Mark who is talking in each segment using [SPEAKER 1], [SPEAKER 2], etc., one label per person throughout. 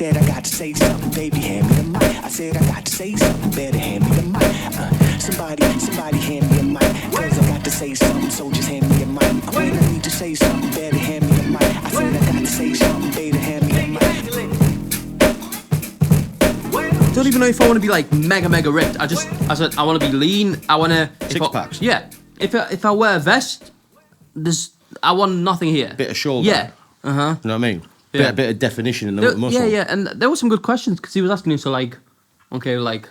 [SPEAKER 1] said I got to say something, baby, hand me the mic. I said I got to say something, better hand me the mic. Somebody hand me a mic. Cause I got to say something, so just hand me a mic. When I need to say something, better hand me the mic. I said I got to say something, better hand me the mic.
[SPEAKER 2] I don't even know if I want to be like mega ripped. I said I want to be lean. I want to
[SPEAKER 3] six packs.
[SPEAKER 2] Yeah. If I wear a vest, I want nothing here.
[SPEAKER 3] Bit of shoulder.
[SPEAKER 2] Yeah.
[SPEAKER 3] You know what I mean?
[SPEAKER 2] Yeah.
[SPEAKER 3] Bit of definition in the muscle.
[SPEAKER 2] Yeah. And there were some good questions because he was asking you, so like, okay, like,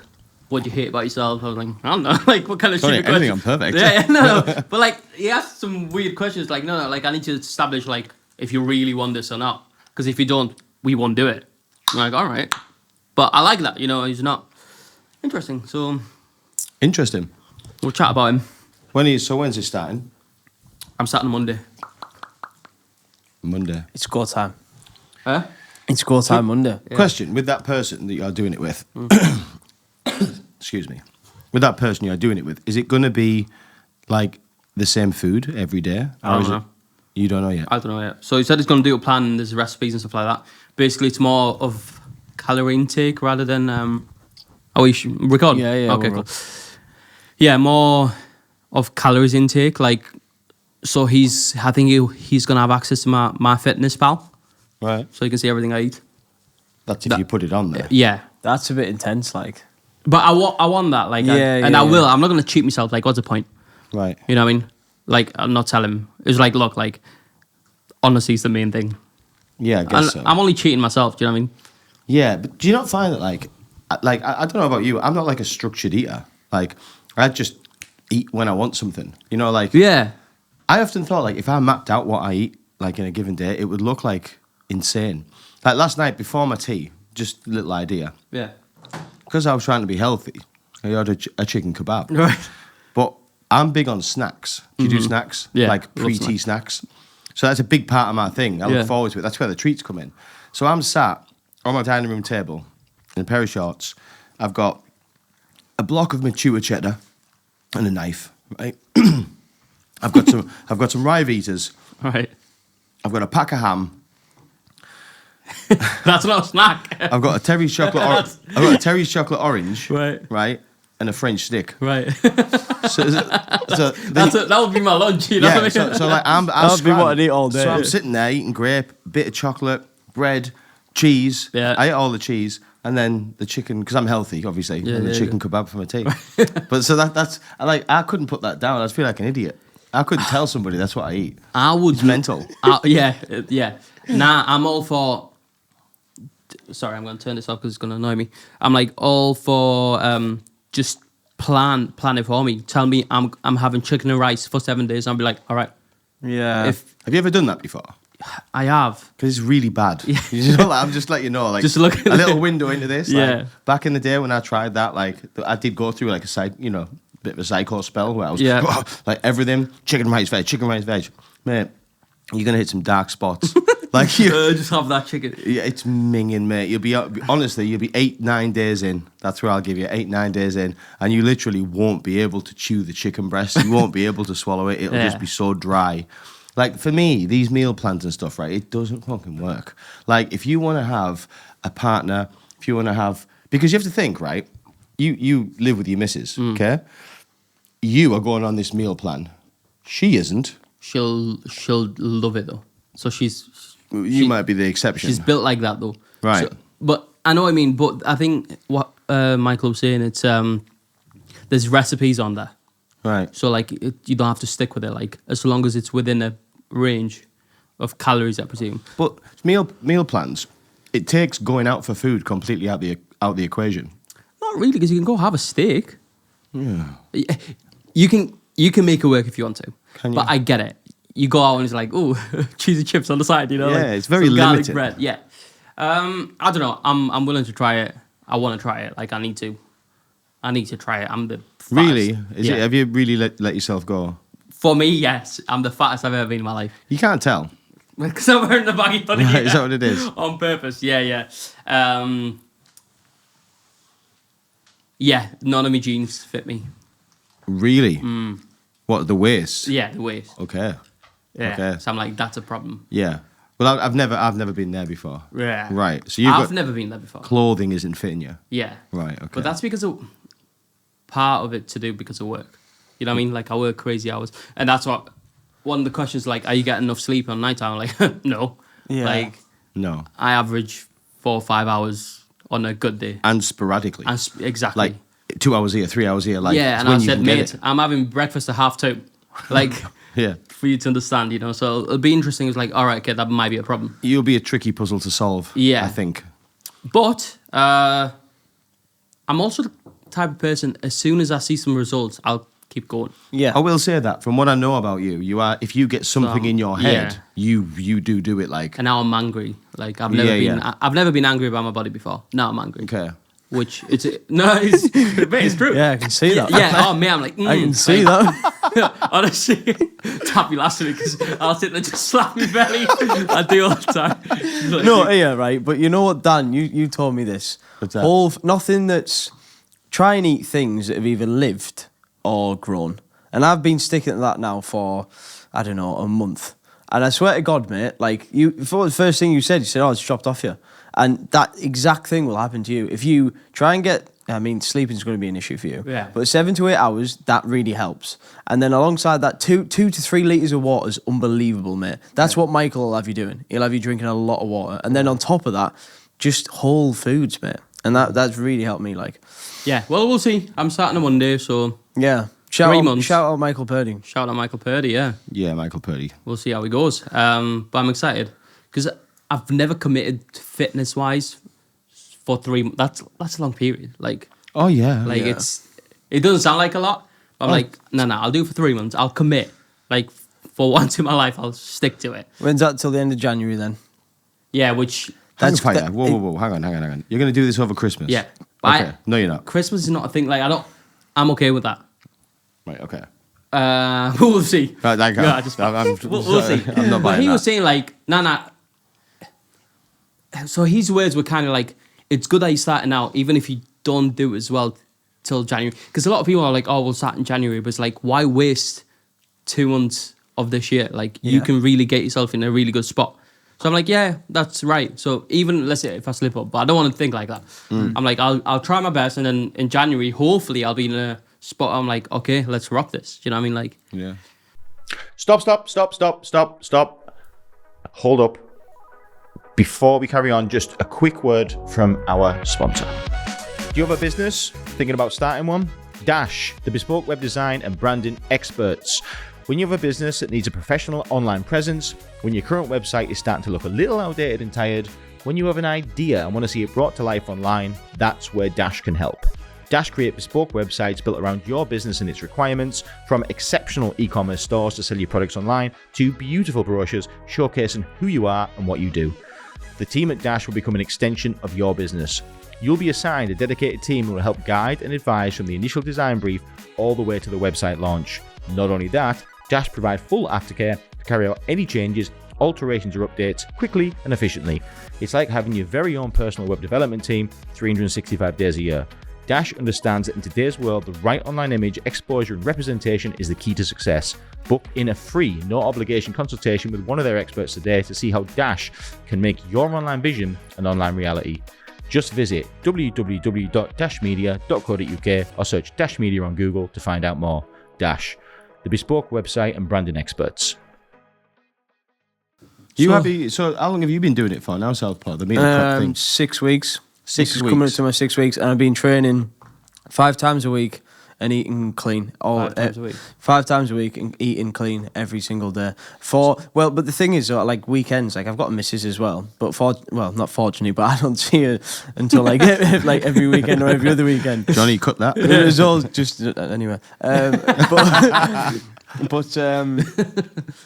[SPEAKER 2] what do you hate about yourself? I was like, I don't know, like, what kind of
[SPEAKER 3] Sorry,
[SPEAKER 2] stupid
[SPEAKER 3] anything
[SPEAKER 2] questions?
[SPEAKER 3] I'm perfect.
[SPEAKER 2] Yeah, no. But like, he asked some weird questions, like, no, like, I need to establish like if you really want this or not, because if you don't, we won't do it. I'm like, all right. But I like that, he's not interesting. So
[SPEAKER 3] Interesting.
[SPEAKER 2] we'll chat about him.
[SPEAKER 3] When's it starting?
[SPEAKER 2] I'm starting Monday.
[SPEAKER 3] Monday.
[SPEAKER 4] It's go time.
[SPEAKER 2] Huh?
[SPEAKER 4] It's go time Monday.
[SPEAKER 2] Yeah.
[SPEAKER 3] Question, with that person that you're doing it with, excuse me, with that person you're doing it with, is it going to be like the same food every day?
[SPEAKER 2] I don't know.
[SPEAKER 3] You don't know yet?
[SPEAKER 2] I don't know yet. So he said he's going to do a plan and there's recipes and stuff like that. Basically, it's more of calorie intake rather than... Oh, you should record?
[SPEAKER 4] Yeah.
[SPEAKER 2] Okay, cool. Yeah, more of calories intake. Like, so I think he's going to have access to my fitness pal.
[SPEAKER 3] Right.
[SPEAKER 2] So you can see everything I eat.
[SPEAKER 3] That's if you put it on there.
[SPEAKER 2] Yeah.
[SPEAKER 4] That's a bit intense, like.
[SPEAKER 2] But I want that. Like, I will. I'm not going to cheat myself. Like, what's the point?
[SPEAKER 3] Right.
[SPEAKER 2] You know what I mean? Like, I'm not telling him. It's like, look, like, honesty is the main thing.
[SPEAKER 3] Yeah, I guess so.
[SPEAKER 2] I'm only cheating myself. Do you know what I mean?
[SPEAKER 3] Yeah, but do you not find that like I don't know about you, I'm not like a structured eater. Like, I just eat when I want something. Like...
[SPEAKER 2] Yeah.
[SPEAKER 3] I often thought, like, if I mapped out what I eat, like, in a given day, it would look, like, insane. Like, last night, before my tea, just a little idea.
[SPEAKER 2] Yeah.
[SPEAKER 3] Because I was trying to be healthy, I ordered a chicken kebab.
[SPEAKER 2] Right.
[SPEAKER 3] But I'm big on snacks. Do you do snacks?
[SPEAKER 2] Yeah,
[SPEAKER 3] Like,
[SPEAKER 2] love
[SPEAKER 3] pre-tea snacks. So that's a big part of my thing. I look forward to it. That's where the treats come in. So I'm sat on my dining room table in a pair of shorts. I've got a block of mature cheddar and a knife, right? I've got some rye Vitas.
[SPEAKER 2] Right.
[SPEAKER 3] I've got a pack of ham.
[SPEAKER 2] That's not a snack.
[SPEAKER 3] I've got a Terry's chocolate. I've got a Terry's chocolate orange.
[SPEAKER 2] Right.
[SPEAKER 3] Right. And a French stick.
[SPEAKER 2] Right.
[SPEAKER 3] So
[SPEAKER 2] that would be my lunch. You know what I mean?
[SPEAKER 3] So like I'm
[SPEAKER 4] That would be what I'd eat all day.
[SPEAKER 3] So I'm sitting there eating grape, bit of chocolate, bread, cheese.
[SPEAKER 2] Yeah.
[SPEAKER 3] I ate all the cheese. And then the chicken, because I'm healthy, obviously, and the chicken kebab for my tea. But so that's I couldn't put that down. I feel like an idiot. I couldn't tell somebody that's what I eat.
[SPEAKER 2] I would.
[SPEAKER 3] It's mental.
[SPEAKER 2] Yeah. Nah, I'm all for. Sorry, I'm going to turn this off because it's going to annoy me. I'm like all for just plan it for me. Tell me I'm having chicken and rice for 7 days. I'll be like, all right.
[SPEAKER 4] Yeah.
[SPEAKER 3] Have you ever done that before?
[SPEAKER 2] I have.
[SPEAKER 3] Because it's really bad. I'm just letting you know, like,
[SPEAKER 2] Just look at
[SPEAKER 3] a little window into this.
[SPEAKER 2] Yeah.
[SPEAKER 3] Like, back in the day when I tried that, like, I did go through like bit of a psycho spell where I was like everything, chicken, rice, veg. Mate, you're gonna hit some dark spots. Like you
[SPEAKER 2] just have that chicken.
[SPEAKER 3] Yeah, it's minging, mate. You'll be 8-9 days in. That's where I'll give you 8-9 days in, and you literally won't be able to chew the chicken breast. You won't be able to swallow it. It'll just be so dry. Like, for me, these meal plans and stuff, right, it doesn't fucking work. Like, if you want to have a partner, because you have to think, right, you live with your missus, okay? You are going on this meal plan. She isn't.
[SPEAKER 2] She'll love it, though. So she
[SPEAKER 3] might be the exception.
[SPEAKER 2] She's built like that, though.
[SPEAKER 3] Right.
[SPEAKER 2] So, but I know what I mean, but I think what Michael was saying, it's there's recipes on there.
[SPEAKER 3] Right.
[SPEAKER 2] So, like, you don't have to stick with it, like, as long as it's within a range of calories, I presume.
[SPEAKER 3] But meal plans, it takes going out for food completely out the equation.
[SPEAKER 2] Not really, because you can go have a steak.
[SPEAKER 3] Yeah.
[SPEAKER 2] You can make it work if you want to.
[SPEAKER 3] Can you?
[SPEAKER 2] But I get it. You go out and it's like, oh, cheesy chips on the side, you know?
[SPEAKER 3] Yeah,
[SPEAKER 2] like,
[SPEAKER 3] it's very
[SPEAKER 2] some garlic
[SPEAKER 3] limited.
[SPEAKER 2] bread. Yeah. I don't know. I'm willing to try it. I want to try it. Like, I need to try it. I'm the fattest.
[SPEAKER 3] Really? Have you really let yourself go?
[SPEAKER 2] For me, yes. I'm the fattest I've ever been in my life.
[SPEAKER 3] You can't tell.
[SPEAKER 2] Because I'm wearing the baggy hoodie.
[SPEAKER 3] Right, is that what it is?
[SPEAKER 2] On purpose, yeah. Yeah, none of my jeans fit me.
[SPEAKER 3] Really? What, the waist?
[SPEAKER 2] Yeah, the waist.
[SPEAKER 3] Okay.
[SPEAKER 2] Yeah.
[SPEAKER 3] Okay.
[SPEAKER 2] So I'm like, that's a problem.
[SPEAKER 3] Yeah. Well, I've never been there before.
[SPEAKER 2] Yeah.
[SPEAKER 3] Right. So
[SPEAKER 2] I've never been there before.
[SPEAKER 3] clothing isn't fitting you.
[SPEAKER 2] Yeah.
[SPEAKER 3] Right. Okay.
[SPEAKER 2] But that's because of part of it to do because of work. You know what I mean? Like I work crazy hours, and that's what one of the questions. Like, are you getting enough sleep on night time? Like, no.
[SPEAKER 4] Yeah.
[SPEAKER 2] Like,
[SPEAKER 3] no.
[SPEAKER 2] I average 4 or 5 hours on a good day.
[SPEAKER 3] And sporadically.
[SPEAKER 2] Exactly.
[SPEAKER 3] Like 2 hours here, 3 hours here. Like
[SPEAKER 2] yeah, and
[SPEAKER 3] when
[SPEAKER 2] I
[SPEAKER 3] you
[SPEAKER 2] said,
[SPEAKER 3] can get
[SPEAKER 2] mate,
[SPEAKER 3] it.
[SPEAKER 2] I'm having breakfast at 2:30. Like,
[SPEAKER 3] Yeah.
[SPEAKER 2] for you to understand, you know. So it'll be interesting. It's like, all right, okay, that might be a problem.
[SPEAKER 3] You'll be a tricky puzzle to solve.
[SPEAKER 2] Yeah.
[SPEAKER 3] I think.
[SPEAKER 2] But I'm also the type of person, as soon as I see some results, I'll keep going.
[SPEAKER 4] Yeah.
[SPEAKER 3] I will say that from what I know about you, you are if you get something in your head, you do it like.
[SPEAKER 2] And now I'm angry. Like I've never been angry about my body before. Now I'm angry.
[SPEAKER 3] Okay.
[SPEAKER 2] Which it's true.
[SPEAKER 4] Yeah, I can see that.
[SPEAKER 2] Yeah. Oh man, I'm like
[SPEAKER 4] I can see that.
[SPEAKER 2] Honestly, tap you last week because I'll sit there and just slap my belly. I do all the time. Like,
[SPEAKER 4] No, yeah, right. But you know what, Dan? You told me this.
[SPEAKER 3] What's that?
[SPEAKER 4] Nothing that's try and eat things that have either lived or grown. And I've been sticking to that now for, I don't know, a month. And I swear to God, mate, like the first thing you said, oh, it's chopped off you. And that exact thing will happen to you. If you try and sleeping's going to be an issue for you.
[SPEAKER 2] Yeah.
[SPEAKER 4] But 7 to 8 hours, that really helps. And then alongside that, 2 to 3 litres of water is unbelievable, mate. That's what Michael will have you doing. He'll have you drinking a lot of water. And then on top of that, just whole foods, mate. And that's really helped me, like.
[SPEAKER 2] Yeah, well, we'll see. I'm starting on Monday, so
[SPEAKER 4] Yeah.
[SPEAKER 2] 3 months.
[SPEAKER 4] Shout out Michael Purdy.
[SPEAKER 2] Shout out Michael Purdy, yeah.
[SPEAKER 3] Yeah, Michael Purdy.
[SPEAKER 2] We'll see how it goes. But I'm excited because I've never committed fitness-wise for 3 months. That's a long period. Like,
[SPEAKER 3] Oh yeah.
[SPEAKER 2] like
[SPEAKER 3] yeah.
[SPEAKER 2] it doesn't sound like a lot. But I'm like, no, I'll do it for 3 months. I'll commit. Like, for once in my life, I'll stick to it.
[SPEAKER 4] When's that till the end of January then?
[SPEAKER 2] Yeah, which,
[SPEAKER 3] Whoa, hang on. You're going to do this over Christmas?
[SPEAKER 2] yeah.
[SPEAKER 3] Okay. No, you're not.
[SPEAKER 2] Christmas is not a thing. Like, I'm okay with that.
[SPEAKER 3] Right, okay.
[SPEAKER 2] We'll see.
[SPEAKER 3] Right, thank you.
[SPEAKER 2] No, I just, we'll see.
[SPEAKER 3] I'm not
[SPEAKER 2] But
[SPEAKER 3] buying
[SPEAKER 2] he
[SPEAKER 3] that.
[SPEAKER 2] was saying like, nah. So his words were kind of like, it's good that you're starting out, even if you don't do it as well till January. Because a lot of people are like, oh, we'll start in January. But it's like, why waste 2 months of this year? Like, you can really get yourself in a really good spot. So I'm like, yeah, that's right. So even, let's say if I slip up, but I don't want to think like that. I'm like, I'll try my best. And then in January, hopefully I'll be in a spot I'm like, okay, let's rock this. Do you know what I mean? Like,
[SPEAKER 3] Yeah.
[SPEAKER 5] Stop. Hold up. Before we carry on, just a quick word from our sponsor. Do you have a business? Thinking about starting one? Dash, the bespoke web design and branding experts. When you have a business that needs a professional online presence, when your current website is starting to look a little outdated and tired, when you have an idea and want to see it brought to life online, that's where Dash can help. Dash create bespoke websites built around your business and its requirements, from exceptional e-commerce stores to sell your products online, to beautiful brochures showcasing who you are and what you do. The team at Dash will become an extension of your business. You'll be assigned a dedicated team who will help guide and advise from the initial design brief all the way to the website launch. Not only that, Dash provide full aftercare to carry out any changes, alterations or updates quickly and efficiently. It's like having your very own personal web development team 365 days a year. Dash understands that in today's world, the right online image, exposure and representation is the key to success. Book in a free, no obligation consultation with one of their experts today to see how Dash can make your online vision an online reality. Just visit www.dashmedia.co.uk or search Dash Media on Google to find out more. Dash, the bespoke website and branding experts.
[SPEAKER 3] So how long have you been doing it for now, Southpaw? The meal prep thing?
[SPEAKER 4] 6 weeks.
[SPEAKER 3] 6
[SPEAKER 4] This is
[SPEAKER 3] weeks.
[SPEAKER 4] coming up to my 6 weeks, and I've been training 5 times a week and eating clean.
[SPEAKER 2] 5 times a week?
[SPEAKER 4] 5 times a week and eating clean every single day. But the thing is, like weekends, like I've got a missus as well. But not fortunately, but I don't see her until like like every weekend or every other weekend.
[SPEAKER 3] Johnny, cut that.
[SPEAKER 4] It was all just anyway.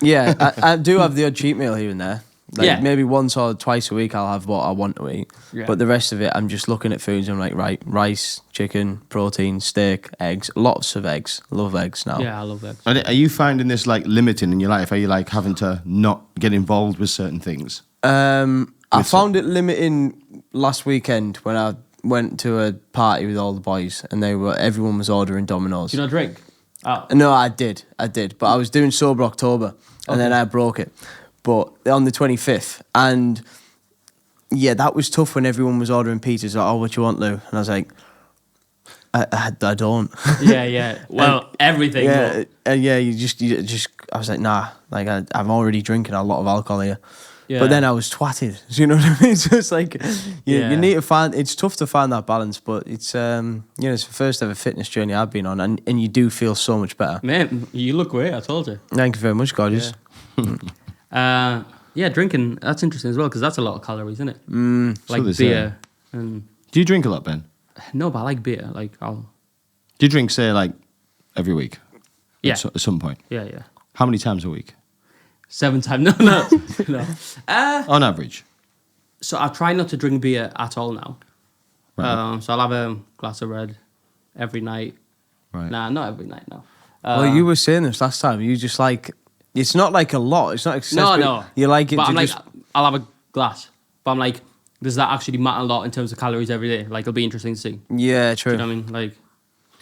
[SPEAKER 4] Yeah, I do have the odd cheat meal here and there. Like
[SPEAKER 2] Yeah.
[SPEAKER 4] maybe once or twice a week I'll have what I want to eat.
[SPEAKER 2] Yeah.
[SPEAKER 4] But the rest of it, I'm just looking at foods. I'm like, right, rice, chicken, protein, steak, eggs. Lots of eggs. Love eggs now.
[SPEAKER 2] yeah, I love that.
[SPEAKER 3] Are you finding this like limiting in your life? Are you like having to not get involved with certain things?
[SPEAKER 4] I found it limiting last weekend when I went to a party with all the boys and everyone was ordering Domino's.
[SPEAKER 2] Do you not drink? Oh.
[SPEAKER 4] No, I did, but I was doing sober October and then I broke it. but on the 25th. And yeah, that was tough when everyone was ordering pizzas. Like, oh, what you want, Lou? And I was like, I don't.
[SPEAKER 2] Yeah. Well, everything.
[SPEAKER 4] Yeah, and yeah, you just. I was like, nah. Like I'm already drinking a lot of alcohol here.
[SPEAKER 2] Yeah.
[SPEAKER 4] But then I was twatted. Do you know what I mean? So it's like you need to find. It's tough to find that balance, but it's it's the first ever fitness journey I've been on, and you do feel so much better.
[SPEAKER 2] Man, you look great. I told you.
[SPEAKER 4] Thank you very much, gorgeous.
[SPEAKER 2] Yeah, drinking. That's interesting as well because that's a lot of calories, isn't it? Like
[SPEAKER 3] they say.
[SPEAKER 2] beer. And
[SPEAKER 3] Do you drink a lot, Ben?
[SPEAKER 2] no, but I like beer. Like I'll.
[SPEAKER 3] Do you drink, say, like every week?
[SPEAKER 2] Yeah.
[SPEAKER 3] At some point.
[SPEAKER 2] Yeah.
[SPEAKER 3] How many times a week?
[SPEAKER 2] 7 times. No.
[SPEAKER 3] On average.
[SPEAKER 2] So I try not to drink beer at all now.
[SPEAKER 3] Right.
[SPEAKER 2] So I'll have a glass of red every night.
[SPEAKER 3] Right.
[SPEAKER 2] Nah, not every night. No.
[SPEAKER 4] Well, you were saying this last time. You just like it's not like a lot. It's not excessive.
[SPEAKER 2] No.
[SPEAKER 4] You like it.
[SPEAKER 2] But
[SPEAKER 4] to
[SPEAKER 2] I'm like,
[SPEAKER 4] just,
[SPEAKER 2] I'll have a glass. But I'm like, does that actually matter a lot in terms of calories every day? Like, it'll be interesting to see.
[SPEAKER 4] yeah, true.
[SPEAKER 2] You know what I mean? Like,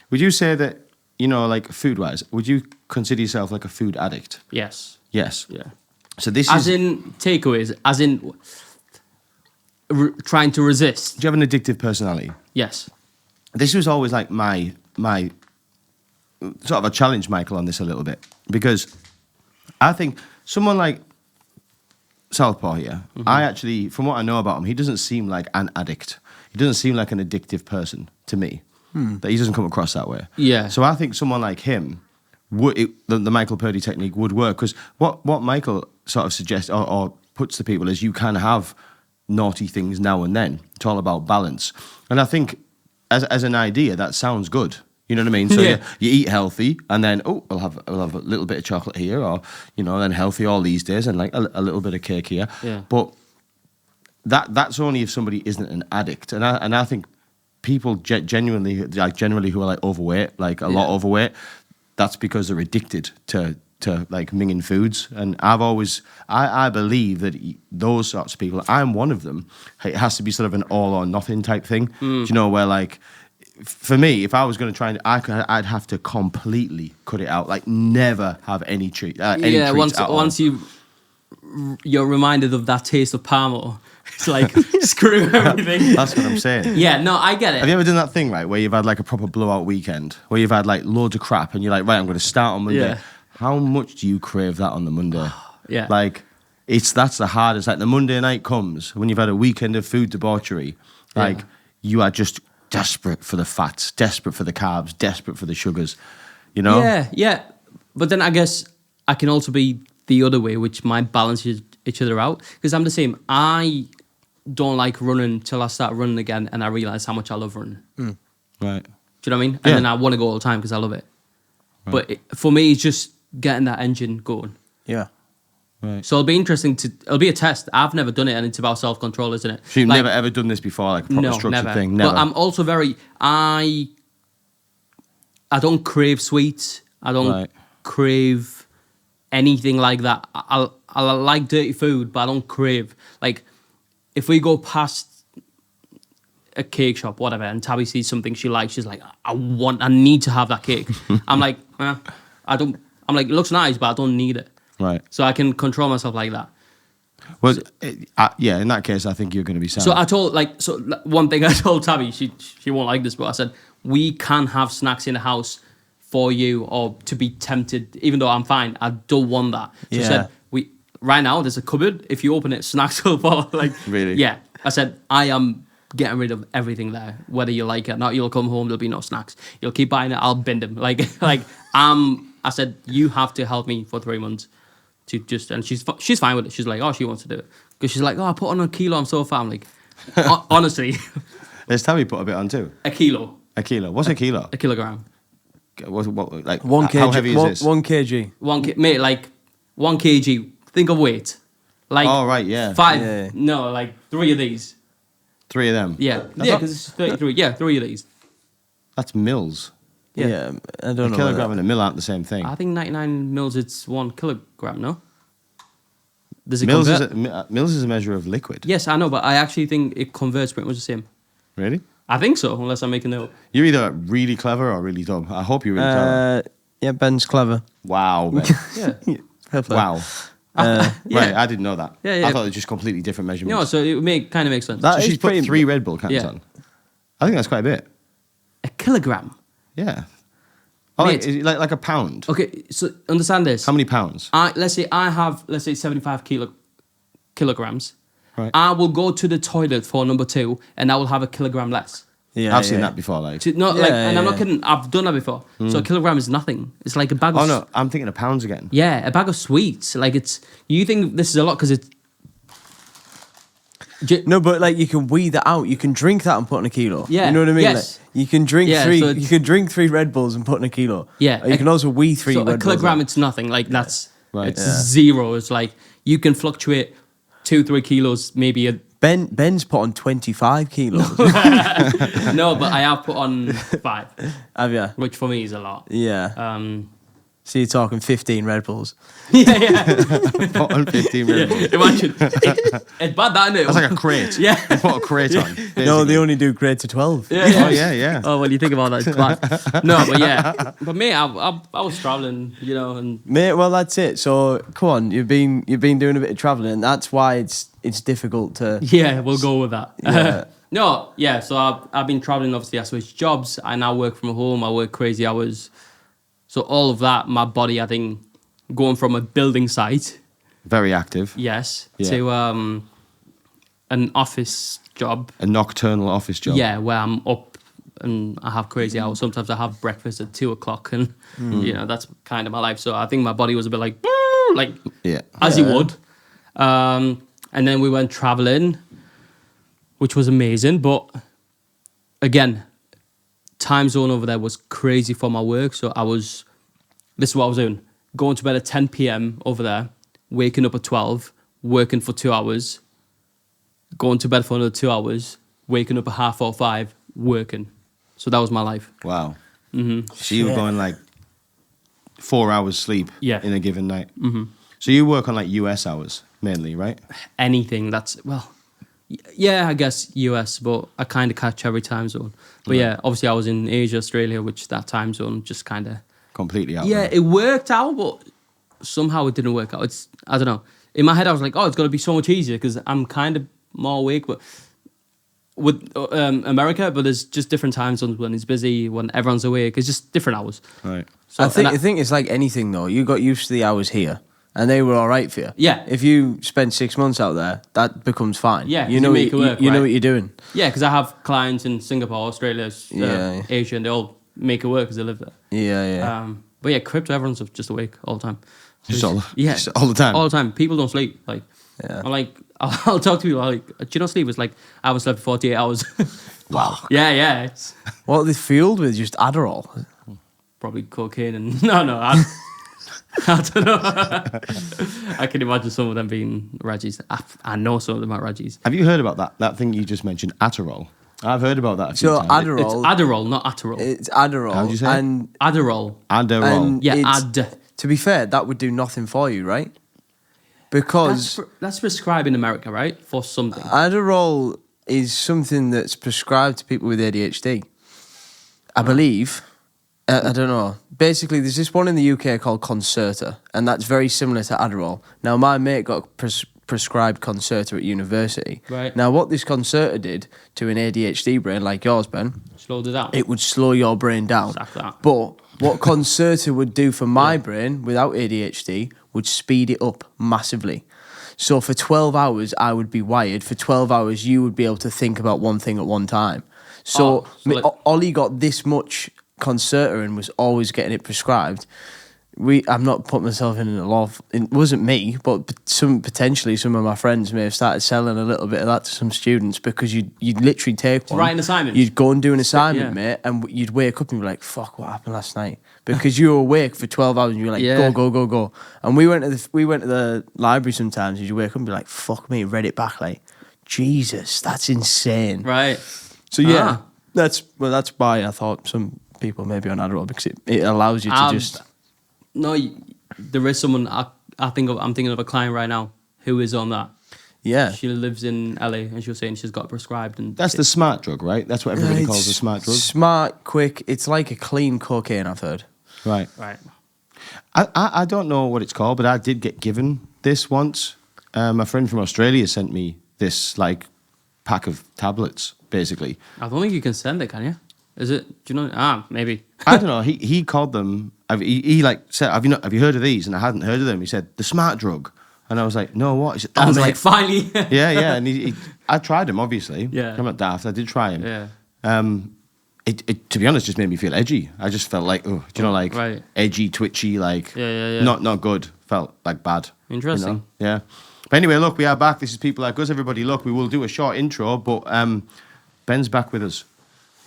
[SPEAKER 3] Would you say that, like food-wise, would you consider yourself like a food addict?
[SPEAKER 2] yes.
[SPEAKER 3] Yes.
[SPEAKER 2] Yeah.
[SPEAKER 3] So this
[SPEAKER 2] As
[SPEAKER 3] is...
[SPEAKER 2] in takeaways, as in trying to resist.
[SPEAKER 3] Do you have an addictive personality?
[SPEAKER 2] Yes.
[SPEAKER 3] This was always like my sort of a challenge, Michael, on this a little bit. Because I think someone like Southpaw here, I actually, from what I know about him, he doesn't seem like an addict. He doesn't seem like an addictive person to me. That he doesn't come across that way.
[SPEAKER 2] Yeah.
[SPEAKER 3] So I think someone like him, the Michael Purdy technique would work. Because what Michael sort of suggests or puts to people is you can have naughty things now and then. It's all about balance. And I think as an idea, that sounds good. You know what I mean? So
[SPEAKER 2] Yeah.
[SPEAKER 3] you eat healthy, and then we'll have a little bit of chocolate here, or then healthy all these days, and like a little bit of cake here.
[SPEAKER 2] Yeah.
[SPEAKER 3] But that's only if somebody isn't an addict, and I think people generally who are like overweight, like a lot overweight, that's because they're addicted to like minging foods. And I believe that those sorts of people, I'm one of them. It has to be sort of an all or nothing type thing. Do you know, where like, for me, if I was going to try, I'd have to completely cut it out. Like never have any treats.
[SPEAKER 2] Yeah,
[SPEAKER 3] treats at all.
[SPEAKER 2] once you're reminded of that taste of Parmo, it's like screw everything.
[SPEAKER 3] That's what I'm saying.
[SPEAKER 2] Yeah, no, I get it.
[SPEAKER 3] Have you ever done that thing, right, where you've had like a proper blowout weekend, where you've had like loads of crap, and you're like, right, I'm going to start on Monday.
[SPEAKER 2] Yeah.
[SPEAKER 3] How much do you crave that on the Monday?
[SPEAKER 2] Yeah.
[SPEAKER 3] Like, that's the hardest. Like the Monday night comes when you've had a weekend of food debauchery. Like you are just desperate for the fats, desperate for the carbs, desperate for the sugars. You know?
[SPEAKER 2] Yeah. But then I guess I can also be the other way, which might balance each other out. Because I'm the same. I don't like running till I start running again and I realise how much I love running.
[SPEAKER 3] Right.
[SPEAKER 2] Do you know what I mean? And
[SPEAKER 3] Yeah.
[SPEAKER 2] then I want to go all the time because I love it. Right. But for me, it's just getting that engine going.
[SPEAKER 4] Yeah.
[SPEAKER 3] Right.
[SPEAKER 2] So it'll be a test. I've never done it, and it's about self-control, isn't it?
[SPEAKER 3] So you've
[SPEAKER 2] Like,
[SPEAKER 3] never ever done this before, like a proper
[SPEAKER 2] no,
[SPEAKER 3] structured
[SPEAKER 2] never.
[SPEAKER 3] thing? Never.
[SPEAKER 2] But I'm also I don't crave sweets. I don't
[SPEAKER 3] Right.
[SPEAKER 2] crave anything like that. I like dirty food, but I don't crave. Like, if we go past a cake shop, whatever, and Tabby sees something she likes, she's like, I need to have that cake. I'm like, I'm like, it looks nice, but I don't need it.
[SPEAKER 3] Right.
[SPEAKER 2] So I can control myself like that.
[SPEAKER 3] Well, yeah, in that case, I think you're going to be sound.
[SPEAKER 2] So I told, one thing I told Tabby, she won't like this, but I said, we can have snacks in the house for you or to be tempted, even though I'm fine. I don't want that. So I said, right now, there's a cupboard. If you open it, snacks will fall. Like,
[SPEAKER 3] Really?
[SPEAKER 2] Yeah. I said, I am getting rid of everything there, whether you like it or not. You'll come home, there'll be no snacks. You'll keep buying it, I'll bin them. I said, you have to help me for 3 months. To just, and she's fine with it. She's like, oh, she wants to do it because she's like, oh, I put on a kilo. I'm so fat. I'm like, honestly,
[SPEAKER 3] There's Tabby put a bit on too.
[SPEAKER 2] a kilo,
[SPEAKER 3] A kilo. What's a kilo?
[SPEAKER 2] a kilogram,
[SPEAKER 3] What, like
[SPEAKER 4] 1 kg.
[SPEAKER 3] How heavy is this?
[SPEAKER 4] 1 kg.
[SPEAKER 2] 1 kg. Think of weight. Like,
[SPEAKER 3] Oh, right, yeah.
[SPEAKER 2] 5.
[SPEAKER 4] Yeah.
[SPEAKER 2] No, like 3 of these.
[SPEAKER 3] 3 of them.
[SPEAKER 2] Yeah, because it's 33. Yeah, 3 of these.
[SPEAKER 3] That's mils.
[SPEAKER 4] Yeah. I don't
[SPEAKER 3] A
[SPEAKER 4] know.
[SPEAKER 3] kilogram and a mil aren't the same thing.
[SPEAKER 2] I think 99 mils. It's 1 kilogram. No. Does it
[SPEAKER 3] Mils
[SPEAKER 2] convert?
[SPEAKER 3] mils is a measure of liquid.
[SPEAKER 2] Yes, I know, but I actually think it converts pretty much the same.
[SPEAKER 3] Really?
[SPEAKER 2] I think so, unless I'm making it up.
[SPEAKER 3] You're either really clever or really dumb. I hope you're really clever.
[SPEAKER 4] Yeah, Ben's clever.
[SPEAKER 3] Wow, Ben.
[SPEAKER 2] Yeah.
[SPEAKER 4] Fair play.
[SPEAKER 3] Wow.
[SPEAKER 2] Yeah.
[SPEAKER 3] Right, I didn't know that.
[SPEAKER 2] Yeah, yeah.
[SPEAKER 3] I thought it was just completely different measurements.
[SPEAKER 2] No, so it kind of makes sense.
[SPEAKER 4] That
[SPEAKER 3] So
[SPEAKER 4] is
[SPEAKER 3] she's put
[SPEAKER 4] pretty-
[SPEAKER 3] 3 Red Bull cans
[SPEAKER 2] Yeah.
[SPEAKER 3] on. I think that's quite a bit.
[SPEAKER 2] A kilogram.
[SPEAKER 3] Yeah. Oh,
[SPEAKER 2] Mate.
[SPEAKER 3] is it like a pound?
[SPEAKER 2] Okay, so understand this.
[SPEAKER 3] How many pounds?
[SPEAKER 2] Let's say 75 kilograms.
[SPEAKER 3] Right.
[SPEAKER 2] I will go to the toilet for number 2, and I will have a kilogram less.
[SPEAKER 4] Yeah,
[SPEAKER 3] I've seen that before. Like,
[SPEAKER 2] And I'm not
[SPEAKER 4] yeah.
[SPEAKER 2] kidding. I've done that before. So a kilogram is nothing. It's like a bag of.
[SPEAKER 3] oh no, I'm thinking of pounds again.
[SPEAKER 2] Yeah, a bag of sweets. Like it's. You think this is a lot because it's.
[SPEAKER 4] No, but like you can weed that out. You can drink that and put in a kilo.
[SPEAKER 2] Yeah,
[SPEAKER 4] you know what I mean.
[SPEAKER 2] yes.
[SPEAKER 4] Like, you can drink
[SPEAKER 2] Yeah,
[SPEAKER 4] three.
[SPEAKER 2] so
[SPEAKER 4] You
[SPEAKER 2] it's-
[SPEAKER 4] can drink 3 Red Bulls and put in a kilo.
[SPEAKER 2] Yeah,
[SPEAKER 4] Or you can also weed 3
[SPEAKER 2] So
[SPEAKER 4] Red
[SPEAKER 2] a
[SPEAKER 4] Bulls.
[SPEAKER 2] kilogram,
[SPEAKER 4] out.
[SPEAKER 2] it's nothing. Like that's.
[SPEAKER 3] Right.
[SPEAKER 2] It's
[SPEAKER 3] Yeah.
[SPEAKER 2] 0. It's like you can fluctuate 2-3 kilos, maybe a.
[SPEAKER 4] Ben's put on 25 kilos.
[SPEAKER 2] No, but I have put on 5,
[SPEAKER 4] Have you?
[SPEAKER 2] which for me is a lot.
[SPEAKER 4] Yeah. So you're talking 15 Red Bulls.
[SPEAKER 2] Yeah.
[SPEAKER 3] Put on 15 Red Bulls.
[SPEAKER 2] Imagine. It's bad, that, isn't it?
[SPEAKER 3] That's like a crate.
[SPEAKER 2] Yeah.
[SPEAKER 3] They put a crate on.
[SPEAKER 4] No,
[SPEAKER 3] basically.
[SPEAKER 4] they only do grade to 12.
[SPEAKER 2] Yeah, yeah.
[SPEAKER 3] Oh yeah, yeah.
[SPEAKER 2] Oh, well, you think about that, it's class. No, but yeah. But me, I was traveling, you know, and
[SPEAKER 4] Mate, well that's it. So come on, you've been doing a bit of travelling, and that's why it's difficult to.
[SPEAKER 2] yeah, we'll go with that.
[SPEAKER 4] Yeah.
[SPEAKER 2] No, yeah, so I've been traveling, obviously, I switched jobs. I now work from home. I work crazy hours. So all of that, my body, I think, going from a building site,
[SPEAKER 3] Very active.
[SPEAKER 2] yes,
[SPEAKER 3] Yeah.
[SPEAKER 2] to an office job.
[SPEAKER 3] A nocturnal office job.
[SPEAKER 2] Yeah, where I'm up and I have crazy hours. Sometimes I have breakfast at 2:00, and you know that's kind of my life. So I think my body was a bit like, like
[SPEAKER 3] Yeah.
[SPEAKER 2] as you would. And then we went traveling, which was amazing. But again, time zone over there was crazy for my work. So this is what I was doing: going to bed at 10 p.m. over there, waking up at 12, working for 2 hours, going to bed for another 2 hours, waking up at 4:30, working. So that was my life.
[SPEAKER 3] Wow. So you were going like 4 hours sleep
[SPEAKER 2] Yeah.
[SPEAKER 3] in a given night. So you work on like US hours mainly, right?
[SPEAKER 2] Anything that's, well, yeah, I guess US, but I kind of catch every time zone. But yeah, obviously I was in Asia, Australia, which that time zone just kind of,
[SPEAKER 3] Completely out.
[SPEAKER 2] yeah,
[SPEAKER 3] there.
[SPEAKER 2] it worked out, but somehow it didn't work out. It's, I don't know. In my head, I was like, oh, it's going to be so much easier because I'm kind of more awake, but with America, but there's just different time zones when it's busy, when everyone's awake. It's just different hours.
[SPEAKER 3] Right.
[SPEAKER 2] So,
[SPEAKER 4] I think
[SPEAKER 2] and
[SPEAKER 4] I think it's like anything though. You got used to the hours here, and they were all right for you.
[SPEAKER 2] Yeah.
[SPEAKER 4] If you spend 6 months out there, that becomes fine.
[SPEAKER 2] Yeah, 'cause
[SPEAKER 4] You know
[SPEAKER 2] you
[SPEAKER 4] what
[SPEAKER 2] make it work,
[SPEAKER 4] you know
[SPEAKER 2] right?
[SPEAKER 4] what you're doing.
[SPEAKER 2] yeah, because I have clients in Singapore, Australia,
[SPEAKER 4] Yeah.
[SPEAKER 2] Asia, and they all make it work because they live there.
[SPEAKER 4] Yeah, yeah.
[SPEAKER 2] But yeah, crypto, everyone's just awake all the time.
[SPEAKER 3] Just all,
[SPEAKER 2] Yeah.
[SPEAKER 3] just all the time.
[SPEAKER 2] All the time. People don't sleep. Like,
[SPEAKER 4] Yeah.
[SPEAKER 2] I'm like, I'll talk to people like, do you not sleep? It's like, I haven't slept for 48 hours.
[SPEAKER 3] Wow.
[SPEAKER 2] yeah. It's
[SPEAKER 4] What are they fueled with? Just Adderall.
[SPEAKER 2] probably cocaine and, no, I don't know. I can imagine some of them being Rajis. I know some of them are Rajis.
[SPEAKER 3] Have you heard about that thing you just mentioned, Atterol? I've heard about that a few
[SPEAKER 4] So
[SPEAKER 3] times.
[SPEAKER 2] It's
[SPEAKER 4] Adderall.
[SPEAKER 2] Adderall, not Atterol.
[SPEAKER 4] It's Adderall.
[SPEAKER 3] How'd you say it?
[SPEAKER 4] And
[SPEAKER 2] Adderall.
[SPEAKER 3] Adderall.
[SPEAKER 4] and
[SPEAKER 2] Yeah,
[SPEAKER 4] it's- To be fair, that would do nothing for you, right? Because
[SPEAKER 2] That's prescribed in America, right? For something.
[SPEAKER 4] Adderall is something that's prescribed to people with ADHD. I believe. I don't know. Basically, there's this one in the UK called Concerta, and that's very similar to Adderall. Now, my mate got prescribed Concerta at university.
[SPEAKER 2] Right.
[SPEAKER 4] Now, what this Concerta did to an ADHD brain like yours, Ben,
[SPEAKER 2] Slowed it down.
[SPEAKER 4] it would slow your brain down.
[SPEAKER 2] Exactly that.
[SPEAKER 4] But what Concerta would do for my brain without ADHD would speed it up massively. So for 12 hours, I would be wired. For 12 hours, you would be able to think about one thing at one time. So,
[SPEAKER 2] Oh, so like-
[SPEAKER 4] Ollie got this much Concerta and was always getting it prescribed. I'm not putting myself in a lot of, it wasn't me, but potentially some of my friends may have started selling a little bit of that to some students because you'd literally take one.
[SPEAKER 2] write an assignment.
[SPEAKER 4] You'd go and do an assignment,
[SPEAKER 2] Yeah.
[SPEAKER 4] mate, and you'd wake up and be like, fuck, what happened last night? Because you were awake for 12 hours and you were like,
[SPEAKER 2] Yeah.
[SPEAKER 4] go. And we went to the library sometimes and you wake up and be like, fuck me, read it back, like, Jesus, that's insane.
[SPEAKER 2] Right.
[SPEAKER 4] So yeah,
[SPEAKER 2] Ah.
[SPEAKER 4] that's why I thought some people may be on Adderall because it allows you to just...
[SPEAKER 2] No, there is someone I'm thinking of a client right now who is on that.
[SPEAKER 4] Yeah.
[SPEAKER 2] She lives in LA and she was saying she's got it prescribed and
[SPEAKER 3] That's the smart drug, right? That's what everybody calls the smart drug.
[SPEAKER 4] Smart, quick. It's like a clean cocaine, I've heard.
[SPEAKER 3] Right.
[SPEAKER 2] right.
[SPEAKER 3] I don't know what it's called, but I did get given this once. A friend from Australia sent me this like pack of tablets, basically.
[SPEAKER 2] I don't think you can send it, can you? Is it? Do you know? Maybe.
[SPEAKER 3] I don't know. He called them. He like said, "Have you heard of these?" And I hadn't heard of them. He said, "The smart drug," and I was like, "No, what?" He said,
[SPEAKER 2] I was
[SPEAKER 3] mate."
[SPEAKER 2] like, finally.
[SPEAKER 3] Yeah. And I tried them, obviously.
[SPEAKER 2] Yeah.
[SPEAKER 3] I'm not daft. I did try them.
[SPEAKER 2] Yeah.
[SPEAKER 3] It to be honest, just made me feel edgy. I just felt like, oh, do you know, like
[SPEAKER 2] Right.
[SPEAKER 3] edgy, twitchy, like
[SPEAKER 2] Yeah.
[SPEAKER 3] not good. Felt like bad.
[SPEAKER 2] Interesting.
[SPEAKER 3] You know? Yeah. But anyway, look, we are back. This is People Like Us. Everybody, look, we will do a short intro, but Ben's back with us.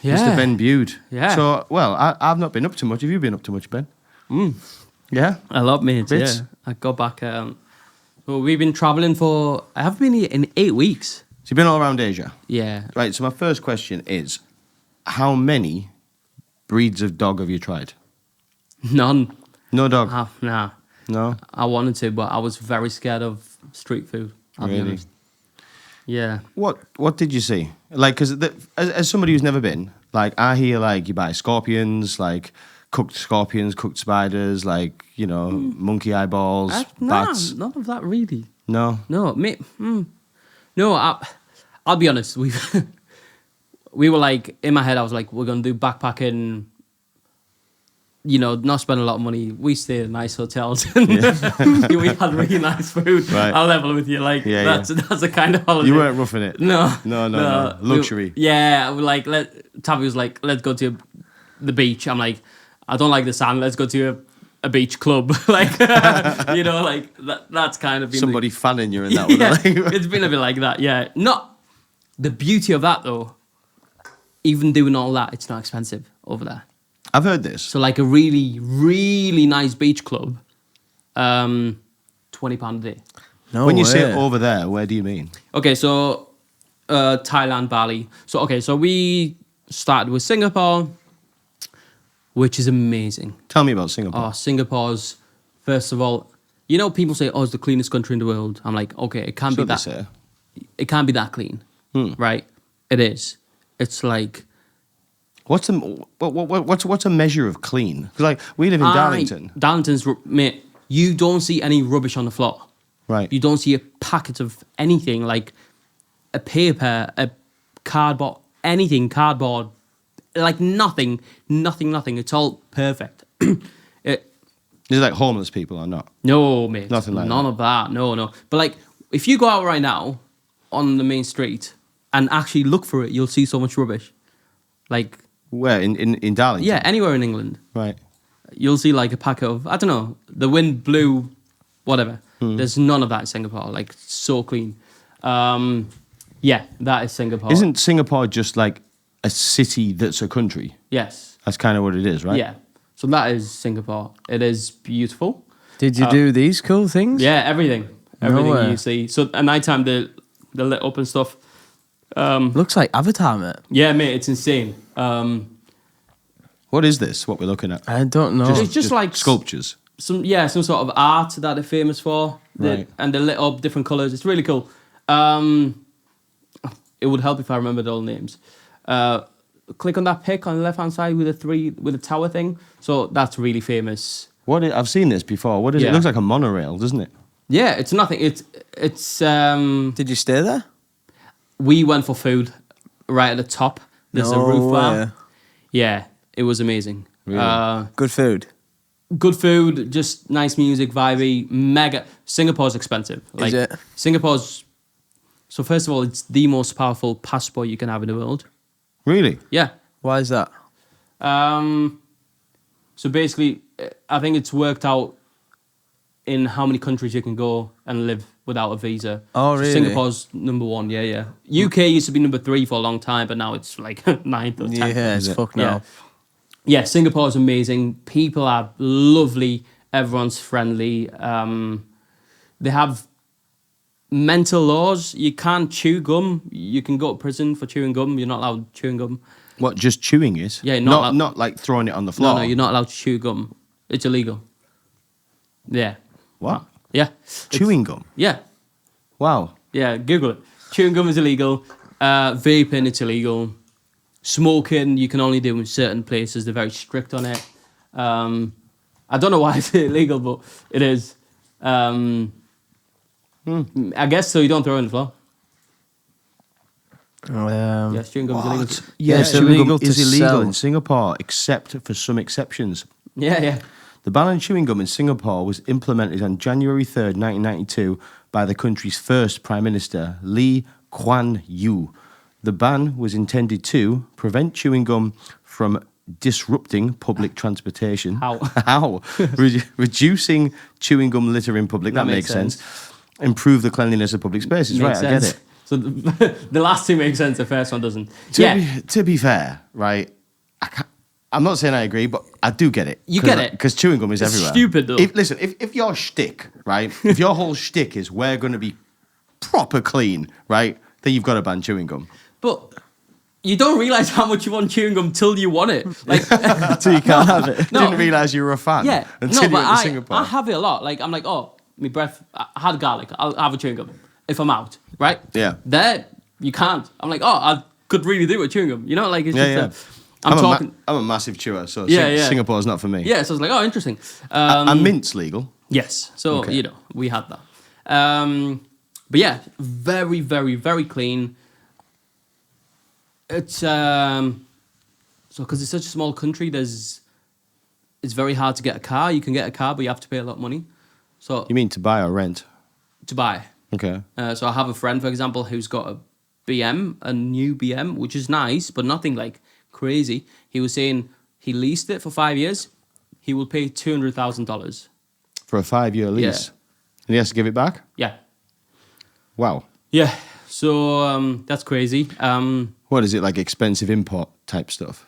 [SPEAKER 2] Yeah.
[SPEAKER 3] Mr. Ben Bude.
[SPEAKER 2] Yeah.
[SPEAKER 3] So, well, I've not been up to much. Have you been up to much, Ben? Yeah.
[SPEAKER 2] I love mates.
[SPEAKER 3] Bits.
[SPEAKER 2] Yeah. I got back. Well, we've been traveling for. I have been here in 8 weeks.
[SPEAKER 3] So you've been all around Asia.
[SPEAKER 2] Yeah.
[SPEAKER 3] Right, so my first question is, how many breeds of dog have you tried?
[SPEAKER 2] None.
[SPEAKER 3] No dog?
[SPEAKER 2] Nah.
[SPEAKER 3] No?
[SPEAKER 2] I wanted to, but I was very scared of street food. I'll be
[SPEAKER 3] Really?
[SPEAKER 2] honest. Yeah.
[SPEAKER 3] What did you see? Like, because as somebody who's never been, like, I hear, like, you buy scorpions, like, cooked scorpions, cooked spiders, like, you know, monkey eyeballs, bats.
[SPEAKER 2] None of that really.
[SPEAKER 3] No?
[SPEAKER 2] No, no. I'll be honest. We were like, in my head, I was like, we're gonna do backpacking. You know, not spend a lot of money. We stayed in nice hotels. And we had really nice food.
[SPEAKER 3] Right.
[SPEAKER 2] I'll level with you. Like, that's the kind of holiday.
[SPEAKER 3] You weren't roughing it?
[SPEAKER 2] No.
[SPEAKER 3] Luxury.
[SPEAKER 2] We like, Tavi was like, let's go to the beach. I'm like, I don't like the sand. Let's go to a beach club. Like, you know, like that's kind of been
[SPEAKER 3] Somebody fanning you in that one.
[SPEAKER 2] yeah,
[SPEAKER 3] Like.
[SPEAKER 2] it's been a bit like that. Yeah, not the beauty of that though. Even doing all that, it's not expensive over there.
[SPEAKER 3] I've heard this.
[SPEAKER 2] So like a really, really nice beach club, £20 a day.
[SPEAKER 4] No
[SPEAKER 3] When you
[SPEAKER 4] way.
[SPEAKER 3] say over there, where do you mean?
[SPEAKER 2] Okay, so Thailand, Bali. So we started with Singapore, which is amazing.
[SPEAKER 3] Tell me about Singapore.
[SPEAKER 2] Oh, Singapore's, first of all, you know, people say, oh, it's the cleanest country in the world. I'm like, okay, it can't
[SPEAKER 3] So
[SPEAKER 2] be
[SPEAKER 3] they
[SPEAKER 2] that.
[SPEAKER 3] say.
[SPEAKER 2] It can't be that clean, right? It is. It's like
[SPEAKER 3] What's a measure of clean? Because like we live in Darlington,
[SPEAKER 2] Darlington's, mate. You don't see any rubbish on the floor.
[SPEAKER 3] right?
[SPEAKER 2] You don't see a packet of anything like a paper, a cardboard, cardboard, like nothing. It's all perfect.
[SPEAKER 3] Is it like homeless people or not?
[SPEAKER 2] No, mate.
[SPEAKER 3] Nothing like
[SPEAKER 2] None
[SPEAKER 3] that.
[SPEAKER 2] of that. No. But like, if you go out right now on the main street and actually look for it, you'll see so much rubbish. Like,
[SPEAKER 3] Where in Darlington?
[SPEAKER 2] yeah, anywhere in England,
[SPEAKER 3] Right.
[SPEAKER 2] you'll see like a packet of, I don't know, the wind blew, whatever. There's none of that in Singapore. Like, so clean. Yeah, that is Singapore.
[SPEAKER 3] Isn't Singapore just like a city that's a country?
[SPEAKER 2] Yes.
[SPEAKER 3] That's kind of what it is, right?
[SPEAKER 2] Yeah. So that is Singapore. It is beautiful.
[SPEAKER 4] Did you do these cool things?
[SPEAKER 2] Yeah, everything.
[SPEAKER 4] No
[SPEAKER 2] Everything
[SPEAKER 4] way.
[SPEAKER 2] you see. So at night time, they're lit up and stuff.
[SPEAKER 4] Looks like Avatar, mate.
[SPEAKER 2] Yeah, mate, it's insane.
[SPEAKER 3] What is this? What we're looking at?
[SPEAKER 4] I don't know.
[SPEAKER 2] It's just like
[SPEAKER 3] sculptures.
[SPEAKER 2] some sort of art that they're famous for.
[SPEAKER 3] Right.
[SPEAKER 2] And they're lit up different colours. It's really cool. It would help if I remembered all the names. Click on that pic on the left hand side with the tower thing. So that's really famous.
[SPEAKER 3] I've seen this before. What is it? It
[SPEAKER 2] Yeah.
[SPEAKER 3] looks like a monorail, doesn't it?
[SPEAKER 2] Yeah, it's nothing. It's
[SPEAKER 4] Did you stay there?
[SPEAKER 2] we went for food right at the top. There's a
[SPEAKER 4] No
[SPEAKER 2] roof bar.
[SPEAKER 4] way.
[SPEAKER 2] Yeah, it was amazing.
[SPEAKER 3] Really?
[SPEAKER 4] Good food.
[SPEAKER 2] Good food, just nice music, vibey, mega. Singapore's expensive. Like,
[SPEAKER 4] it?
[SPEAKER 2] Singapore's. So first of all, it's the most powerful passport you can have in the world.
[SPEAKER 3] Really?
[SPEAKER 2] Yeah.
[SPEAKER 4] Why is that?
[SPEAKER 2] So basically, I think it's worked out in how many countries you can go and live without a visa.
[SPEAKER 4] Oh,
[SPEAKER 2] So
[SPEAKER 4] really?
[SPEAKER 2] Singapore's number one. Yeah. UK used to be number 3 for a long time, but now it's like 9th or 10th.
[SPEAKER 4] Yeah, it's
[SPEAKER 3] Is it?
[SPEAKER 4] fucked now.
[SPEAKER 2] Yeah, Singapore's amazing. People are lovely. Everyone's friendly. They have mental laws. You can't chew gum. You can go to prison for chewing gum. You're not allowed chewing gum.
[SPEAKER 3] What? Just chewing it?
[SPEAKER 2] Yeah,
[SPEAKER 3] not like throwing it on the floor.
[SPEAKER 2] No, you're not allowed to chew gum. It's illegal. Yeah.
[SPEAKER 3] What?
[SPEAKER 2] Yeah.
[SPEAKER 3] Chewing gum?
[SPEAKER 2] Yeah.
[SPEAKER 3] Wow.
[SPEAKER 2] Yeah, Google it. Chewing gum is illegal. Vaping, it's illegal. Smoking, you can only do in certain places. They're very strict on it. I don't know why it's illegal, but it is. I guess so. You don't throw it on the floor. Yes, chewing gum is illegal.
[SPEAKER 3] Yeah,
[SPEAKER 4] it's
[SPEAKER 3] chewing
[SPEAKER 4] illegal
[SPEAKER 3] gum is
[SPEAKER 4] to
[SPEAKER 3] illegal
[SPEAKER 4] sell.
[SPEAKER 3] in Singapore, except for some exceptions.
[SPEAKER 2] Yeah.
[SPEAKER 3] The ban on chewing gum in Singapore was implemented on January 3rd, 1992, by the country's first Prime Minister, Lee Kuan Yew. The ban was intended to prevent chewing gum from disrupting public transportation.
[SPEAKER 2] How?
[SPEAKER 3] How? Reducing chewing gum litter in public. That makes sense. Improve the cleanliness of public spaces.
[SPEAKER 2] Makes
[SPEAKER 3] right, I get
[SPEAKER 2] sense.
[SPEAKER 3] it.
[SPEAKER 2] So the last two make sense. The first one doesn't.
[SPEAKER 3] To be fair, right, I'm not saying I agree, but I do get it.
[SPEAKER 2] You get it.
[SPEAKER 3] Because chewing gum is
[SPEAKER 2] It's
[SPEAKER 3] everywhere.
[SPEAKER 2] stupid, though.
[SPEAKER 3] If your shtick, right, if your whole shtick is we're going to be proper clean, right, then you've got to ban chewing gum.
[SPEAKER 2] But you don't realize how much you want chewing gum till you want it. Like,
[SPEAKER 4] So you can't have it.
[SPEAKER 2] No.
[SPEAKER 3] Didn't realise you were a fan.
[SPEAKER 2] yeah,
[SPEAKER 3] Until
[SPEAKER 2] no,
[SPEAKER 3] you
[SPEAKER 2] but
[SPEAKER 3] went to Singapore.
[SPEAKER 2] I have it a lot. Like, I'm like, oh, my breath. I had garlic. I'll have a chewing gum if I'm out, right?
[SPEAKER 3] Yeah.
[SPEAKER 2] There, you can't. I'm like, oh, I could really do it with chewing gum. You know, like it's
[SPEAKER 3] Yeah,
[SPEAKER 2] just.
[SPEAKER 3] yeah.
[SPEAKER 2] I'm talking.
[SPEAKER 3] I'm a massive chewer, so
[SPEAKER 2] Yeah.
[SPEAKER 3] Singapore's not for me.
[SPEAKER 2] Yeah, so I was like, oh, interesting.
[SPEAKER 3] And mint's legal.
[SPEAKER 2] Yes. So,
[SPEAKER 3] Okay.
[SPEAKER 2] we had that. But yeah, very, very, very clean. It's so because it's such a small country, it's very hard to get a car. You can get a car, but you have to pay a lot of money. So
[SPEAKER 3] You mean to buy or rent?
[SPEAKER 2] to buy.
[SPEAKER 3] Okay.
[SPEAKER 2] So I have a friend, for example, who's got a new BM, which is nice, but nothing like crazy. He was saying he leased it for 5 years. He will pay $200,000.
[SPEAKER 3] For a 5-year lease.
[SPEAKER 2] Yeah.
[SPEAKER 3] And he has to give it back?
[SPEAKER 2] Yeah.
[SPEAKER 3] Wow.
[SPEAKER 2] Yeah. So that's crazy.
[SPEAKER 3] What is it, like expensive import type stuff?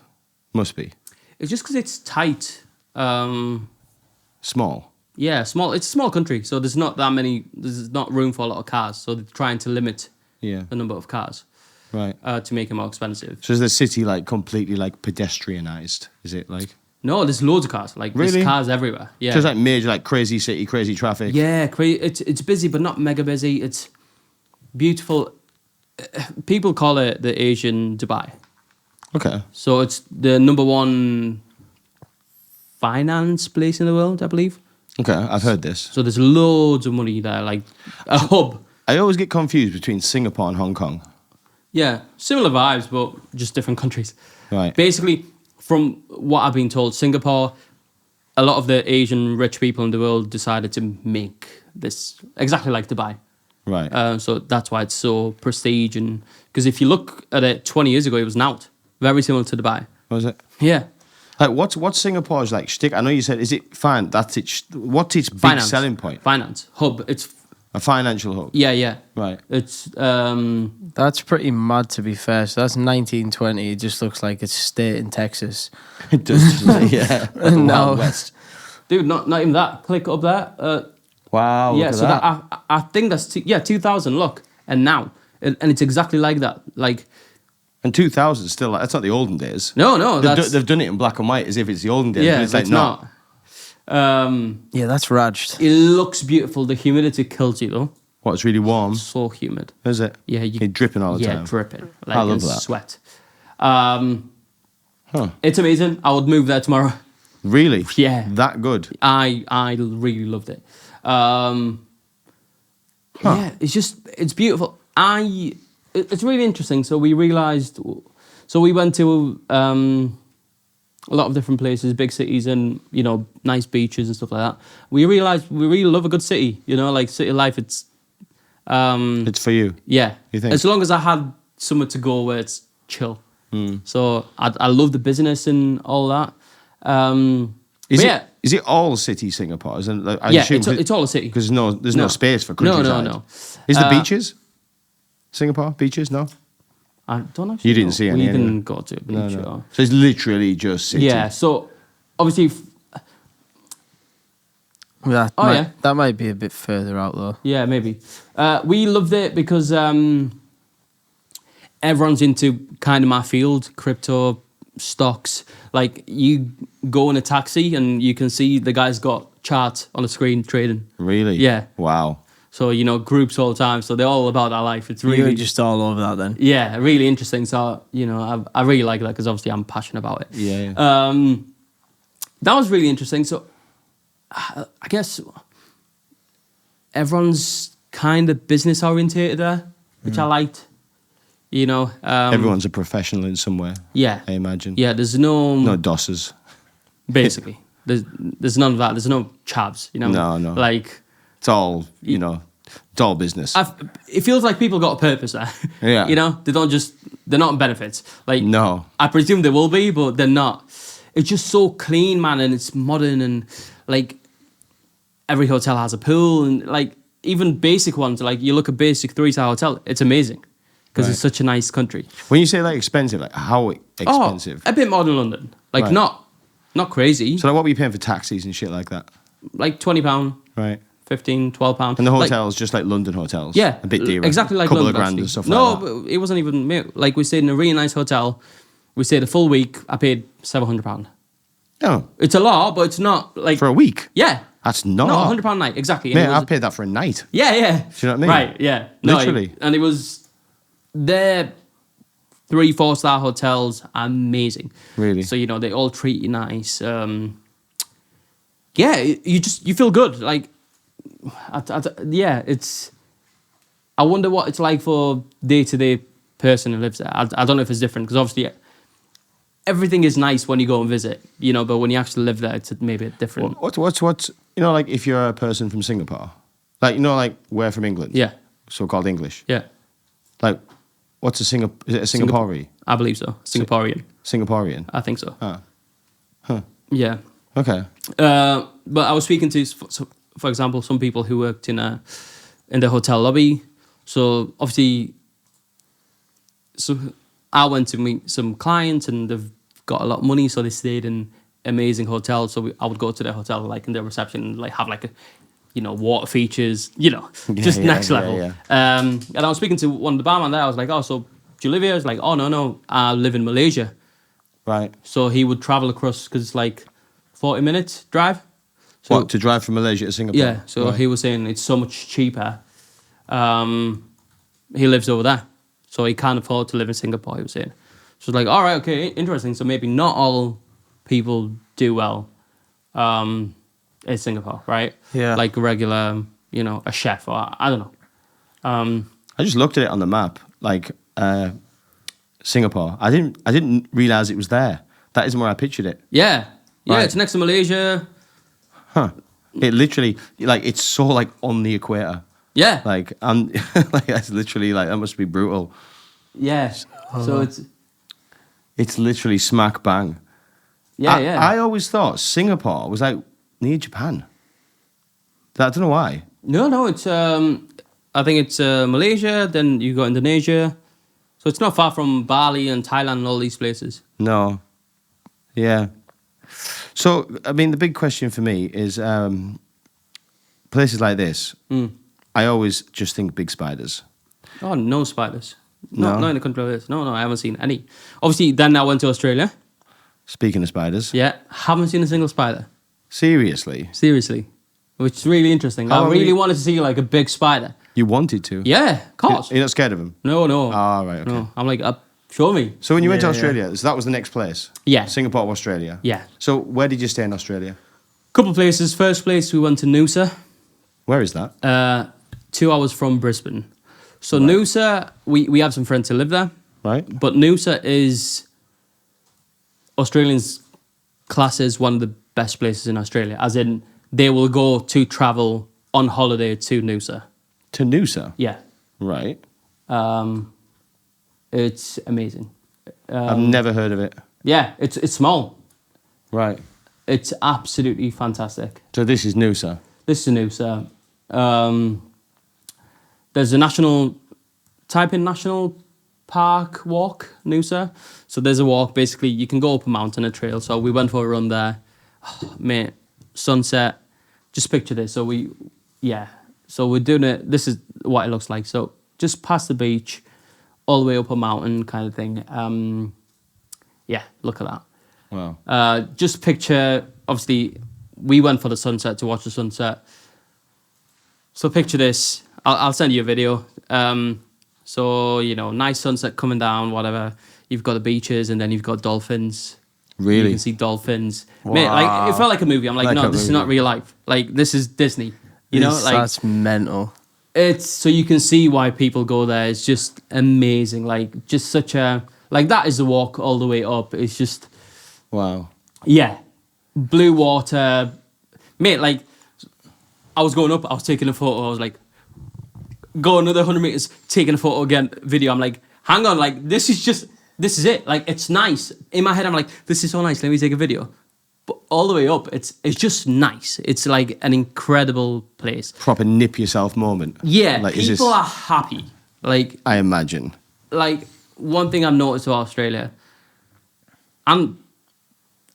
[SPEAKER 3] Must be.
[SPEAKER 2] It's just because it's tight.
[SPEAKER 3] Small.
[SPEAKER 2] Yeah, small. It's a small country, so there's not that many. There's not room for a lot of cars. So they're trying to limit
[SPEAKER 3] Yeah.
[SPEAKER 2] the number of cars
[SPEAKER 3] Right.
[SPEAKER 2] to make it more expensive.
[SPEAKER 3] So is the city like completely like pedestrianized? Is it like
[SPEAKER 2] No, there's loads of cars. Like
[SPEAKER 3] Really?
[SPEAKER 2] there's cars everywhere. Yeah.
[SPEAKER 3] just like major like crazy city, crazy traffic?
[SPEAKER 2] Yeah, it's busy, but not mega busy. It's beautiful. People call it the Asian Dubai.
[SPEAKER 3] Okay.
[SPEAKER 2] So it's the number one finance place in the world, I believe.
[SPEAKER 3] Okay, I've heard this.
[SPEAKER 2] So there's loads of money there, like a hub.
[SPEAKER 3] I always get confused between Singapore and Hong Kong.
[SPEAKER 2] Yeah, similar vibes, but just different countries.
[SPEAKER 3] Right.
[SPEAKER 2] Basically, from what I've been told, Singapore, a lot of the Asian rich people in the world decided to make this exactly like Dubai.
[SPEAKER 3] Right.
[SPEAKER 2] So that's why it's so prestige. And because if you look at it 20 years ago, it was an out. Very similar to Dubai.
[SPEAKER 3] Was it?
[SPEAKER 2] Yeah.
[SPEAKER 3] Like what's Singapore's like shtick? I know you said is it fine? That's its what's its big
[SPEAKER 2] Finance.
[SPEAKER 3] selling point?
[SPEAKER 2] Finance. Hub. It's,
[SPEAKER 3] A financial hub.
[SPEAKER 2] yeah.
[SPEAKER 3] Right.
[SPEAKER 2] It's,
[SPEAKER 4] That's pretty mad, to be fair. So that's 1920. It just looks like it's a state in Texas.
[SPEAKER 3] It does. doesn't it? Yeah. Like the
[SPEAKER 4] No.
[SPEAKER 3] Wild West.
[SPEAKER 2] dude, not even that. Click up there.
[SPEAKER 3] Wow.
[SPEAKER 2] Yeah,
[SPEAKER 3] look at
[SPEAKER 2] so
[SPEAKER 3] that.
[SPEAKER 2] I think that's 2000. Look, and now, and it's exactly like that. Like,
[SPEAKER 3] And 2000 still like that's not the olden days.
[SPEAKER 2] no, that's
[SPEAKER 3] They've done it in black and white as if it's the olden days.
[SPEAKER 2] yeah,
[SPEAKER 3] but it's like
[SPEAKER 2] it's
[SPEAKER 3] not.
[SPEAKER 2] not.
[SPEAKER 4] Yeah, that's rajed.
[SPEAKER 2] It looks beautiful. The humidity kills you though.
[SPEAKER 3] What, it's really warm.
[SPEAKER 2] So humid.
[SPEAKER 3] Is it?
[SPEAKER 2] Yeah,
[SPEAKER 3] You're dripping all the
[SPEAKER 2] yeah,
[SPEAKER 3] time.
[SPEAKER 2] dripping. Like
[SPEAKER 3] I love
[SPEAKER 2] in
[SPEAKER 3] that.
[SPEAKER 2] sweat.
[SPEAKER 3] Huh.
[SPEAKER 2] It's amazing. I would move there tomorrow.
[SPEAKER 3] Really?
[SPEAKER 2] Yeah.
[SPEAKER 3] That good.
[SPEAKER 2] I really loved it. Yeah, it's beautiful. It's really interesting. So we realized, so we went to a lot of different places, big cities, and nice beaches and stuff like that. We realized we really love a good city. Like city life. It's
[SPEAKER 3] It's for you.
[SPEAKER 2] yeah.
[SPEAKER 3] You think?
[SPEAKER 2] As long as I had somewhere to go where it's chill. So I love the business and all that.
[SPEAKER 3] Is
[SPEAKER 2] but
[SPEAKER 3] it?
[SPEAKER 2] yeah.
[SPEAKER 3] Is it all city Singapore? Is it, like, I
[SPEAKER 2] Yeah,
[SPEAKER 3] assume
[SPEAKER 2] it's all a city.
[SPEAKER 3] because there's no
[SPEAKER 2] No.
[SPEAKER 3] space for
[SPEAKER 2] No,
[SPEAKER 3] countryside.
[SPEAKER 2] no.
[SPEAKER 3] Is the
[SPEAKER 2] Uh,
[SPEAKER 3] beaches? Singapore beaches? No.
[SPEAKER 2] I don't actually
[SPEAKER 3] You didn't
[SPEAKER 2] know.
[SPEAKER 3] see any
[SPEAKER 2] We
[SPEAKER 3] anyway.
[SPEAKER 2] didn't go to a beach.
[SPEAKER 3] No,
[SPEAKER 2] or-
[SPEAKER 3] no. So it's literally just city.
[SPEAKER 2] Yeah, so obviously,
[SPEAKER 4] That might be a bit further out, though.
[SPEAKER 2] yeah, maybe. We loved it because everyone's into kind of my field, crypto, stocks. Like you go in a taxi and you can see the guy's got charts on the screen trading.
[SPEAKER 3] Really?
[SPEAKER 2] Yeah.
[SPEAKER 3] Wow.
[SPEAKER 2] So, groups all the time. So they're all about that life. It's
[SPEAKER 4] You're
[SPEAKER 2] really
[SPEAKER 4] just all over that then.
[SPEAKER 2] yeah, really interesting. So, I really like that because obviously I'm passionate about it.
[SPEAKER 3] Yeah.
[SPEAKER 2] That was really interesting. So, I guess everyone's kind of business orientated there, which I liked. You know,
[SPEAKER 3] Everyone's a professional in some way.
[SPEAKER 2] yeah,
[SPEAKER 3] I imagine.
[SPEAKER 2] yeah. There's no
[SPEAKER 3] DOSers.
[SPEAKER 2] basically. There's none of that. There's no chavs. You know,
[SPEAKER 3] No.
[SPEAKER 2] Like
[SPEAKER 3] It's all, it's all business.
[SPEAKER 2] it feels like people got a purpose there.
[SPEAKER 3] Yeah.
[SPEAKER 2] You know, they're not on benefits. Like,
[SPEAKER 3] No.
[SPEAKER 2] I presume they will be, but they're not. It's just so clean, man, and it's modern, and like every hotel has a pool, and like even basic ones, like you look at basic 3-star hotel, it's amazing because it's such a nice country.
[SPEAKER 3] When you say like expensive, like how expensive?
[SPEAKER 2] Oh, a bit more than London. Like
[SPEAKER 3] Right.
[SPEAKER 2] not crazy.
[SPEAKER 3] So like what were you paying for taxis and shit like that?
[SPEAKER 2] Like £20,
[SPEAKER 3] Right.
[SPEAKER 2] £15, £12.
[SPEAKER 3] And the
[SPEAKER 2] Like,
[SPEAKER 3] hotels, just like London hotels.
[SPEAKER 2] yeah,
[SPEAKER 3] A bit dearer.
[SPEAKER 2] exactly like
[SPEAKER 3] couple
[SPEAKER 2] London.
[SPEAKER 3] of grand
[SPEAKER 2] actually.
[SPEAKER 3] and stuff
[SPEAKER 2] no,
[SPEAKER 3] like that.
[SPEAKER 2] but it wasn't even like we stayed in a really nice hotel. We stayed a full week. I paid £700.
[SPEAKER 3] No.
[SPEAKER 2] It's a lot, but it's not like
[SPEAKER 3] For a week?
[SPEAKER 2] yeah.
[SPEAKER 3] That's not.
[SPEAKER 2] No, £100 a night, exactly. And
[SPEAKER 3] Man,
[SPEAKER 2] it was-
[SPEAKER 3] I've paid that for a night.
[SPEAKER 2] Yeah, yeah.
[SPEAKER 3] Do you know what I mean?
[SPEAKER 2] Right, yeah. No,
[SPEAKER 3] Literally.
[SPEAKER 2] and it was their 3-4-star hotels, amazing.
[SPEAKER 3] Really?
[SPEAKER 2] So they all treat you nice. Yeah, you feel good. Like, yeah, it's. I wonder what it's like for day-to-day person who lives there. I don't know if it's different because obviously everything is nice when you go and visit, but when you actually live there, it's maybe a different.
[SPEAKER 3] What's like if you're a person from Singapore, like like we're from England,
[SPEAKER 2] Yeah,
[SPEAKER 3] so-called English.
[SPEAKER 2] yeah.
[SPEAKER 3] Like, what's is it a Singaporean?
[SPEAKER 2] I believe so. Singaporean.
[SPEAKER 3] Singaporean.
[SPEAKER 2] I think so.
[SPEAKER 3] Ah. Huh.
[SPEAKER 2] Yeah.
[SPEAKER 3] Okay.
[SPEAKER 2] But I was speaking to, for example, some people who worked in the hotel lobby. So obviously, I went to meet some clients and they've got a lot of money, so they stayed in amazing hotels. So I would go to their hotel, like in their reception, and like have like a, water features, just next level.
[SPEAKER 3] yeah.
[SPEAKER 2] And I was speaking to one of the barman there. I was like, oh, so do you live here? I was like, oh, no, I live in Malaysia.
[SPEAKER 3] Right.
[SPEAKER 2] So he would travel across because it's like 40 minutes drive. So,
[SPEAKER 3] What, to drive from Malaysia to Singapore?
[SPEAKER 2] yeah, so
[SPEAKER 3] Right.
[SPEAKER 2] he was saying it's so much cheaper. He lives over there, so he can't afford to live in Singapore, he was saying. So it's like, all right, okay, interesting. So maybe not all people do well in Singapore, right?
[SPEAKER 4] Yeah.
[SPEAKER 2] Like a regular, a chef, or I don't know.
[SPEAKER 3] I just looked at it on the map, like Singapore. I didn't realize it was there. That isn't where I pictured it.
[SPEAKER 2] Yeah. Yeah,
[SPEAKER 3] Right.
[SPEAKER 2] it's next to Malaysia.
[SPEAKER 3] Huh. It literally, like, it's so like on the equator.
[SPEAKER 2] Yeah.
[SPEAKER 3] Like, and like that's literally like that must be brutal.
[SPEAKER 2] Yeah. So it's
[SPEAKER 3] It's literally smack bang.
[SPEAKER 2] yeah,
[SPEAKER 3] I,
[SPEAKER 2] yeah.
[SPEAKER 3] I always thought Singapore was like near Japan. I don't know why.
[SPEAKER 2] No, it's I think it's Malaysia, then you go Indonesia. So it's not far from Bali and Thailand and all these places.
[SPEAKER 3] No. Yeah. So I mean, the big question for me is places like this. I always just think big spiders.
[SPEAKER 2] Oh, no spiders.
[SPEAKER 3] No?
[SPEAKER 2] Not in the country of this. No, I haven't seen any. Obviously, then I went to Australia.
[SPEAKER 3] Speaking of spiders,
[SPEAKER 2] Yeah, haven't seen a single spider.
[SPEAKER 3] seriously,
[SPEAKER 2] Seriously. Which is really interesting.
[SPEAKER 3] How
[SPEAKER 2] I
[SPEAKER 3] long
[SPEAKER 2] really
[SPEAKER 3] you-
[SPEAKER 2] wanted to see like a big spider.
[SPEAKER 3] you wanted to.
[SPEAKER 2] Yeah, of course.
[SPEAKER 3] You're not scared of them.
[SPEAKER 2] No.
[SPEAKER 3] Ah, right, okay.
[SPEAKER 2] No, I'm like, show me.
[SPEAKER 3] So when you went to
[SPEAKER 4] Yeah, yeah.
[SPEAKER 3] Australia, so that was the next place.
[SPEAKER 2] Yeah.
[SPEAKER 3] Singapore, or Australia.
[SPEAKER 2] Yeah.
[SPEAKER 3] So where did you stay in Australia?
[SPEAKER 2] Couple places. First place, we went to Noosa.
[SPEAKER 3] Where is that?
[SPEAKER 2] 2 hours from Brisbane. So Noosa, we have some friends who live there.
[SPEAKER 3] Right.
[SPEAKER 2] But Noosa is Australians class as one of the best places in Australia, as in they will go to travel on holiday to Noosa.
[SPEAKER 3] To Noosa.
[SPEAKER 2] Yeah.
[SPEAKER 3] Right.
[SPEAKER 2] It's amazing.
[SPEAKER 3] I've never heard of it.
[SPEAKER 2] Yeah, it's small.
[SPEAKER 3] Right.
[SPEAKER 2] It's absolutely fantastic.
[SPEAKER 3] So this is Noosa.
[SPEAKER 2] This is Noosa. There's a type in national park walk, Noosa. So there's a walk, basically, you can go up a mountain, a trail. So we went for a run there. Oh, mate, sunset. Just picture this. So we're doing it. This is what it looks like. So just past the beach, all the way up a mountain kind of thing. Yeah, look at that.
[SPEAKER 3] Wow.
[SPEAKER 2] Just picture, obviously, we went for the sunset to watch the sunset. So picture this. I'll send you a video. So, nice sunset coming down, whatever. You've got the beaches and then you've got dolphins.
[SPEAKER 3] Really?
[SPEAKER 2] You can see dolphins. Mate, like, it felt like a movie. I'm like,
[SPEAKER 3] Like
[SPEAKER 2] no,
[SPEAKER 3] a
[SPEAKER 2] this is
[SPEAKER 3] movie.
[SPEAKER 2] not real life. Like, this is Disney. You know, like,
[SPEAKER 4] That's mental.
[SPEAKER 2] It's so you can see why people go there. It's just amazing. Like just such a like that is the walk all the way up. It's just
[SPEAKER 3] Wow.
[SPEAKER 2] yeah, blue water, mate. Like I was going up, I was taking a photo. I was like, go another 100 meters, taking a photo again, video. I'm like, hang on, like this is it. Like it's nice. In my head, I'm like, this is so nice. Let me take a video. But all the way up, it's just nice. It's like an incredible place.
[SPEAKER 3] Proper nip yourself moment.
[SPEAKER 2] Yeah,
[SPEAKER 3] Like,
[SPEAKER 2] people are happy. Like
[SPEAKER 3] I imagine.
[SPEAKER 2] like one thing I've noticed about Australia, and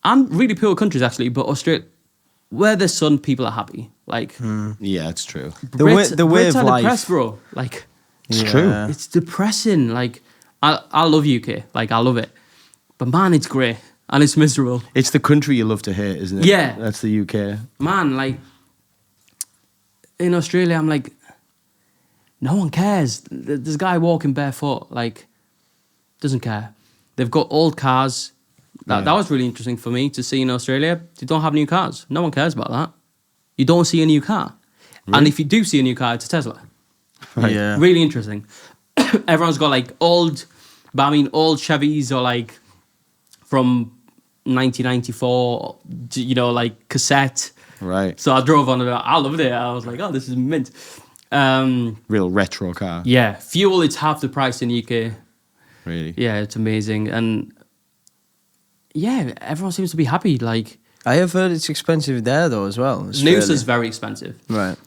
[SPEAKER 2] really poor countries actually, but Australia, where there's sun, people are happy. Like
[SPEAKER 3] Yeah, it's true.
[SPEAKER 4] The way
[SPEAKER 2] Brits
[SPEAKER 4] of
[SPEAKER 2] are
[SPEAKER 4] life.
[SPEAKER 2] depressed, bro. Like
[SPEAKER 3] It's true.
[SPEAKER 2] it's depressing. Like I love UK, like I love it, but man, it's grey and it's miserable.
[SPEAKER 3] It's the country you love to hate, isn't it?
[SPEAKER 2] Yeah.
[SPEAKER 3] That's the UK.
[SPEAKER 2] Man, like in Australia, I'm like, no one cares. There's a guy walking barefoot, like doesn't care. They've got old cars. That was really interesting for me to see in Australia. They don't have new cars. No one cares about that. You don't see a new car. And if you do see a new car, it's a Tesla.
[SPEAKER 3] Right.
[SPEAKER 4] Yeah.
[SPEAKER 2] Really interesting. Everyone's got like old Chevys or like from 1994, you know, like cassette.
[SPEAKER 3] Right.
[SPEAKER 2] So I drove on it. I loved it. I was like, oh, this is mint.
[SPEAKER 3] Real retro car.
[SPEAKER 2] Yeah, fuel, it's half the price in the UK.
[SPEAKER 3] Really.
[SPEAKER 2] Yeah, it's amazing. And yeah, everyone seems to be happy. Like,
[SPEAKER 4] I have heard it's expensive there though as well. Australia.
[SPEAKER 2] Noosa's very expensive.
[SPEAKER 4] Right.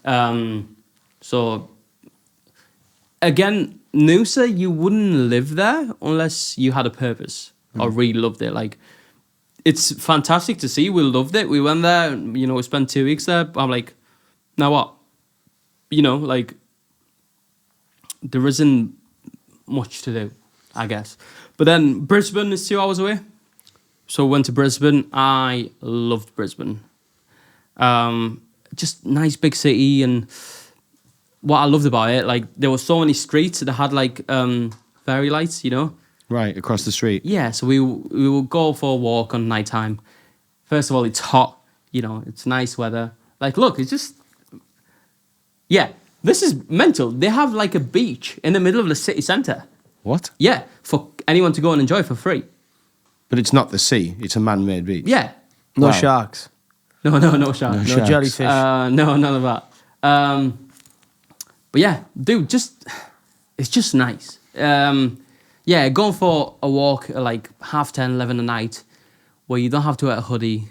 [SPEAKER 2] So again, Noosa, you wouldn't live there unless you had a purpose or really loved it. Like, it's fantastic to see. We loved it. We went there, you know, we spent 2 weeks there. I'm like, now what? You know, like, there isn't much to do, I guess. But then Brisbane is 2 hours away. So went to Brisbane. I loved Brisbane. Just nice big city, and what I loved about it, like there were so many streets that had like fairy lights, you know.
[SPEAKER 3] Right, across the street.
[SPEAKER 2] Yeah, so we would go for a walk on night time. First of all, it's hot, you know, it's nice weather. Like, look, it's just yeah, this is mental. They have like a beach in the middle of the city centre.
[SPEAKER 3] What?
[SPEAKER 2] Yeah, for anyone to go and enjoy for free.
[SPEAKER 3] But it's not the sea. It's a man-made beach.
[SPEAKER 2] Yeah.
[SPEAKER 4] No
[SPEAKER 3] Wow.
[SPEAKER 4] sharks.
[SPEAKER 2] No shark.
[SPEAKER 3] No
[SPEAKER 4] No
[SPEAKER 3] sharks.
[SPEAKER 4] jellyfish.
[SPEAKER 2] No, none of that. But yeah, dude, it's just nice. Yeah, going for a walk at like 10:30, 11 at night, where you don't have to wear a hoodie,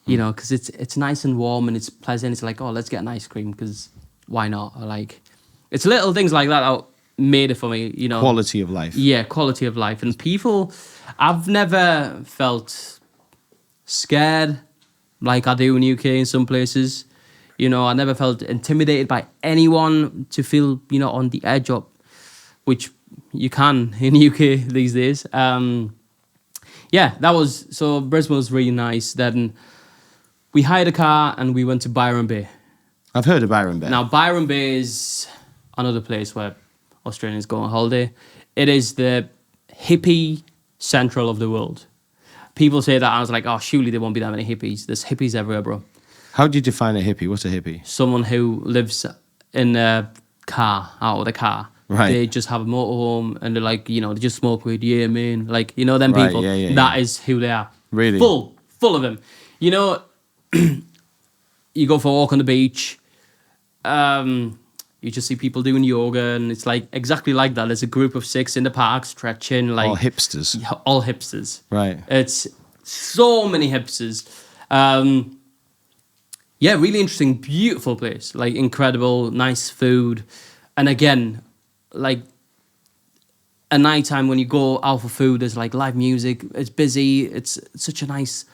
[SPEAKER 2] you know, because it's nice and warm and it's pleasant. It's like, oh, let's get an ice cream because why not? Or like, it's little things like that made it for me, you know.
[SPEAKER 3] Quality of life.
[SPEAKER 2] Yeah, quality of life. And people, I've never felt scared like I do in UK in some places. You know, I never felt intimidated by anyone to feel, you know, on the edge up, which you can in UK these days. Yeah, so Brisbane was really nice. Then we hired a car and we went to Byron Bay.
[SPEAKER 3] I've heard of Byron Bay.
[SPEAKER 2] Now, Byron Bay is another place where Australians go on holiday. It is the hippie central of the world. People say that, I was like, oh, surely there won't be that many hippies. There's hippies everywhere, bro.
[SPEAKER 3] How do you define a hippie? What's a hippie?
[SPEAKER 2] Someone who lives in a car, out of the car.
[SPEAKER 3] Right.
[SPEAKER 2] They just have a motorhome and they're like, you know, they just smoke weed. Yeah, man. Like, you know, them
[SPEAKER 3] Right,
[SPEAKER 2] people.
[SPEAKER 3] yeah.
[SPEAKER 2] That is who they are.
[SPEAKER 3] Really?
[SPEAKER 2] Full of them. You know, you go for a walk on the beach. You just see people doing yoga, and it's like exactly like that. There's a group of 6 in the park stretching, like
[SPEAKER 3] All hipsters.
[SPEAKER 2] Yeah, all hipsters.
[SPEAKER 3] Right.
[SPEAKER 2] It's so many hipsters. Yeah, really interesting, beautiful place. Like incredible, nice food, and again, like a nighttime when you go out for food, there's like live music. It's busy. It's such a nice.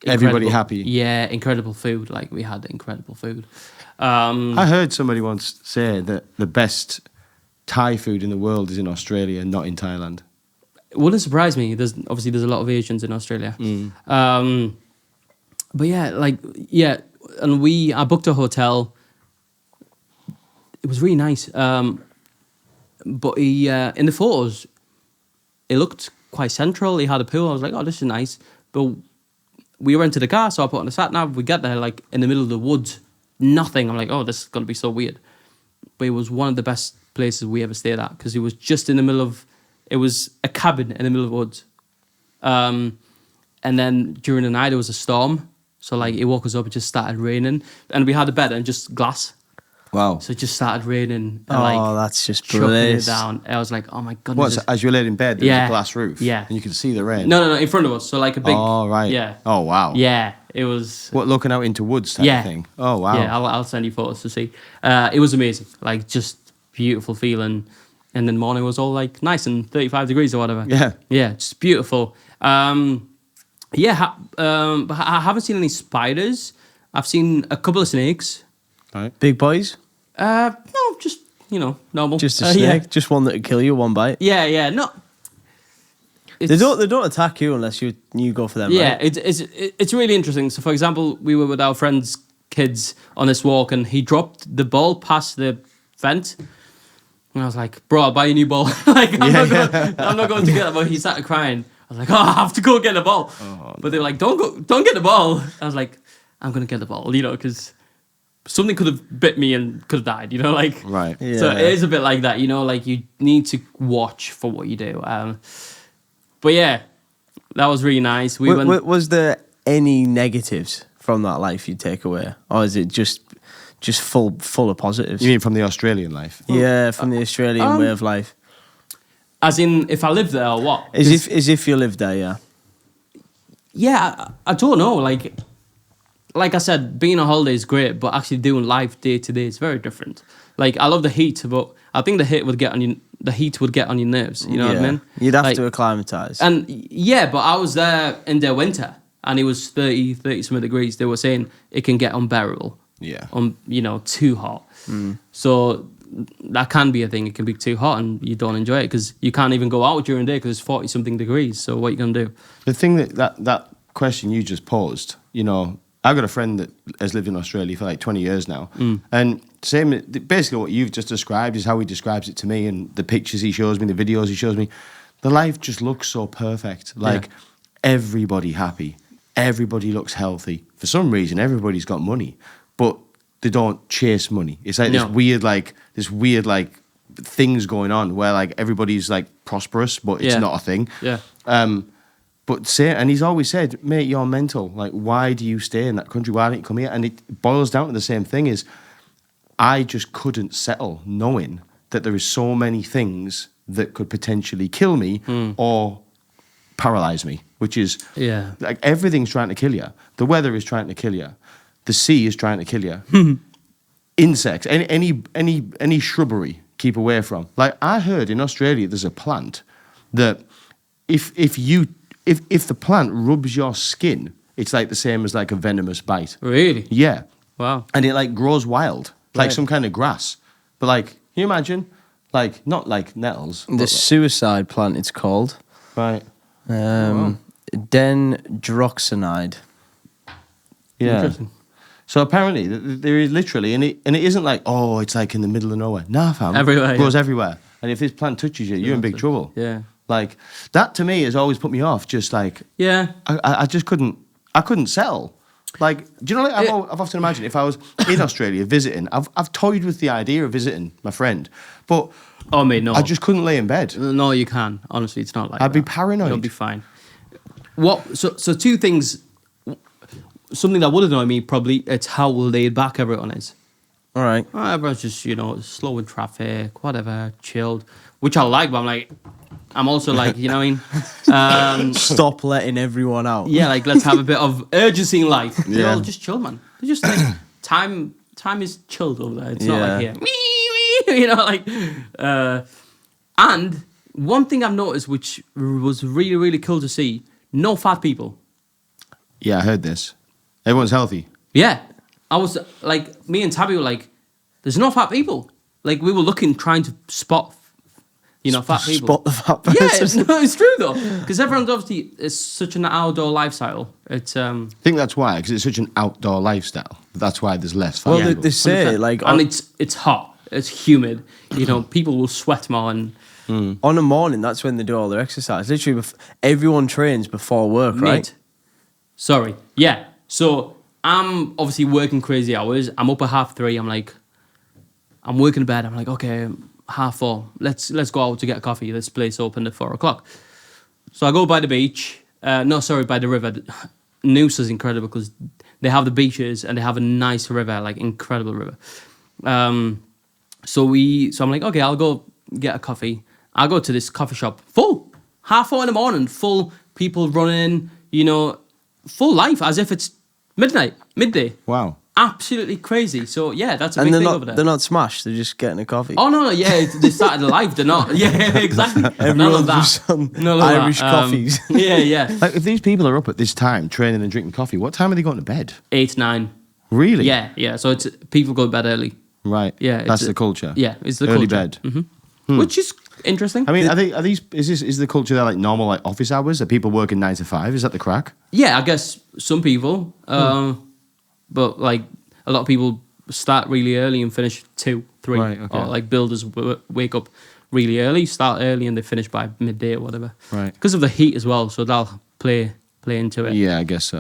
[SPEAKER 3] Everybody
[SPEAKER 2] incredible-
[SPEAKER 3] happy.
[SPEAKER 2] Yeah, incredible food. Like we had incredible food.
[SPEAKER 3] I heard somebody once say that the best Thai food in the world is in Australia, not in Thailand.
[SPEAKER 2] It wouldn't surprise me. There's a lot of Asians in Australia. But yeah, and I booked a hotel. It was really nice. But he in the photos, it looked quite central. He had a pool. I was like, oh, this is nice. But we rented a car, so I put on the sat nav. We get there like in the middle of the woods, nothing. I'm like, oh, this is gonna be so weird. but it was one of the best places we ever stayed at because it was just in the middle of. It was a cabin in the middle of the woods, and then during the night there was a storm. So like it woke us up, it just started raining, and we had a bed and just glass.
[SPEAKER 3] Wow.
[SPEAKER 2] So it just started raining. And
[SPEAKER 4] that's just
[SPEAKER 2] chucking it
[SPEAKER 4] bliss.
[SPEAKER 2] down. I was like, oh my
[SPEAKER 3] What,
[SPEAKER 2] goodness.
[SPEAKER 3] so as you were laid in bed, there was a glass roof?
[SPEAKER 2] Yeah.
[SPEAKER 3] And you could see the rain?
[SPEAKER 2] No, in front of us. So like a big.
[SPEAKER 3] Oh, right.
[SPEAKER 2] Yeah.
[SPEAKER 3] Oh, wow.
[SPEAKER 2] Yeah, it was.
[SPEAKER 3] What, looking out into woods type
[SPEAKER 2] Yeah.
[SPEAKER 3] of thing? Oh, wow.
[SPEAKER 2] Yeah, I'll send you photos to see. It was amazing. Like just beautiful feeling. And then the morning was all like nice and 35 degrees or whatever.
[SPEAKER 3] Yeah.
[SPEAKER 2] Yeah, just beautiful. But I haven't seen any spiders. I've seen a couple of snakes.
[SPEAKER 3] Right.
[SPEAKER 4] Big boys?
[SPEAKER 2] No, just, normal.
[SPEAKER 4] Just a snake?
[SPEAKER 2] Yeah.
[SPEAKER 4] Just one that would kill you, one bite?
[SPEAKER 2] Yeah, no.
[SPEAKER 4] They don't attack you unless you go for them,
[SPEAKER 2] Yeah,
[SPEAKER 4] right?
[SPEAKER 2] it's really interesting. So, for example, we were with our friend's kids on this walk, and he dropped the ball past the fence. And I was like, bro, I'll buy you a new ball. I'm not going to get that. But he started crying. I was like, I have to go get the ball. But they were like, don't get the ball. I was like, I'm going to get the ball, because something could have bit me and could have died,
[SPEAKER 3] Right.
[SPEAKER 4] Yeah.
[SPEAKER 2] So it is a bit like that, like you need to watch for what you do. But yeah, that was really nice.
[SPEAKER 4] Was there any negatives from that life you'd take away? Or is it just full of positives?
[SPEAKER 3] You mean from the Australian life?
[SPEAKER 4] Yeah, from the Australian way of life.
[SPEAKER 2] As in, if I lived there or what?
[SPEAKER 4] As if you lived there, yeah.
[SPEAKER 2] Yeah, I don't know. Like I said, being on holiday is great, but actually doing life day to day is very different. Like I love the heat, but I think the heat would get on your nerves. You know what I mean?
[SPEAKER 4] You'd have to acclimatise.
[SPEAKER 2] And yeah, but I was there in the winter, and it was 30 something degrees. They were saying it can get unbearable.
[SPEAKER 3] Yeah.
[SPEAKER 2] Too hot. So that can be a thing. It can be too hot, and you don't enjoy it because you can't even go out during the day because it's 40 something degrees. So what are you gonna do?
[SPEAKER 3] The thing that question you just posed, I've got a friend that has lived in Australia for like 20 years now. And basically what you've just described is how he describes it to me, and the pictures he shows me, the videos he shows me. The life just looks so perfect. Like everybody happy. Everybody looks healthy. For some reason, everybody's got money, but they don't chase money. It's like this weird things going on where like everybody's like prosperous, but it's not a thing.
[SPEAKER 2] Yeah.
[SPEAKER 3] And he's always said, mate, you're mental. Like, why do you stay in that country? Why don't you come here? And it boils down to the same thing is I just couldn't settle knowing that there is so many things that could potentially kill me or paralyze me, which is like everything's trying to kill you. The weather is trying to kill you. The sea is trying to kill you. Insects, any shrubbery, keep away from. Like I heard in Australia, there's a plant that if the plant rubs your skin, it's like the same as like a venomous bite.
[SPEAKER 2] Really?
[SPEAKER 3] Yeah.
[SPEAKER 2] Wow.
[SPEAKER 3] And it like grows wild, like
[SPEAKER 2] Right.
[SPEAKER 3] some kind of grass. But like, can you imagine? Like not like nettles.
[SPEAKER 4] The suicide plant, it's called.
[SPEAKER 3] Right.
[SPEAKER 4] Dendroxinide.
[SPEAKER 3] Yeah.
[SPEAKER 2] Interesting.
[SPEAKER 3] So apparently there is literally, and it isn't like, oh, it's like in the middle of nowhere. Nah, fam.
[SPEAKER 2] Everywhere,
[SPEAKER 3] It grows everywhere. And if this plant touches you, you're in big trouble.
[SPEAKER 2] Yeah.
[SPEAKER 3] Like that to me has always put me off. Just like
[SPEAKER 2] Yeah.
[SPEAKER 3] I just couldn't settle. Like, do you know? Like, I've often imagined if I was in Australia visiting, I've toyed with the idea of visiting my friend, but
[SPEAKER 2] Oh, mate, no.
[SPEAKER 3] I just couldn't lay in bed.
[SPEAKER 2] No, you can. Honestly, it's not like
[SPEAKER 3] I'd be
[SPEAKER 2] that.
[SPEAKER 3] paranoid.
[SPEAKER 2] You'll be fine. So two things. Something that would annoy me probably, it's how laid back everyone is.
[SPEAKER 4] All right.
[SPEAKER 2] Everyone's just, slow in traffic, whatever, chilled, which I like, but I'm also like, you know what I mean?
[SPEAKER 4] Stop letting everyone out.
[SPEAKER 2] Yeah, like let's have a bit of urgency in life.
[SPEAKER 3] Yeah.
[SPEAKER 2] They're all just chill, man. They're just like time is chilled over there. It's not like here. And one thing I've noticed, which was really, really cool to see, no fat people.
[SPEAKER 3] Yeah, I heard this. Everyone's healthy.
[SPEAKER 2] Yeah. I was like, me and Tabby were like, there's no fat people. Like we were looking, trying to spot, fat people.
[SPEAKER 4] Spot the fat
[SPEAKER 2] Yeah,
[SPEAKER 4] person.
[SPEAKER 2] it's true though, because everyone's obviously it's such an outdoor lifestyle. It's
[SPEAKER 3] I think that's why, because it's such an outdoor lifestyle. That's why there's less fat
[SPEAKER 4] Well,
[SPEAKER 3] people.
[SPEAKER 4] they say
[SPEAKER 2] 100%.
[SPEAKER 4] like
[SPEAKER 2] and it's hot, it's humid. People will sweat more, and
[SPEAKER 4] on a morning, that's when they do all their exercise. Literally, everyone trains before work, right?
[SPEAKER 2] mate. Sorry, yeah. So I'm obviously working crazy hours. I'm up at 3:30. I'm working in bed. I'm like, okay, 4:30. Let's go out to get a coffee. This place opened at 4:00. So I go by the beach. By the river. Noose is incredible because they have the beaches and they have a nice river, like incredible river. So I'm like, okay, I'll go get a coffee. I'll go to this coffee shop, full, 4:30 in the morning, full people running, full life as if it's midday.
[SPEAKER 3] Wow.
[SPEAKER 2] Absolutely crazy. So yeah, that's a big thing over there.
[SPEAKER 4] They're not smashed. They're just getting a coffee.
[SPEAKER 2] Oh no, yeah, they started alive. They're not. Yeah, exactly. None of that. None of
[SPEAKER 4] Irish
[SPEAKER 2] that.
[SPEAKER 4] coffees.
[SPEAKER 2] Yeah.
[SPEAKER 3] Like, if these people are up at this time training and drinking coffee, what time are they going to bed?
[SPEAKER 2] 8, 9.
[SPEAKER 3] Really?
[SPEAKER 2] Yeah. So it's people go to bed early.
[SPEAKER 3] Right.
[SPEAKER 2] Yeah,
[SPEAKER 3] That's
[SPEAKER 2] it's
[SPEAKER 3] the culture.
[SPEAKER 2] Yeah, it's the
[SPEAKER 3] early
[SPEAKER 2] culture.
[SPEAKER 3] bed.
[SPEAKER 2] Which is interesting.
[SPEAKER 3] I mean, are these? Is the culture there like normal, like office hours? Are people working 9 to 5? Is that the crack?
[SPEAKER 2] Yeah, I guess some people, but like a lot of people start really early and finish 2, 3.
[SPEAKER 3] Right, okay.
[SPEAKER 2] Or like builders wake up really early, start early, and they finish by midday or whatever.
[SPEAKER 3] Right.
[SPEAKER 2] Because of the heat as well, so that'll play into it.
[SPEAKER 3] Yeah, I guess so.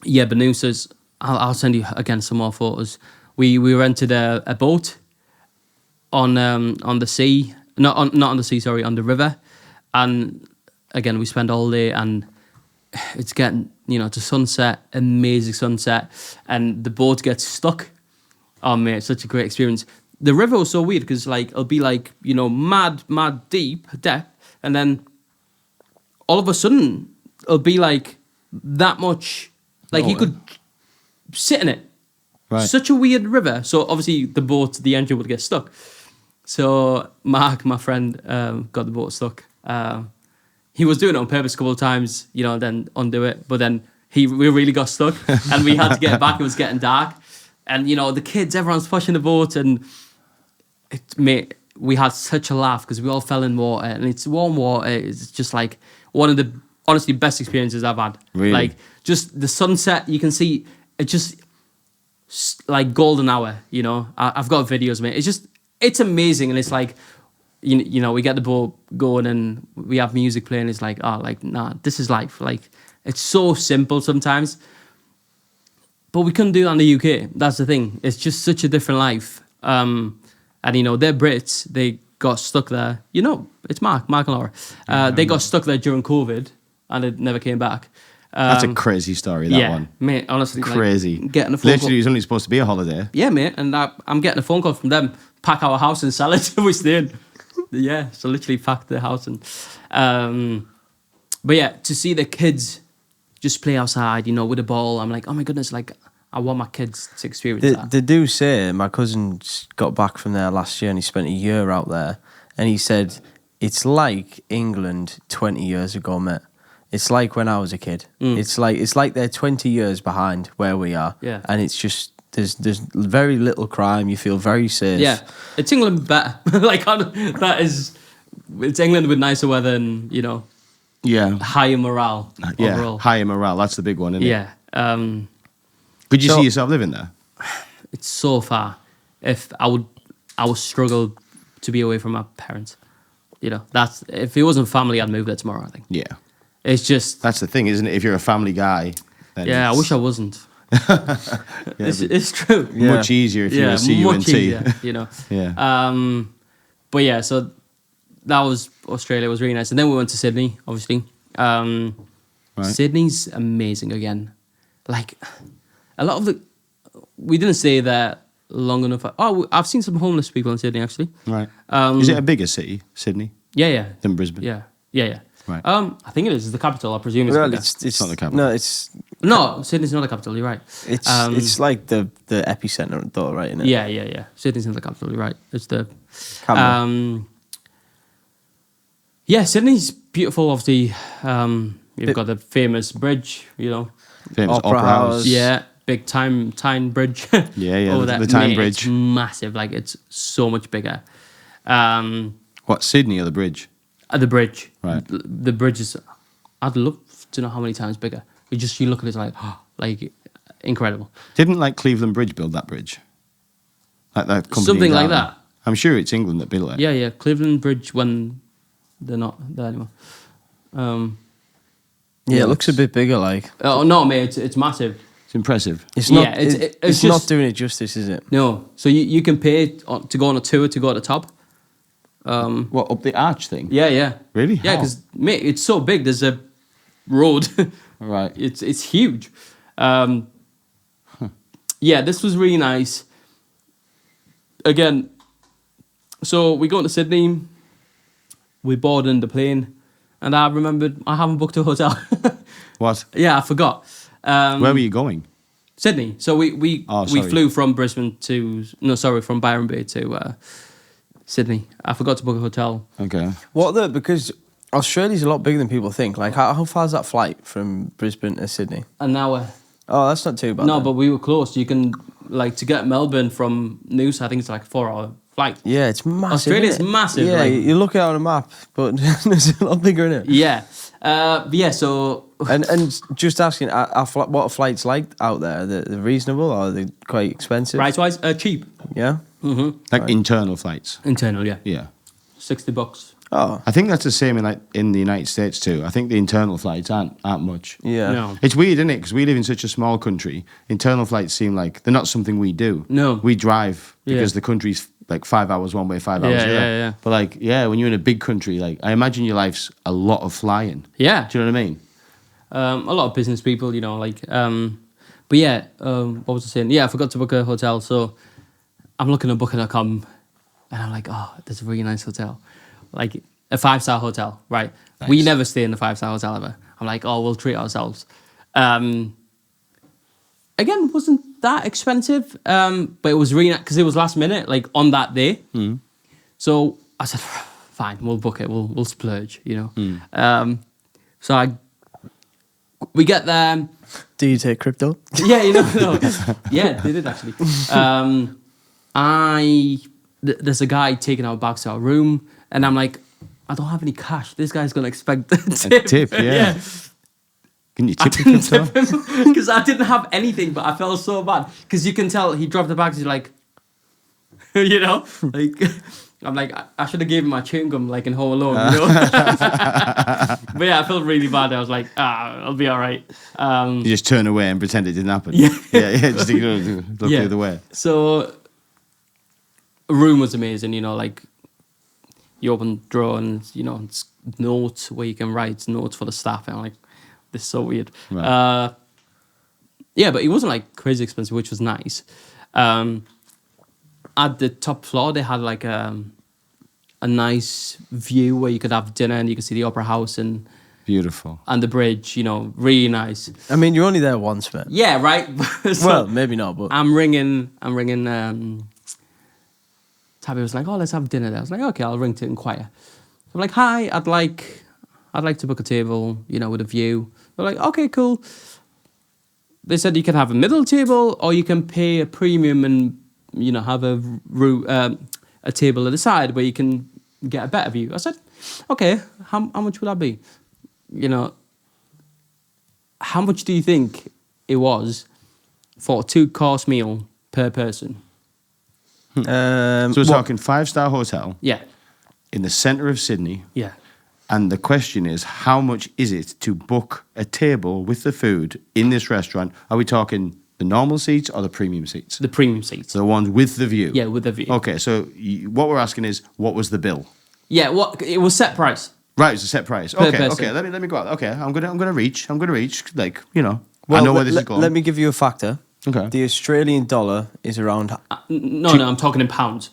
[SPEAKER 2] Yeah, Benussa's. I'll send you again some more photos. We rented a boat on the sea, not on the sea, sorry, on the river, and again we spent all day, and it's getting to sunset, amazing sunset, and the boat gets stuck. Oh man, it's such a great experience. The river was so weird because like it'll be like mad deep depth, and then all of a sudden it'll be like that much, like you could sit in it.
[SPEAKER 3] Right.
[SPEAKER 2] Such a weird river. So obviously the engine would get stuck. So Mark, my friend, got the boat stuck. He was doing it on purpose a couple of times, then undo it. But then we really got stuck and we had to get back. It was getting dark. And, the kids, everyone's pushing the boat. And we had such a laugh because we all fell in water. And it's warm water. It's just like one of the, honestly, best experiences I've had.
[SPEAKER 3] Really?
[SPEAKER 2] Like, just the sunset, you can see it just like golden hour, I've got videos, mate. It's amazing. And it's like, we get the boat going and we have music playing. It's like, this is life. Like, it's so simple sometimes. But we couldn't do that in the UK. That's the thing. It's just such a different life. And, they're Brits. They got stuck there. It's Mark and Laura. They got stuck there during COVID and it never came back.
[SPEAKER 3] That's a crazy story, that one.
[SPEAKER 2] Mate, honestly.
[SPEAKER 3] Crazy.
[SPEAKER 2] Like, getting a phone
[SPEAKER 3] Literally, it was only supposed to be a holiday.
[SPEAKER 2] Yeah, mate. And I'm getting a phone call from them. Pack our house and sell it. We're staying. Yeah, so literally pack the house. And but yeah, to see the kids just play outside, with a ball, I'm like, oh my goodness, like, I want my kids to experience that.
[SPEAKER 4] They do say, my cousin got back from there last year and he spent a year out there. And he said, it's like England 20 years ago, mate. It's like when I was a kid. It's like they're 20 years behind where we are.
[SPEAKER 2] Yeah.
[SPEAKER 4] And it's just, there's very little crime. You feel very safe.
[SPEAKER 2] Yeah. It's England better. It's England with nicer weather and,
[SPEAKER 3] Yeah.
[SPEAKER 2] higher morale
[SPEAKER 3] Yeah.
[SPEAKER 2] overall.
[SPEAKER 3] Higher morale. That's the big one, isn't it?
[SPEAKER 2] Yeah.
[SPEAKER 3] Could you see yourself living there?
[SPEAKER 2] It's so far. If I would struggle to be away from my parents. That's, if it wasn't family, I'd move there tomorrow, I think.
[SPEAKER 3] Yeah.
[SPEAKER 2] It's just,
[SPEAKER 3] That's the thing, isn't it? If you're a family guy, then
[SPEAKER 2] yeah, I
[SPEAKER 3] it's
[SPEAKER 2] wish I wasn't.
[SPEAKER 3] Yeah,
[SPEAKER 2] It's true.
[SPEAKER 3] much easier if you're a CUNT.
[SPEAKER 2] much easier,
[SPEAKER 3] Yeah.
[SPEAKER 2] But yeah, so that was Australia. It was really nice. And then we went to Sydney, obviously.
[SPEAKER 3] Right.
[SPEAKER 2] Sydney's amazing again. Like, a lot of we didn't stay there long enough. Oh, I've seen some homeless people in Sydney, actually.
[SPEAKER 3] Right. Is it a bigger city, Sydney,
[SPEAKER 2] Yeah.
[SPEAKER 3] than Brisbane?
[SPEAKER 2] Yeah.
[SPEAKER 3] Right.
[SPEAKER 2] I think it is. It's the capital, I presume.
[SPEAKER 4] Well,
[SPEAKER 2] bigger.
[SPEAKER 4] it's
[SPEAKER 3] not the capital.
[SPEAKER 4] No,
[SPEAKER 2] No, Sydney's not the capital, you're right.
[SPEAKER 4] it's like the epicenter, though, right? Isn't it?
[SPEAKER 2] Yeah. Sydney's not the capital, you're right. It's the...
[SPEAKER 4] Canberra.
[SPEAKER 2] Yeah, Sydney's beautiful, obviously. You've got the famous bridge,
[SPEAKER 3] Famous
[SPEAKER 4] Opera
[SPEAKER 3] Opera
[SPEAKER 4] House.
[SPEAKER 3] House.
[SPEAKER 2] Yeah, big Tyne Bridge.
[SPEAKER 3] Yeah,
[SPEAKER 2] over
[SPEAKER 3] the
[SPEAKER 2] there.
[SPEAKER 3] Tyne
[SPEAKER 2] Mate,
[SPEAKER 3] Bridge.
[SPEAKER 2] It's massive, like, it's so much bigger.
[SPEAKER 3] What, Sydney or the bridge?
[SPEAKER 2] The bridge.
[SPEAKER 3] Right.
[SPEAKER 2] The bridge is... I'd love to know how many times bigger. You look at it like incredible.
[SPEAKER 3] Didn't like Cleveland Bridge build that bridge? Like that company
[SPEAKER 2] Something like
[SPEAKER 3] down there?
[SPEAKER 2] that.
[SPEAKER 3] I'm sure it's England that built it.
[SPEAKER 2] Yeah. Cleveland Bridge when they're not there anymore.
[SPEAKER 4] Yeah, it looks a bit bigger, like.
[SPEAKER 2] Oh no, mate! It's massive.
[SPEAKER 3] It's impressive.
[SPEAKER 4] It's not.
[SPEAKER 2] Yeah, it's
[SPEAKER 4] it's
[SPEAKER 2] just-
[SPEAKER 4] not doing it justice, is it?
[SPEAKER 2] No, so you can pay to go on a tour to go to the top.
[SPEAKER 3] What, up the arch thing?
[SPEAKER 2] Yeah.
[SPEAKER 3] Really?
[SPEAKER 2] Yeah,
[SPEAKER 3] How?
[SPEAKER 2] because mate, it's so big. There's a road.
[SPEAKER 3] Right.
[SPEAKER 2] It's huge. Yeah, this was really nice. Again, so we go to Sydney. We board in the plane, and I remembered I haven't booked a hotel.
[SPEAKER 3] What?
[SPEAKER 2] Yeah, I forgot.
[SPEAKER 3] Where were you going?
[SPEAKER 2] Sydney. So we
[SPEAKER 3] Oh, sorry.
[SPEAKER 2] flew from Brisbane to from Byron Bay to Sydney. I forgot to book a hotel.
[SPEAKER 3] Okay.
[SPEAKER 4] Because Australia's a lot bigger than people think. Like, how far is that flight from Brisbane to Sydney?
[SPEAKER 2] An hour.
[SPEAKER 4] Oh, that's not too bad.
[SPEAKER 2] No,
[SPEAKER 4] then.
[SPEAKER 2] but we were close. You can like to get Melbourne from Noosa. I think it's like a 4-hour flight.
[SPEAKER 4] Yeah, it's massive.
[SPEAKER 2] Australia's
[SPEAKER 4] isn't it?
[SPEAKER 2] massive,
[SPEAKER 4] Yeah,
[SPEAKER 2] like-
[SPEAKER 4] you look at it on a map, but it's a lot bigger, isn't it?
[SPEAKER 2] Yeah. Yeah. So
[SPEAKER 4] And just asking, what are flights like out there? They're reasonable or are they quite expensive?
[SPEAKER 2] price-wise, cheap.
[SPEAKER 4] Yeah.
[SPEAKER 3] Like internal flights.
[SPEAKER 2] Internal, yeah.
[SPEAKER 3] Yeah.
[SPEAKER 2] $60.
[SPEAKER 4] Oh,
[SPEAKER 3] I think that's the same in the United States too. I think the internal flights aren't much.
[SPEAKER 4] yeah.
[SPEAKER 2] No.
[SPEAKER 3] It's weird, isn't it? Because we live in such a small country. Internal flights seem like they're not something we do.
[SPEAKER 2] No.
[SPEAKER 3] We drive because
[SPEAKER 2] Yeah.
[SPEAKER 3] the country's like 5 hours one way, 5 hours
[SPEAKER 2] Yeah,
[SPEAKER 3] the other.
[SPEAKER 2] yeah.
[SPEAKER 3] But like, yeah, when you're in a big country, like I imagine your life's a lot of flying.
[SPEAKER 2] Yeah.
[SPEAKER 3] Do you know what I mean?
[SPEAKER 2] A lot of business people, like. But yeah, what was I saying? Yeah, I forgot to book a hotel, so I'm looking at Booking.com, and I'm like, oh, there's a really nice hotel, like a 5-star hotel, right?
[SPEAKER 3] Nice.
[SPEAKER 2] We never stay in a 5-star hotel ever. I'm like, oh, we'll treat ourselves. Again, wasn't that expensive, but it was really nice because it was last minute, like on that day. So I said, fine, we'll book it. We'll splurge, So we get there.
[SPEAKER 4] Do you take crypto?
[SPEAKER 2] Yeah, no. Yeah, they did actually. There's a guy taking our bags to our room, and I'm like, I don't have any cash. This guy's gonna expect a tip.
[SPEAKER 3] Tip, yeah. Can you
[SPEAKER 2] I
[SPEAKER 3] tip the
[SPEAKER 2] didn't
[SPEAKER 3] crypto?
[SPEAKER 2] tip him because I didn't have anything, but I felt so bad because you can tell he dropped the bags. He's like, like I'm like I should have given him my chewing gum like in Home Alone, But yeah, I felt really bad. I was like, I'll be all right.
[SPEAKER 3] You just turn away and pretend it didn't happen.
[SPEAKER 2] Yeah.
[SPEAKER 3] yeah. Just look the other way.
[SPEAKER 2] So, the room was amazing. Like you open the drawer and it's notes where you can write notes for the staff, and I'm like, this is so weird.
[SPEAKER 3] Right.
[SPEAKER 2] Yeah, but it wasn't like crazy expensive, which was nice. At the top floor, they had like a nice view where you could have dinner and you could see the Opera House and
[SPEAKER 3] Beautiful.
[SPEAKER 2] the bridge. Really nice.
[SPEAKER 4] I mean, you're only there once, man.
[SPEAKER 2] Yeah, right. So
[SPEAKER 4] Well, maybe not, but
[SPEAKER 2] I'm ringing. Tabby was like, "Oh, let's have dinner there." I was like, "Okay, I'll ring to inquire." I'm like, "Hi, I'd like to book a table, with a view." They're like, "Okay, cool." They said you can have a middle table, or you can pay a premium and have a table at the side where you can get a better view. I said, "Okay, how much would that be?" How much do you think it was for a 2-course meal per person?
[SPEAKER 3] So we're talking 5-star hotel
[SPEAKER 2] Yeah,
[SPEAKER 3] in the centre of Sydney.
[SPEAKER 2] yeah.
[SPEAKER 3] And the question is, how much is it to book a table with the food in this restaurant? Are we talking the normal seats or the premium seats?
[SPEAKER 2] The premium seats.
[SPEAKER 3] The ones with the view?
[SPEAKER 2] Yeah, with the view.
[SPEAKER 3] Okay, so what we're asking is, what was the bill?
[SPEAKER 2] Yeah, it was set price.
[SPEAKER 3] Right, it's a set price.
[SPEAKER 2] Per
[SPEAKER 3] Okay,
[SPEAKER 2] person.
[SPEAKER 3] okay. Let me go out. Okay, I'm gonna reach. Like I
[SPEAKER 4] Well,
[SPEAKER 3] know where this is going.
[SPEAKER 4] Let me give you a factor.
[SPEAKER 3] Okay.
[SPEAKER 4] The Australian dollar is around.
[SPEAKER 2] No, I'm talking in pounds.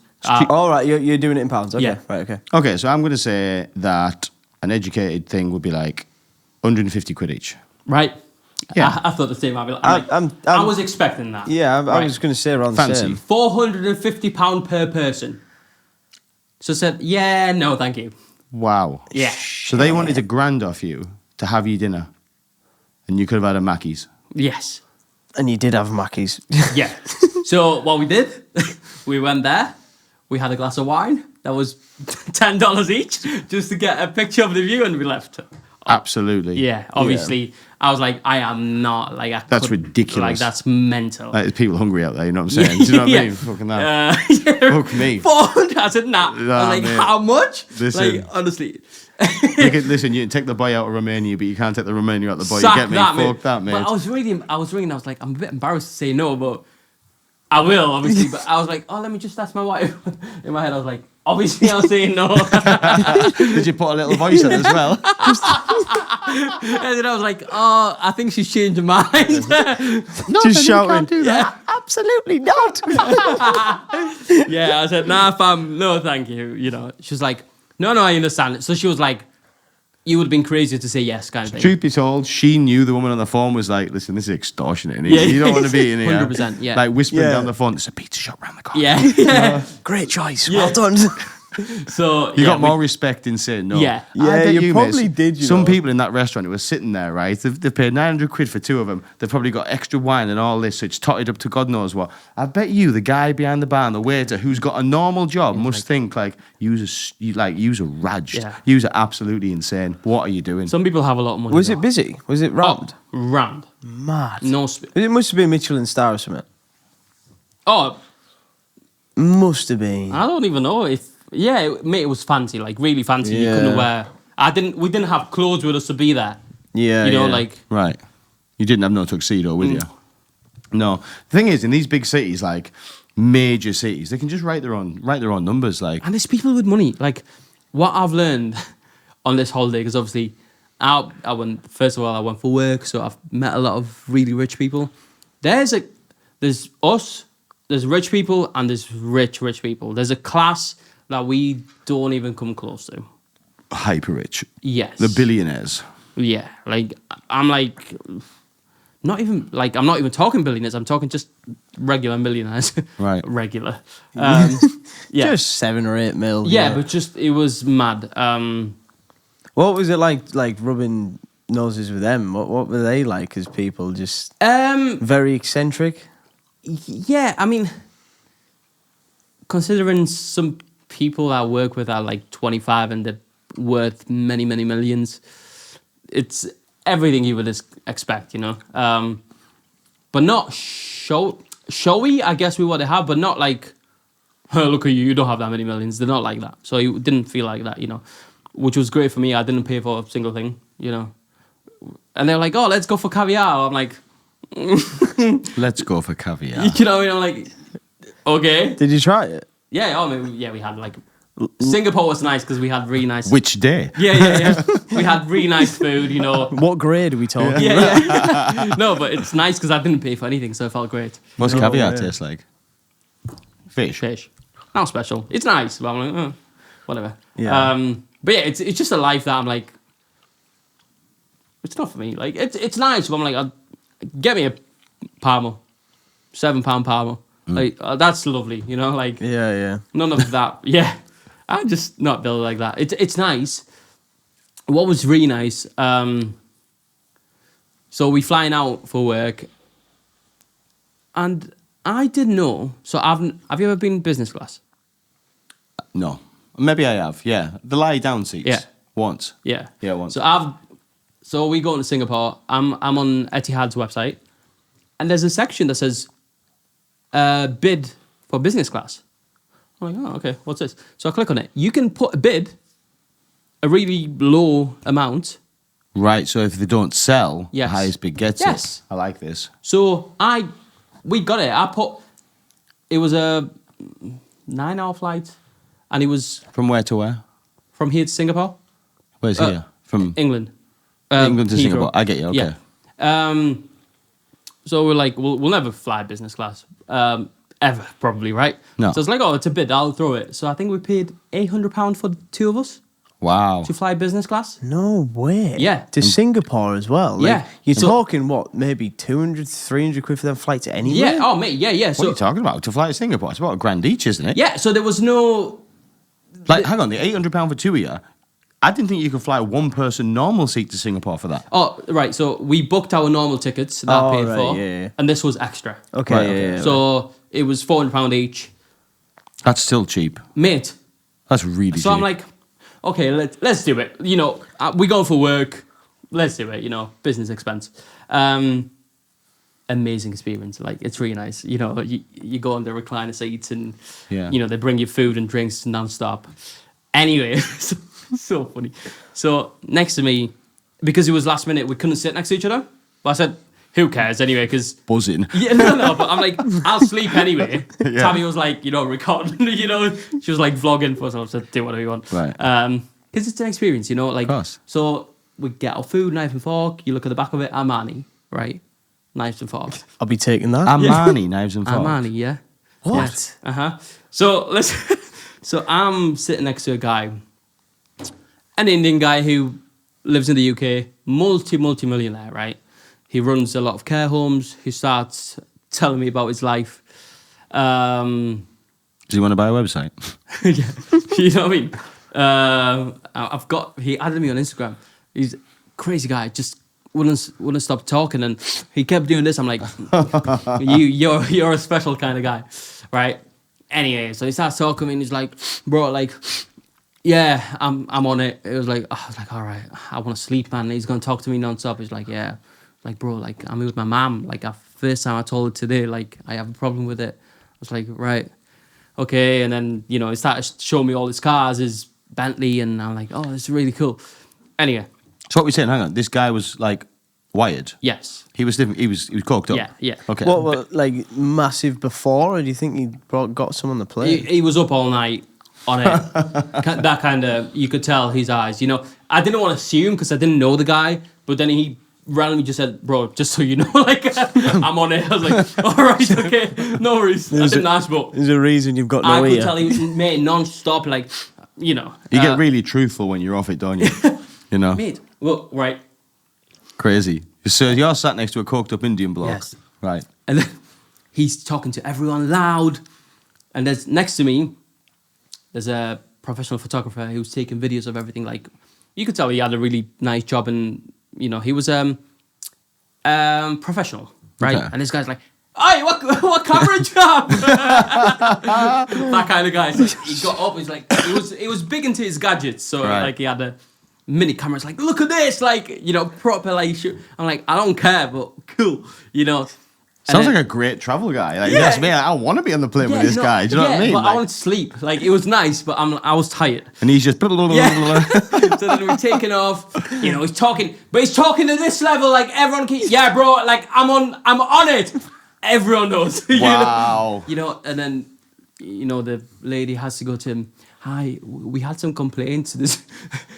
[SPEAKER 4] All right, you're doing it in pounds. Okay,
[SPEAKER 2] Yeah.
[SPEAKER 4] right, okay.
[SPEAKER 3] Okay, so I'm gonna say that an educated thing would be like 150 quid each.
[SPEAKER 2] Right?
[SPEAKER 3] Yeah.
[SPEAKER 2] I thought the same. I
[SPEAKER 4] I'm-
[SPEAKER 2] was expecting that.
[SPEAKER 4] Yeah, I
[SPEAKER 2] Right.
[SPEAKER 4] was going to say around
[SPEAKER 3] Fancy.
[SPEAKER 4] the same.
[SPEAKER 2] £450 per person. So I said, yeah, no, thank you.
[SPEAKER 3] Wow.
[SPEAKER 2] Yeah.
[SPEAKER 3] So they wanted $1,000 off you to have your dinner, and you could have had a Mackey's.
[SPEAKER 2] Yes.
[SPEAKER 4] And you did have Mackies.
[SPEAKER 2] Yeah. So what we did, we went there, we had a glass of wine. That was $10 each just to get a picture of the view, and we left.
[SPEAKER 3] Absolutely.
[SPEAKER 2] Yeah, obviously. I was like, I am not like
[SPEAKER 3] That's ridiculous.
[SPEAKER 2] Like that's mental.
[SPEAKER 3] Like, there's people hungry out there, you know what I'm saying? Do you know what I mean? Fucking that.
[SPEAKER 2] Yeah.
[SPEAKER 3] Fuck me.
[SPEAKER 2] 400. I said, nah. I was like,
[SPEAKER 3] mate.
[SPEAKER 2] how much?
[SPEAKER 3] Listen.
[SPEAKER 2] Like, honestly.
[SPEAKER 3] Listen, you can take the boy out of Romania, but you can't take the Romania out of the boy.
[SPEAKER 2] Sack
[SPEAKER 3] You get me?
[SPEAKER 2] that,
[SPEAKER 3] Fuck that, mate.
[SPEAKER 2] But I was ringing. I was like, I'm a bit embarrassed to say no, but I will, obviously. But I was like, oh, let me just ask my wife. In my head, I was like, obviously, I'll say no.
[SPEAKER 3] Did you put a little voice in as well?
[SPEAKER 2] And then I was like, oh, I think she's changed her mind.
[SPEAKER 4] Just shouting.
[SPEAKER 2] Yeah.
[SPEAKER 4] Absolutely not.
[SPEAKER 2] Yeah, I said, nah, fam, no, thank you. You know, she was like, no, I understand. So she was like, you would have been crazy to say yes, kind of thing.
[SPEAKER 3] Truth be told, she knew the woman on the phone was like, listen, this is extortionate. Innit? You don't want to be in here.
[SPEAKER 2] 100%, yeah.
[SPEAKER 3] Like whispering
[SPEAKER 4] Yeah.
[SPEAKER 3] down the phone, there's a pizza shop round the corner.
[SPEAKER 2] Yeah.
[SPEAKER 4] Great choice.
[SPEAKER 2] Yeah.
[SPEAKER 4] Well done.
[SPEAKER 2] So
[SPEAKER 3] You got more respect in saying no.
[SPEAKER 2] Yeah.
[SPEAKER 4] Yeah,
[SPEAKER 3] I bet
[SPEAKER 4] you
[SPEAKER 3] mate,
[SPEAKER 4] probably did, you
[SPEAKER 3] Some
[SPEAKER 4] know.
[SPEAKER 3] people in that restaurant who were sitting there, right? They've paid 900 quid for two of them. They've probably got extra wine and all this, so it's totted up to God knows what. I bet you, the guy behind the bar and the waiter who's got a normal job must think like, use a raj.
[SPEAKER 2] Yeah.
[SPEAKER 3] Use are absolutely insane. What are you doing?
[SPEAKER 2] some people have a lot of money.
[SPEAKER 4] Was
[SPEAKER 2] though.
[SPEAKER 4] it busy? Was it rammed?
[SPEAKER 2] Oh, rammed.
[SPEAKER 4] Mad.
[SPEAKER 2] No.
[SPEAKER 4] It must have been Michelin star or something.
[SPEAKER 2] Oh,
[SPEAKER 4] Must have been.
[SPEAKER 2] I don't even know if. Yeah, mate, it was fancy, like really fancy. You couldn't
[SPEAKER 4] Yeah.
[SPEAKER 2] wear. We didn't have clothes with us to be there.
[SPEAKER 4] Yeah,
[SPEAKER 2] You know,
[SPEAKER 4] yeah.
[SPEAKER 2] like.
[SPEAKER 3] Right. You didn't have no tuxedo with you. No. The thing is, in these big cities, like major cities, they can just write their own numbers. Like,
[SPEAKER 2] And there's people with money. Like, what I've learned on this holiday, because obviously, I went. First of all, I went for work, so I've met a lot of really rich people. There's us, there's rich people, and there's rich people. There's a class that we don't even come close to.
[SPEAKER 3] hyper rich.
[SPEAKER 2] Yes.
[SPEAKER 3] The billionaires.
[SPEAKER 2] Yeah, like I'm like, not even like I'm not even talking billionaires. I'm talking just regular millionaires.
[SPEAKER 3] Right.
[SPEAKER 2] Regular. Yeah.
[SPEAKER 4] Just 7 or 8 mil.
[SPEAKER 2] Yeah, but just it was mad.
[SPEAKER 4] What was it like rubbing noses with them? What were they like as people? Just very eccentric?
[SPEAKER 2] Yeah, I mean, considering some people I work with are like 25 and they're worth many millions, it's everything you would expect, you know. But not showy, I guess we would have, but not like, oh, look at you, you don't have that many millions. They're not like that. So it didn't feel like that, you know, which was great for me. I didn't pay for a single thing, you know. And they're like, oh, let's go for caviar. I'm like,
[SPEAKER 3] Let's go for caviar.
[SPEAKER 2] you know, I'm like, okay.
[SPEAKER 4] Did you try it?
[SPEAKER 2] Yeah, we had like, Singapore was nice because we had really nice.
[SPEAKER 3] Which day?
[SPEAKER 2] Yeah. We had really nice food, you know.
[SPEAKER 4] What grade are we talking?
[SPEAKER 2] Yeah. No, but it's nice because I didn't pay for anything, so it felt great.
[SPEAKER 3] What's
[SPEAKER 4] No,
[SPEAKER 3] caviar
[SPEAKER 4] yeah.
[SPEAKER 3] taste like? Fish.
[SPEAKER 2] Fish. Not special. It's nice, but I'm like, oh, whatever.
[SPEAKER 4] Yeah.
[SPEAKER 2] But yeah, it's just a life that I'm like, it's not for me. Like, it's nice, but I'm like, get me a Parmo. £7 Parmo. Like, that's lovely, you know? Like,
[SPEAKER 4] Yeah.
[SPEAKER 2] none of that. Yeah. I'm just not built like that. It's nice. What was really nice, so we flying out for work, and I didn't know. So have you ever been business class?
[SPEAKER 3] No. Maybe I have, yeah. The lie down seats.
[SPEAKER 2] Yeah.
[SPEAKER 3] Once.
[SPEAKER 2] Yeah.
[SPEAKER 3] Yeah, once.
[SPEAKER 2] So we go to Singapore. I'm on Etihad's website, and there's a section that says bid for business class. I'm like, oh, okay, what's this? So I click on it. You can put a bid, a really low amount.
[SPEAKER 3] Right, so if they don't sell,
[SPEAKER 2] Yes.
[SPEAKER 3] the highest bid gets
[SPEAKER 2] Yes.
[SPEAKER 3] it. I like this.
[SPEAKER 2] So we got it. It was a 9-hour flight, and it was
[SPEAKER 3] From where to where?
[SPEAKER 2] from here to Singapore,
[SPEAKER 3] Where's here? From
[SPEAKER 2] England.
[SPEAKER 3] England to
[SPEAKER 2] Heathrow.
[SPEAKER 3] Singapore. I get you, okay.
[SPEAKER 2] Yeah. So we're like, we'll never fly business class. Ever, probably, right?
[SPEAKER 3] No.
[SPEAKER 2] So it's like, oh, it's a bid, I'll throw it. So I think we paid £800 for the two of us
[SPEAKER 3] Wow.
[SPEAKER 2] to fly business class.
[SPEAKER 4] No way.
[SPEAKER 2] Yeah.
[SPEAKER 4] To Singapore as well. Like,
[SPEAKER 2] Yeah.
[SPEAKER 4] You're
[SPEAKER 2] So-
[SPEAKER 4] talking, what, maybe 200, 300 quid for them flights anyway?
[SPEAKER 2] Yeah, oh, mate, yeah.
[SPEAKER 3] What are
[SPEAKER 2] So,
[SPEAKER 3] you talking about? To fly to Singapore? It's about £1,000 each, isn't it?
[SPEAKER 2] yeah, so there was no...
[SPEAKER 3] Like, hang on, the £800 for two of you. I didn't think you could fly one person normal seat to Singapore for that.
[SPEAKER 2] Oh, right, so we booked our normal tickets that I
[SPEAKER 4] Oh,
[SPEAKER 2] paid
[SPEAKER 4] right,
[SPEAKER 2] for,
[SPEAKER 4] yeah.
[SPEAKER 2] and this was extra.
[SPEAKER 4] Okay,
[SPEAKER 3] Right,
[SPEAKER 4] yeah,
[SPEAKER 3] okay.
[SPEAKER 4] yeah.
[SPEAKER 2] So it was £400 each.
[SPEAKER 3] That's still cheap.
[SPEAKER 2] Mate,
[SPEAKER 3] That's really
[SPEAKER 2] so
[SPEAKER 3] cheap.
[SPEAKER 2] I'm like, okay, let's do it. You know, we go for work. Let's do it. You know, business expense. Amazing experience. Like, it's really nice. You know, you go on the recliner seats and
[SPEAKER 3] Yeah.
[SPEAKER 2] you know, they bring you food and drinks nonstop. Anyway, So funny. So next to me, because it was last minute, we couldn't sit next to each other. But I said, who cares anyway? Because
[SPEAKER 3] Buzzing.
[SPEAKER 2] yeah, no. But I'm like, I'll sleep anyway. Tammy was like, recording. She was like vlogging for us. I said, do whatever you want.
[SPEAKER 3] Right.
[SPEAKER 2] Because it's an experience, like.
[SPEAKER 3] Of course.
[SPEAKER 2] So we get our food, knife and fork. You look at the back of it, Armani, right? Knives and forks.
[SPEAKER 4] I'll be taking that.
[SPEAKER 3] Armani knives and forks.
[SPEAKER 2] Armani, yeah.
[SPEAKER 4] What?
[SPEAKER 2] Yeah. So listen. So I'm sitting next to a guy, an Indian guy who lives in the UK, multi-millionaire, right? He runs a lot of care homes. He starts telling me about his life.
[SPEAKER 3] Does he want to buy a website?
[SPEAKER 2] Yeah, you know what I mean? He added me on Instagram. He's a crazy guy, just wouldn't stop talking, and he kept doing this. I'm like, you're a special kind of guy, right? Anyway, so he starts talking to me, and he's like, bro, like, yeah, I'm on it. It was like, I was like, all right, I want to sleep, man. And he's gonna talk to me nonstop. He's like, yeah, like, bro, like, I'm with my mom. Like, first time I told her today, like, I have a problem with it. I was like, right, okay. And then he started showing me all his cars, his Bentley, and I'm like, oh, this is really cool. Anyway.
[SPEAKER 3] So what we're saying, hang on, this guy was like wired.
[SPEAKER 2] Yes.
[SPEAKER 3] He was different. He was coked up.
[SPEAKER 2] Yeah.
[SPEAKER 3] Okay.
[SPEAKER 4] What, like massive bbefore, or do you think he got some on the plane?
[SPEAKER 2] He was up all night on it. That kind of, you could tell his eyes. I didn't want to assume because I didn't know the guy, but then he randomly just said, bro, just so you know, like, I'm on it. I was like, all right, okay, no worries. I didn't ask, but
[SPEAKER 4] There's a reason you've got no
[SPEAKER 2] I
[SPEAKER 4] ear.
[SPEAKER 2] could tell he was, mate, non-stop, like,
[SPEAKER 3] You get really truthful when you're off it, don't you?
[SPEAKER 2] Mate, well, right.
[SPEAKER 3] Crazy. So you're sat next to a coked up Indian bloke.
[SPEAKER 2] Yes.
[SPEAKER 3] Right.
[SPEAKER 2] And then he's talking to everyone loud. And there's next to me, there's a professional photographer who's taking videos of everything. Like, you could tell he had a really nice job, and he was professional, right?
[SPEAKER 3] Okay.
[SPEAKER 2] And this guy's like, "Hey, what camera do you have?" That kind of guy. So he got up. He's like, he was big into his gadgets. So
[SPEAKER 3] Right.
[SPEAKER 2] like he had a mini camera. It's like, look at this, like proper like shoot. I'm like, I don't care, but cool,
[SPEAKER 3] Sounds like a great travel guy. Like, yes, man, I want to be on the plane with this guy. Do you know what I mean?
[SPEAKER 2] But I
[SPEAKER 3] Like,
[SPEAKER 2] wanted to sleep. Like, it was nice, but I was tired.
[SPEAKER 3] and he's just.
[SPEAKER 2] Yeah. So then we're taking off. He's talking, but he's talking to this level. Like everyone, yeah, bro. Like I'm on it. Everyone knows.
[SPEAKER 3] Wow.
[SPEAKER 2] And then the lady has to go to him. Hi, we had some complaints. There's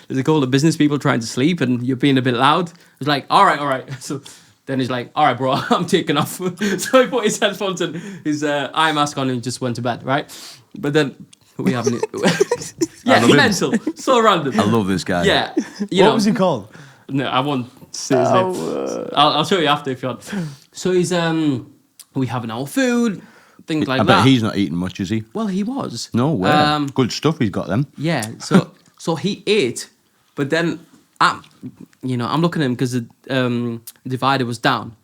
[SPEAKER 2] a couple of business people trying to sleep, and you're being a bit loud. It's like, all right. So then he's like, all right, bro, I'm taking off. So he put his headphones and his eye mask on and just went to bed, right? But then we haven't. Yeah,
[SPEAKER 3] love him.
[SPEAKER 2] mental. So random.
[SPEAKER 3] I love this guy.
[SPEAKER 2] Yeah.
[SPEAKER 4] What was he called?
[SPEAKER 2] No, I won't say his name. I'll show you after if you want. So he's we having our food, things like
[SPEAKER 3] I
[SPEAKER 2] that.
[SPEAKER 3] bet he's not eating much, is he?
[SPEAKER 2] Well, he was.
[SPEAKER 3] No way. Good stuff he's got them.
[SPEAKER 2] Yeah. So he ate, but then I'm looking at him because the divider was down.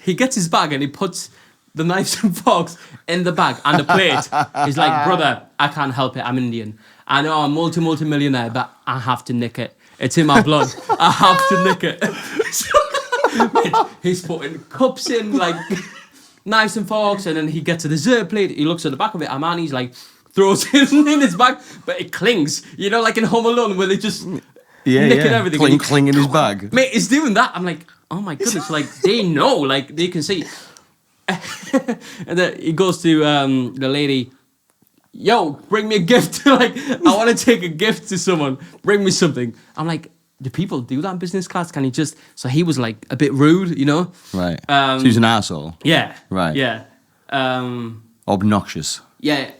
[SPEAKER 2] He gets his bag and he puts the knives and forks in the bag and the plate. He's like, brother, I can't help it. I'm Indian. I know I'm multi-millionaire, but I have to nick it. It's in my blood. I have to nick it. Mate, he's putting cups in, like knives and forks, and then he gets a dessert plate. He looks at the back of it. Armani's like throws it in his bag, but it clings. Like in Home Alone where they just nicking everything.
[SPEAKER 3] Cling in his bag.
[SPEAKER 2] Mate, it's doing that. I'm like, oh my goodness, like they know, like they can see. And then he goes to the lady, yo, bring me a gift. Like, I want to take a gift to someone. Bring me something. I'm like, do people do that in business class? Can he just... So he was like a bit rude,
[SPEAKER 3] Right. So he's an asshole.
[SPEAKER 2] Yeah.
[SPEAKER 3] Right.
[SPEAKER 2] Yeah.
[SPEAKER 3] Obnoxious.
[SPEAKER 2] Yeah.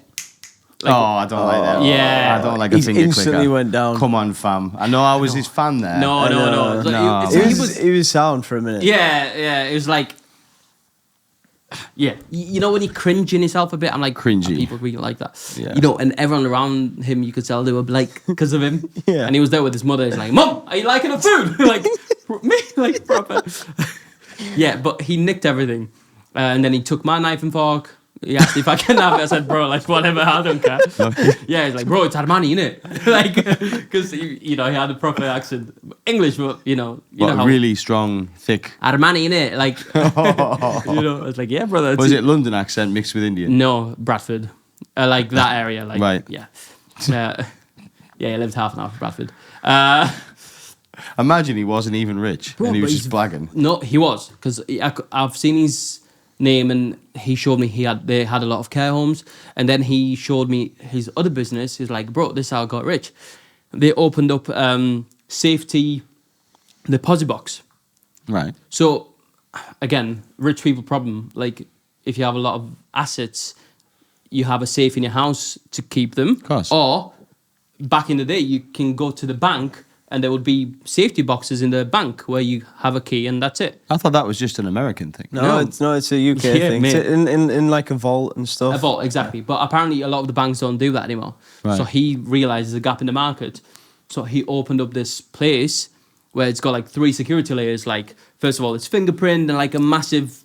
[SPEAKER 3] I don't like that.
[SPEAKER 2] Yeah.
[SPEAKER 3] I don't like a
[SPEAKER 4] He
[SPEAKER 3] finger
[SPEAKER 4] instantly
[SPEAKER 3] clicker.
[SPEAKER 4] went down.
[SPEAKER 3] Come on, fam. I know I was his fan there.
[SPEAKER 2] No.
[SPEAKER 3] No.
[SPEAKER 4] He was sound for a minute.
[SPEAKER 2] Yeah. It was like... Yeah, when you cringe in yourself a bit, I'm like,
[SPEAKER 3] Cringy.
[SPEAKER 2] People really like that.
[SPEAKER 3] Yeah.
[SPEAKER 2] And everyone around him, you could tell they were like, because of him.
[SPEAKER 4] Yeah.
[SPEAKER 2] And he was there with his mother. He's like, Mum, are you liking the food? Like, me, like proper. Yeah, but he nicked everything. And then he took my knife and fork. He asked if I can have it. I said, bro, like, whatever, I don't care. Yeah, he's like, bro, it's Armani, innit? Like, because, he had a proper accent. English, but, you know how...
[SPEAKER 3] really strong, thick.
[SPEAKER 2] Armani, innit? Like, I was like, yeah, brother.
[SPEAKER 3] Was it London accent mixed with Indian?
[SPEAKER 2] No, Bradford. Like that area. Like,
[SPEAKER 3] Right.
[SPEAKER 2] Yeah. Yeah, he lived half an hour from Bradford.
[SPEAKER 3] Imagine he wasn't even rich and he
[SPEAKER 2] but
[SPEAKER 3] was
[SPEAKER 2] he's-
[SPEAKER 3] just blagging.
[SPEAKER 2] No, he was, because I've seen his name, and he showed me they had a lot of care homes, and then he showed me his other business. He's like, bro, this is how I got rich. They opened up safety deposit box.
[SPEAKER 3] Right.
[SPEAKER 2] So again, rich people problem. Like, if you have a lot of assets, you have a safe in your house to keep them. Of
[SPEAKER 3] course.
[SPEAKER 2] Or back in the day, you can go to the bank and there would be safety boxes in the bank where you have a key and that's it.
[SPEAKER 3] I thought that was just an American thing.
[SPEAKER 4] No, it's a UK
[SPEAKER 2] Yeah,
[SPEAKER 4] thing.
[SPEAKER 2] mate.
[SPEAKER 4] It's in like a vault and stuff.
[SPEAKER 2] A vault, exactly. But apparently a lot of the banks don't do that anymore.
[SPEAKER 3] Right.
[SPEAKER 2] So he realized there's a gap in the market. So he opened up this place where it's got like 3 security layers. Like, first of all, it's fingerprint and like a massive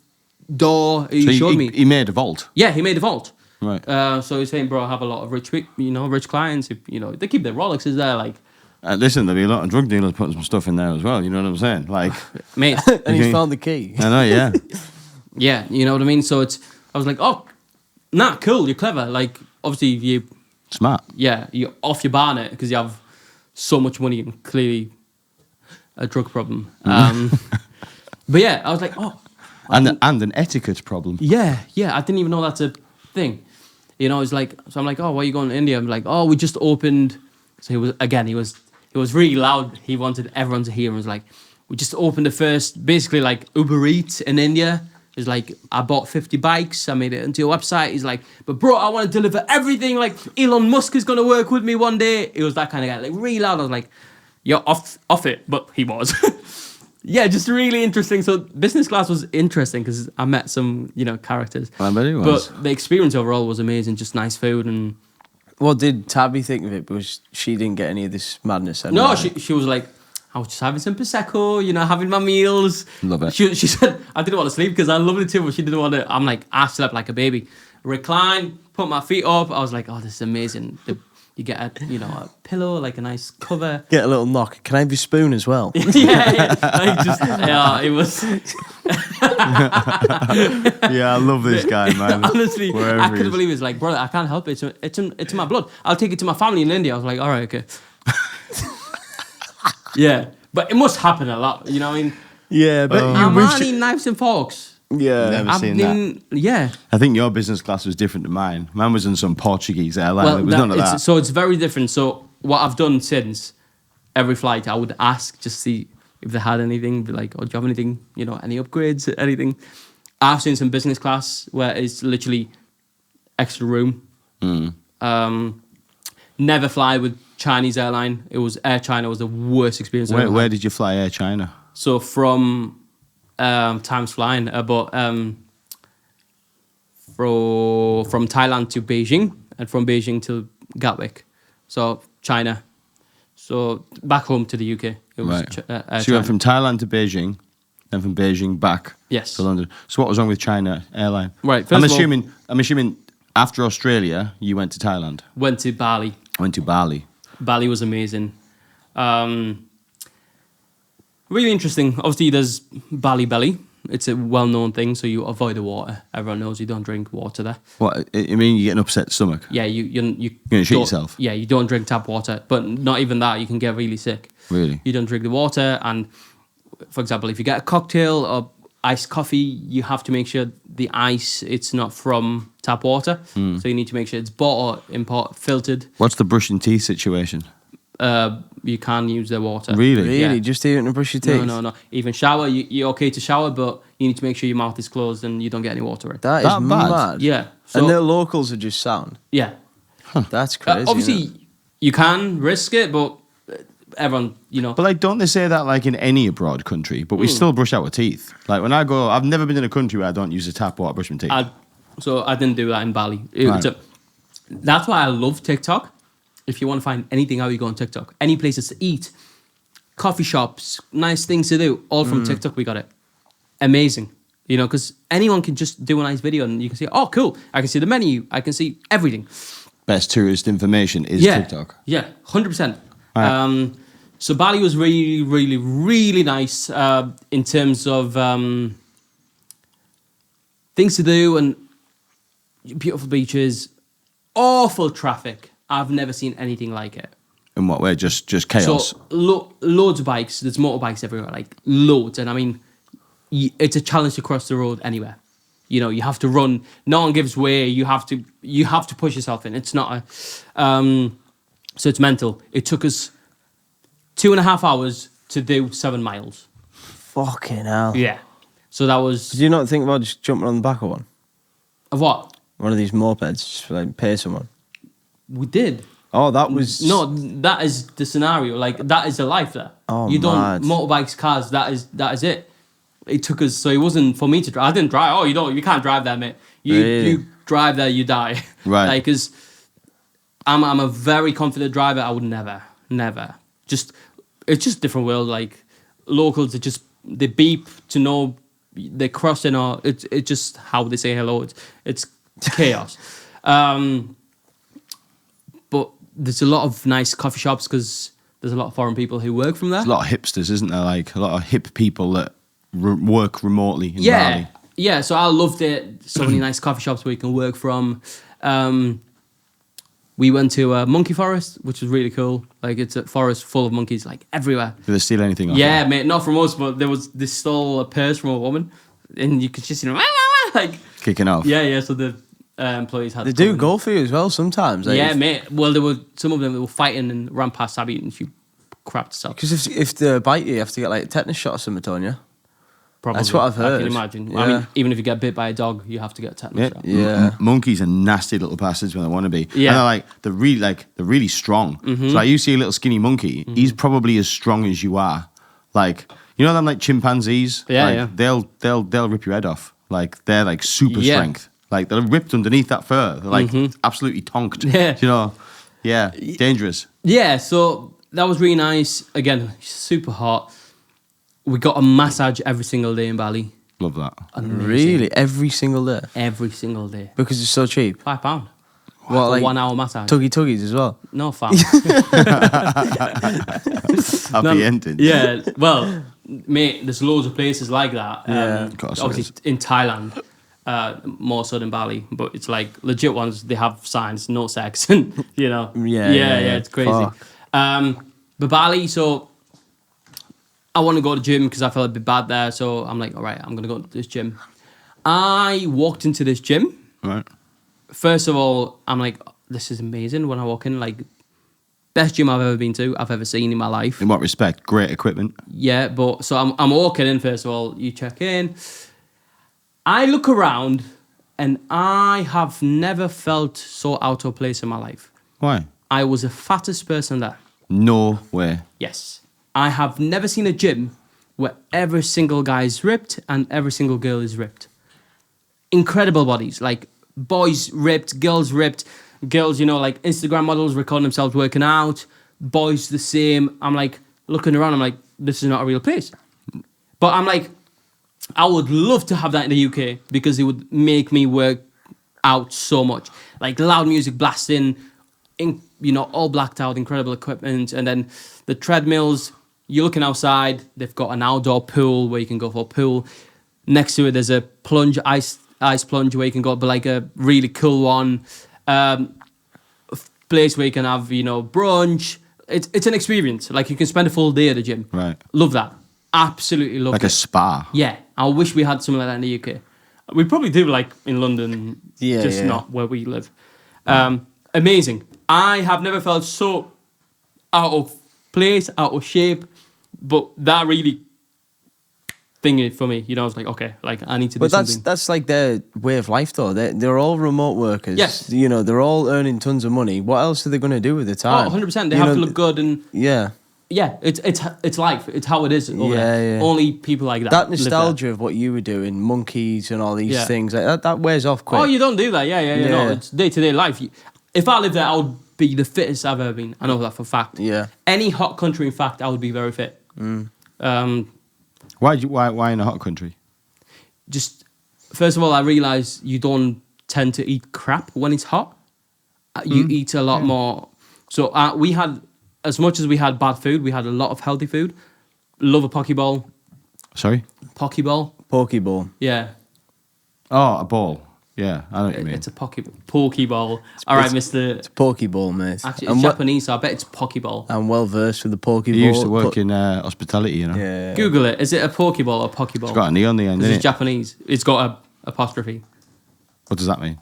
[SPEAKER 2] door. He
[SPEAKER 3] So
[SPEAKER 2] showed me.
[SPEAKER 3] he made a vault.
[SPEAKER 2] Yeah, he made a vault.
[SPEAKER 3] Right.
[SPEAKER 2] So he's saying, bro, I have a lot of rich clients. If, they keep their Rolexes there, like,
[SPEAKER 3] Listen, there'll be a lot of drug dealers putting some stuff in there as well. You know what I'm saying? Like,
[SPEAKER 2] mate.
[SPEAKER 4] And he's found the key.
[SPEAKER 3] I know, yeah.
[SPEAKER 2] Yeah, you know what I mean. So I was like, oh, nah, cool, you're clever. Like, obviously, you're off your barnet because you have so much money and clearly a drug problem. But yeah, I was like, oh,
[SPEAKER 3] and an etiquette problem.
[SPEAKER 2] yeah, I didn't even know that's a thing. It's like, so I'm like, oh, why are you going to India? I'm like, oh, we just opened. So he was really loud. He wanted everyone to hear him. He was like, we just opened the first, basically like Uber Eats in India. He's like, I bought 50 bikes. I made it into a website. He's like, but bro, I want to deliver everything. Like, Elon Musk is going to work with me one day. It was that kind of guy, like really loud. I was like, you're off it. But he was. Yeah, just really interesting. So business class was interesting because I met some, characters.
[SPEAKER 3] I bet it was.
[SPEAKER 2] But the experience overall was amazing. Just nice food and...
[SPEAKER 4] What did Tabby think of it? Because she didn't get any of this madness.
[SPEAKER 2] No, she was like, I was just having some Prosecco, having my meals.
[SPEAKER 3] Love it.
[SPEAKER 2] She said, I didn't want to sleep because I loved it too, but she didn't want to. I'm like, I slept like a baby. Recline, put my feet up. I was like, oh, this is amazing. You get a pillow, like a nice cover.
[SPEAKER 4] Get a little knock. Can I have your spoon as well?
[SPEAKER 2] Yeah. It was.
[SPEAKER 3] Yeah, I love this guy, man.
[SPEAKER 2] Honestly,
[SPEAKER 3] Wherever
[SPEAKER 2] I
[SPEAKER 3] he
[SPEAKER 2] couldn't
[SPEAKER 3] is.
[SPEAKER 2] believe it. It's like, brother, I can't help it. It's in my blood. I'll take it to my family in India. I was like, all right, okay. Yeah, but it must happen a lot. You know what I mean?
[SPEAKER 4] Yeah, but
[SPEAKER 2] I'm eating knives and forks.
[SPEAKER 4] yeah.
[SPEAKER 3] Never seen that.
[SPEAKER 2] Yeah.
[SPEAKER 3] I think your business class was different to mine. Mine was in some Portuguese airline. It was none of that.
[SPEAKER 2] So it's very different. So what I've done since, every flight, I would ask, just see if they had anything, be like, oh, do you have anything, any upgrades, anything? I've seen some business class where it's literally extra room. Never fly with Chinese airline. It was Air China was the worst experience I've ever
[SPEAKER 3] Where
[SPEAKER 2] had.
[SPEAKER 3] did you fly Air China?
[SPEAKER 2] So from Times Flying, about from Thailand to Beijing, and from Beijing to Gatwick. So China. So back home to the UK. It was
[SPEAKER 3] Right.
[SPEAKER 2] Air
[SPEAKER 3] So you
[SPEAKER 2] China.
[SPEAKER 3] went from Thailand to Beijing, then from Beijing back
[SPEAKER 2] Yes.
[SPEAKER 3] to London. So what was wrong with China Airline?
[SPEAKER 2] Right,
[SPEAKER 3] I'm
[SPEAKER 2] first of all-
[SPEAKER 3] assuming after Australia, you went to Thailand.
[SPEAKER 2] Went to Bali.
[SPEAKER 3] Went to Bali.
[SPEAKER 2] Bali was amazing. Really interesting. Obviously, there's Bali belly. It's a well-known thing, so you avoid the water. Everyone knows you don't drink water there.
[SPEAKER 3] What? I mean, you get an upset stomach.
[SPEAKER 2] Yeah, you
[SPEAKER 3] gonna shit
[SPEAKER 2] don't-
[SPEAKER 3] yourself?
[SPEAKER 2] Yeah, you don't drink tap water, but not even that. You can get really sick.
[SPEAKER 3] Really?
[SPEAKER 2] You don't drink the water, and for example, if you get a cocktail or iced coffee, you have to make sure the ice it's not from tap water.
[SPEAKER 3] Hmm.
[SPEAKER 2] So you need to make sure it's bought or filtered.
[SPEAKER 3] What's the brushing teeth situation?
[SPEAKER 2] You can use the water.
[SPEAKER 3] Really?
[SPEAKER 4] Really?
[SPEAKER 2] Yeah.
[SPEAKER 4] Just eating to brush your teeth?
[SPEAKER 2] No. Even shower, you're okay to shower, but you need to make sure your mouth is closed and you don't get any water in.
[SPEAKER 4] That is
[SPEAKER 3] That bad?
[SPEAKER 4] mad.
[SPEAKER 2] Yeah. So,
[SPEAKER 4] And the locals are just sound.
[SPEAKER 2] yeah.
[SPEAKER 4] That's crazy.
[SPEAKER 2] Obviously,
[SPEAKER 4] isn't it?
[SPEAKER 2] you can risk it, but everyone,
[SPEAKER 3] But like, don't they say that like in any abroad country? But we still brush our teeth. Like when I go, I've never been in a country where I don't use a tap water to brush my teeth.
[SPEAKER 2] I didn't do that in Bali.
[SPEAKER 3] Right.
[SPEAKER 2] That's why I love TikTok. If you want to find anything how you go on TikTok, any places to eat, coffee shops, nice things to do, all from TikTok, we got it. Amazing. Because anyone can just do a nice video and you can see, oh, cool. I can see the menu. I can see everything.
[SPEAKER 3] Best tourist information is TikTok.
[SPEAKER 2] Yeah, 100%.
[SPEAKER 3] Right.
[SPEAKER 2] So Bali was really, really, really nice in terms of things to do and beautiful beaches, awful traffic. I've never seen anything like it.
[SPEAKER 3] In what way? Just chaos.
[SPEAKER 2] So loads of bikes. There's motorbikes everywhere, like loads. And I mean, it's a challenge to cross the road anywhere. You know, you have to run. No one gives way. You have to push yourself in. It's not a. So it's mental. It took us 2.5 hours to do 7 miles.
[SPEAKER 4] Fucking hell.
[SPEAKER 2] Yeah. So that was.
[SPEAKER 4] Did you not think about just jumping on the back of one?
[SPEAKER 2] Of what?
[SPEAKER 4] One of these mopeds, just like pay someone.
[SPEAKER 2] We did.
[SPEAKER 4] Oh, that was
[SPEAKER 2] No, that is the scenario. Like that is the life there.
[SPEAKER 4] Oh,
[SPEAKER 2] you don't
[SPEAKER 4] mad.
[SPEAKER 2] motorbikes, cars. That is it. It took us. So it wasn't for me to drive. I didn't drive. Oh, you can't drive there, mate. You drive there, you die.
[SPEAKER 3] Right.
[SPEAKER 2] Like, cause I'm a very confident driver. I would never. It's just a different world. Like locals, they beep to know they're crossing, or it's just how they say hello. It's chaos. But there's a lot of nice coffee shops because there's a lot of foreign people who work from there.
[SPEAKER 3] There's a lot of hipsters, isn't there? Like a lot of hip people that work remotely in Bali.
[SPEAKER 2] Yeah, so I loved it. So many nice coffee shops where you can work from. We went to a monkey forest, which was really cool. Like it's a forest full of monkeys, like everywhere.
[SPEAKER 3] Did they steal anything off
[SPEAKER 2] Yeah,
[SPEAKER 3] you?
[SPEAKER 2] mate, not from us, but they stole a purse from a woman, and you could just like
[SPEAKER 3] Kicking off.
[SPEAKER 2] yeah. So the employees had.
[SPEAKER 4] They
[SPEAKER 2] to
[SPEAKER 4] do
[SPEAKER 2] come
[SPEAKER 4] go for you as well sometimes. Like
[SPEAKER 2] yeah, mate. Well, there were some of them that were fighting and ran past Abby, and she crapped herself.
[SPEAKER 4] Because if they bite you have to get like a tetanus shot or something, don't you?
[SPEAKER 2] Probably.
[SPEAKER 4] That's what I've heard.
[SPEAKER 2] I can imagine.
[SPEAKER 4] Yeah.
[SPEAKER 2] I mean, even if you get bit by a dog, you have to get a tetanus shot.
[SPEAKER 4] Yeah.
[SPEAKER 3] Monkeys are nasty little bastards when they want to be.
[SPEAKER 2] Yeah.
[SPEAKER 3] And they're really strong. So like you see a little skinny monkey, he's probably as strong as you are. Like, you know them like chimpanzees?
[SPEAKER 2] Yeah,
[SPEAKER 3] like,
[SPEAKER 2] yeah.
[SPEAKER 3] They'll rip your head off. Like they're like super
[SPEAKER 2] Yeah.
[SPEAKER 3] strength. Like they're ripped underneath that fur. They're like absolutely tonked.
[SPEAKER 2] Yeah.
[SPEAKER 3] You know? Yeah. Dangerous.
[SPEAKER 2] Yeah, so that was really nice. Again, super hot. We got a massage every single day in Bali.
[SPEAKER 3] Love that.
[SPEAKER 2] Amazing.
[SPEAKER 4] Really? Every single day?
[SPEAKER 2] Every single day.
[SPEAKER 4] Because it's so cheap.
[SPEAKER 2] £5.
[SPEAKER 4] What,
[SPEAKER 2] For
[SPEAKER 4] like
[SPEAKER 2] 1 hour massage.
[SPEAKER 4] Tuggies as well?
[SPEAKER 2] No, fam.
[SPEAKER 3] Happy ending.
[SPEAKER 2] Yeah, well, mate, there's loads of places like that.
[SPEAKER 4] Yeah.
[SPEAKER 3] Of course there
[SPEAKER 2] Obviously, in Thailand, more so than Bali, but it's like legit ones. They have signs, no sex, and you know.
[SPEAKER 4] Yeah.
[SPEAKER 2] It's crazy.
[SPEAKER 4] Fuck.
[SPEAKER 2] But Bali, so I want to go to the gym because I felt a bit bad there. So I'm like, all right, I'm gonna go to this gym. I walked into this gym.
[SPEAKER 3] Right.
[SPEAKER 2] First of all, I'm like, this is amazing. When I walk in, like, best gym I've ever been to, I've ever seen in my life.
[SPEAKER 3] In what respect? Great equipment.
[SPEAKER 2] Yeah, but so I'm walking in. First of all, you check in. I look around, and I have never felt so out of place in my life.
[SPEAKER 3] Why?
[SPEAKER 2] I was the fattest person there.
[SPEAKER 3] No way.
[SPEAKER 2] Yes, I have never seen a gym where every single guy is ripped and every single girl is ripped. Incredible bodies, like boys ripped, girls ripped. Girls, you know, like Instagram models recording themselves working out. Boys the same. I'm like looking around. I'm like, this is not a real place. But I'm like, I would love to have that in the UK because it would make me work out so much. Like loud music blasting, you know, all blacked out, incredible equipment. And then the treadmills, you're looking outside. They've got an outdoor pool where you can go for a pool. Next to it, there's a plunge, ice plunge where you can go, but like a really cool one. Place where you can have, you know, brunch. It's an experience. Like you can spend a full day at the gym.
[SPEAKER 3] Right.
[SPEAKER 2] Love that. Absolutely love it.
[SPEAKER 3] Like a spa.
[SPEAKER 2] Yeah. I wish we had something like that in the UK. We probably do, like in London, just
[SPEAKER 4] Yeah.
[SPEAKER 2] not where we live. Amazing. I have never felt so out of place, out of shape, but that really thingy for me. You know, I was like, okay, like I need to do
[SPEAKER 4] But
[SPEAKER 2] something.
[SPEAKER 4] that's like their way of life, though. They're all remote workers.
[SPEAKER 2] Yes.
[SPEAKER 4] You know, they're all earning tons of money. What else are they going to do with their time?
[SPEAKER 2] 100%. They
[SPEAKER 4] You
[SPEAKER 2] have to
[SPEAKER 4] know,
[SPEAKER 2] look good and
[SPEAKER 4] Yeah.
[SPEAKER 2] yeah, it's life. It's how it is. over there.
[SPEAKER 4] Yeah.
[SPEAKER 2] Only people like that.
[SPEAKER 4] That
[SPEAKER 2] live there.
[SPEAKER 4] nostalgia of what you were doing, monkeys and all these
[SPEAKER 2] Yeah.
[SPEAKER 4] things, like that wears off quick.
[SPEAKER 2] Oh, you don't do that. Yeah. No,
[SPEAKER 4] Yeah.
[SPEAKER 2] it's day-to-day life. If I lived there, I would be the fittest I've ever been. I know that for a fact.
[SPEAKER 4] Yeah.
[SPEAKER 2] Any hot country, in fact, I would be very fit.
[SPEAKER 3] Why in a hot country?
[SPEAKER 2] Just, first of all, I realise you don't tend to eat crap when it's hot. You eat a lot more. So we had, as much as we had bad food, we had a lot of healthy food. Love a poke bowl.
[SPEAKER 3] Sorry?
[SPEAKER 2] Poke bowl.
[SPEAKER 4] Pokeball.
[SPEAKER 2] Yeah.
[SPEAKER 3] Oh, a ball. Yeah, I know what you mean.
[SPEAKER 2] It's a pokeball. All right, Mister.
[SPEAKER 4] It's a pokeball, mate.
[SPEAKER 2] Actually, it's Japanese, so I bet it's pokeball.
[SPEAKER 4] I'm well versed with the pokeball.
[SPEAKER 3] He used to work in hospitality, you know.
[SPEAKER 4] Yeah.
[SPEAKER 2] Google it. Is it a pokeball or pokeball?
[SPEAKER 3] It's got an E on the end,
[SPEAKER 2] This
[SPEAKER 3] isn't
[SPEAKER 2] is
[SPEAKER 3] it?
[SPEAKER 2] Japanese. It's got a apostrophe.
[SPEAKER 3] What does that mean?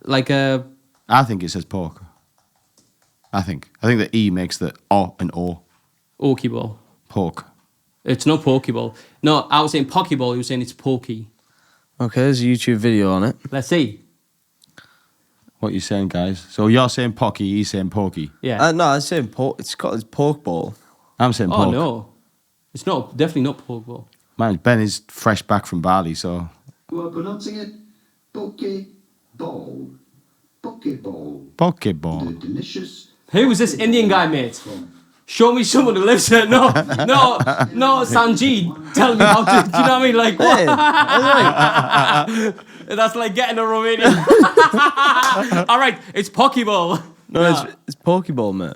[SPEAKER 2] Like a
[SPEAKER 3] I think it says pork. I think the E makes the O an O.
[SPEAKER 2] pokeball.
[SPEAKER 3] Pork.
[SPEAKER 2] It's not pokeball. No, I was saying pokeball. You were saying it's pokey.
[SPEAKER 4] Okay, there's a YouTube video on it.
[SPEAKER 2] Let's see.
[SPEAKER 3] What are you saying, guys? So you're saying pocky, he's saying pokey.
[SPEAKER 2] Yeah.
[SPEAKER 4] No, I'm saying pork. It's pork ball.
[SPEAKER 3] I'm saying
[SPEAKER 2] Oh
[SPEAKER 3] pork.
[SPEAKER 2] no, it's not. Definitely not pokeball.
[SPEAKER 3] Man, Ben is fresh back from Bali, so
[SPEAKER 6] You are pronouncing it Pokeball. Pokeball.
[SPEAKER 3] pokeball.
[SPEAKER 6] The delicious.
[SPEAKER 2] Who is this Indian guy, mate? Show me someone who lives there. No, Sanjeev, tell me how to. Do you know what I mean? Like, what?
[SPEAKER 4] Hey,
[SPEAKER 2] That's like getting a Romanian. All right, it's pokeball.
[SPEAKER 4] no, it's pokeball, mate.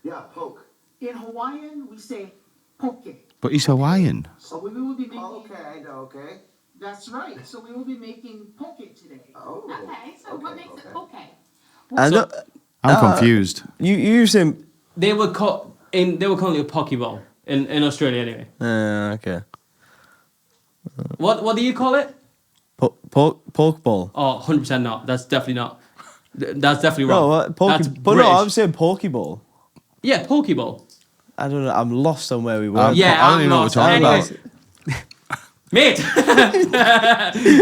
[SPEAKER 6] Yeah, poke.
[SPEAKER 7] In Hawaiian, we say poke.
[SPEAKER 3] But he's Hawaiian.
[SPEAKER 7] So we will be making.
[SPEAKER 6] Okay.
[SPEAKER 7] That's right. So we will be making poke today.
[SPEAKER 6] Oh.
[SPEAKER 8] Okay, so what makes it poke?
[SPEAKER 4] And
[SPEAKER 2] So-
[SPEAKER 3] I'm confused.
[SPEAKER 4] you saying?
[SPEAKER 2] They were calling it a pokeball in Australia anyway.
[SPEAKER 4] Okay.
[SPEAKER 2] What do you call it?
[SPEAKER 4] Pokeball.
[SPEAKER 2] Oh, 100% not. That's definitely not. That's definitely
[SPEAKER 4] No,
[SPEAKER 2] wrong.
[SPEAKER 4] what?
[SPEAKER 2] That's
[SPEAKER 4] But no,
[SPEAKER 2] British.
[SPEAKER 4] I'm saying pokeball.
[SPEAKER 2] Yeah, pokeball.
[SPEAKER 4] I don't know. I'm lost on where we were.
[SPEAKER 2] Yeah,
[SPEAKER 3] I don't
[SPEAKER 2] I'm
[SPEAKER 3] even know
[SPEAKER 2] lost.
[SPEAKER 3] what we're talking
[SPEAKER 2] Anyway. Mate.